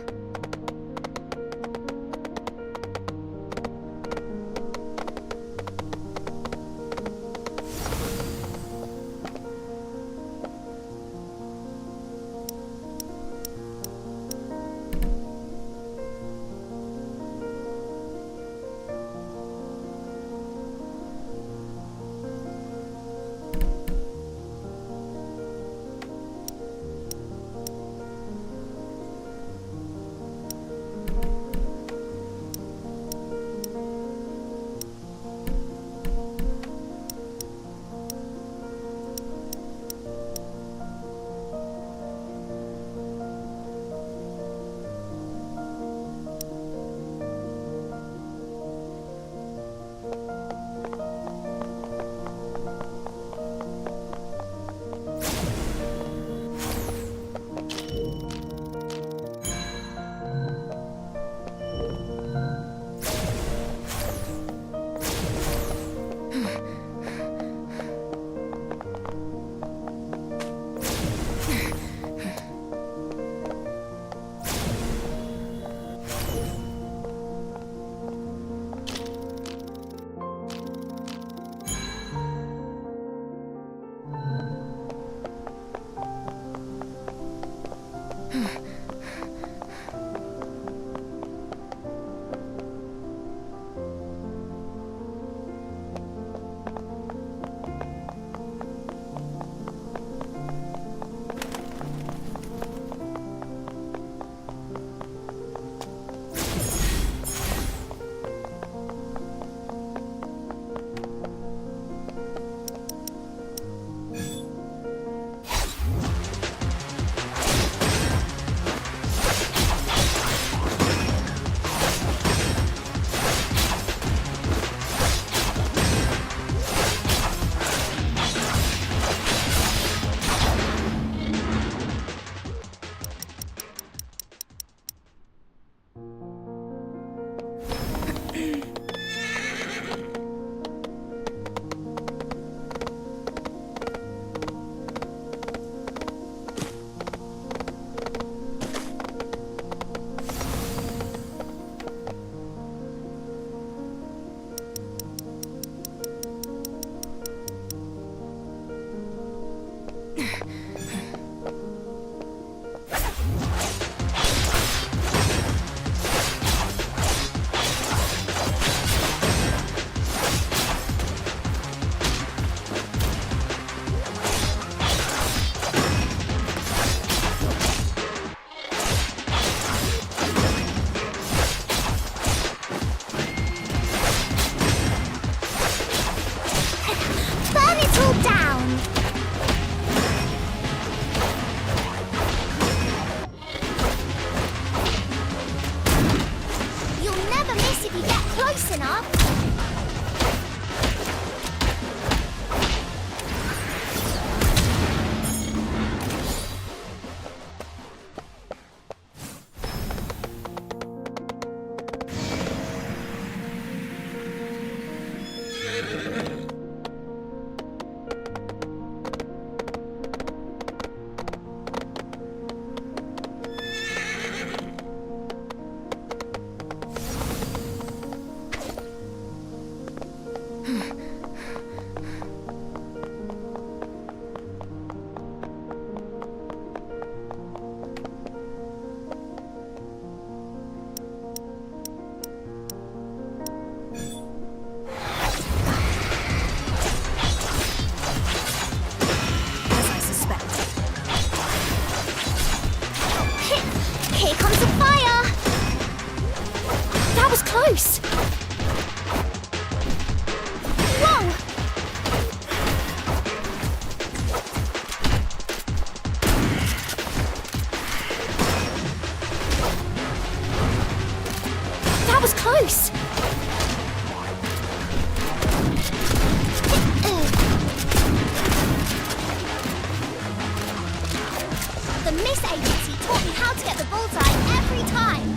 close! Whoa! That was close! close! The Miss Agency taught me how to get the bullseye every time!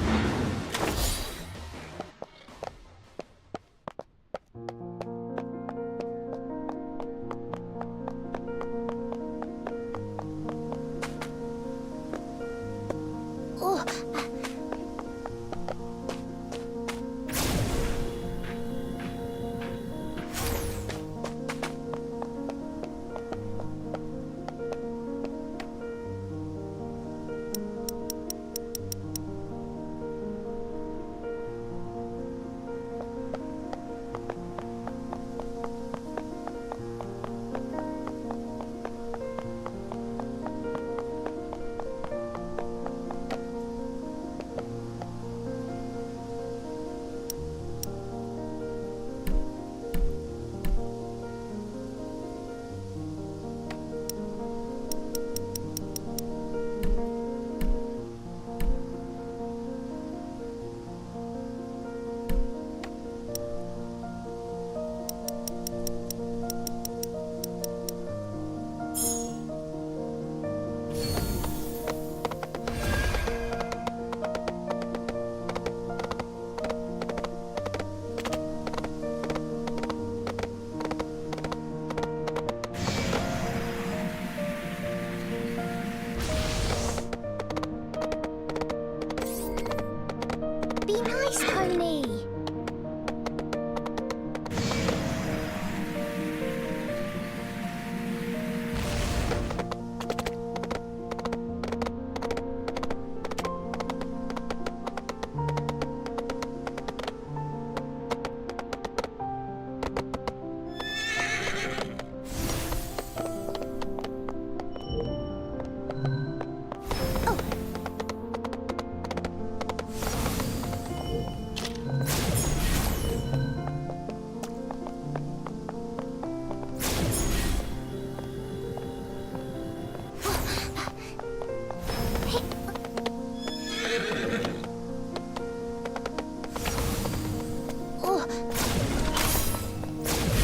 Oh. Be nice, Pony.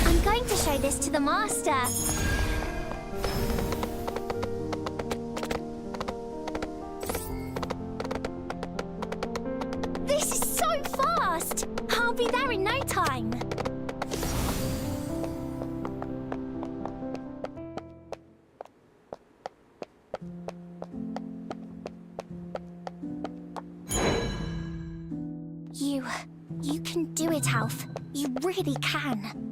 I'm going to show this to the master. This is so fast! I'll be there in no time. You can do it, Alf. You really can.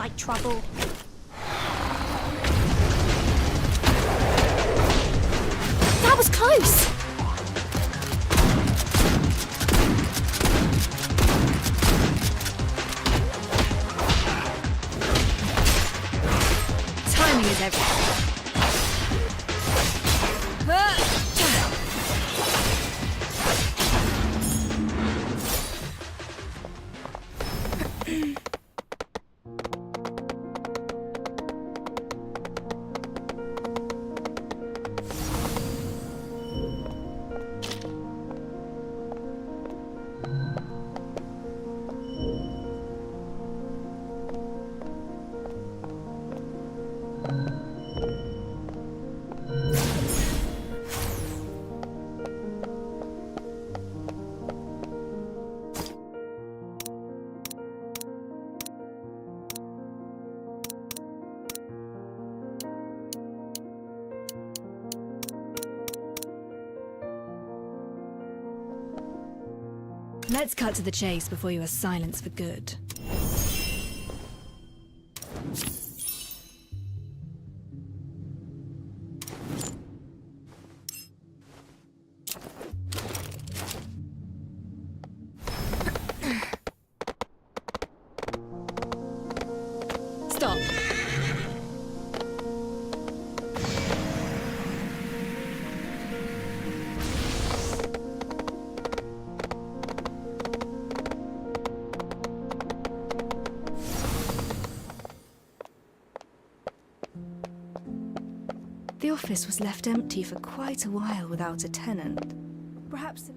like trouble.
That was close!
Timing is everything. Let's cut to the chase before you are silenced for good. Stop. The office was left empty for quite a while without a tenant. Perhaps...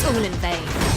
all in vain.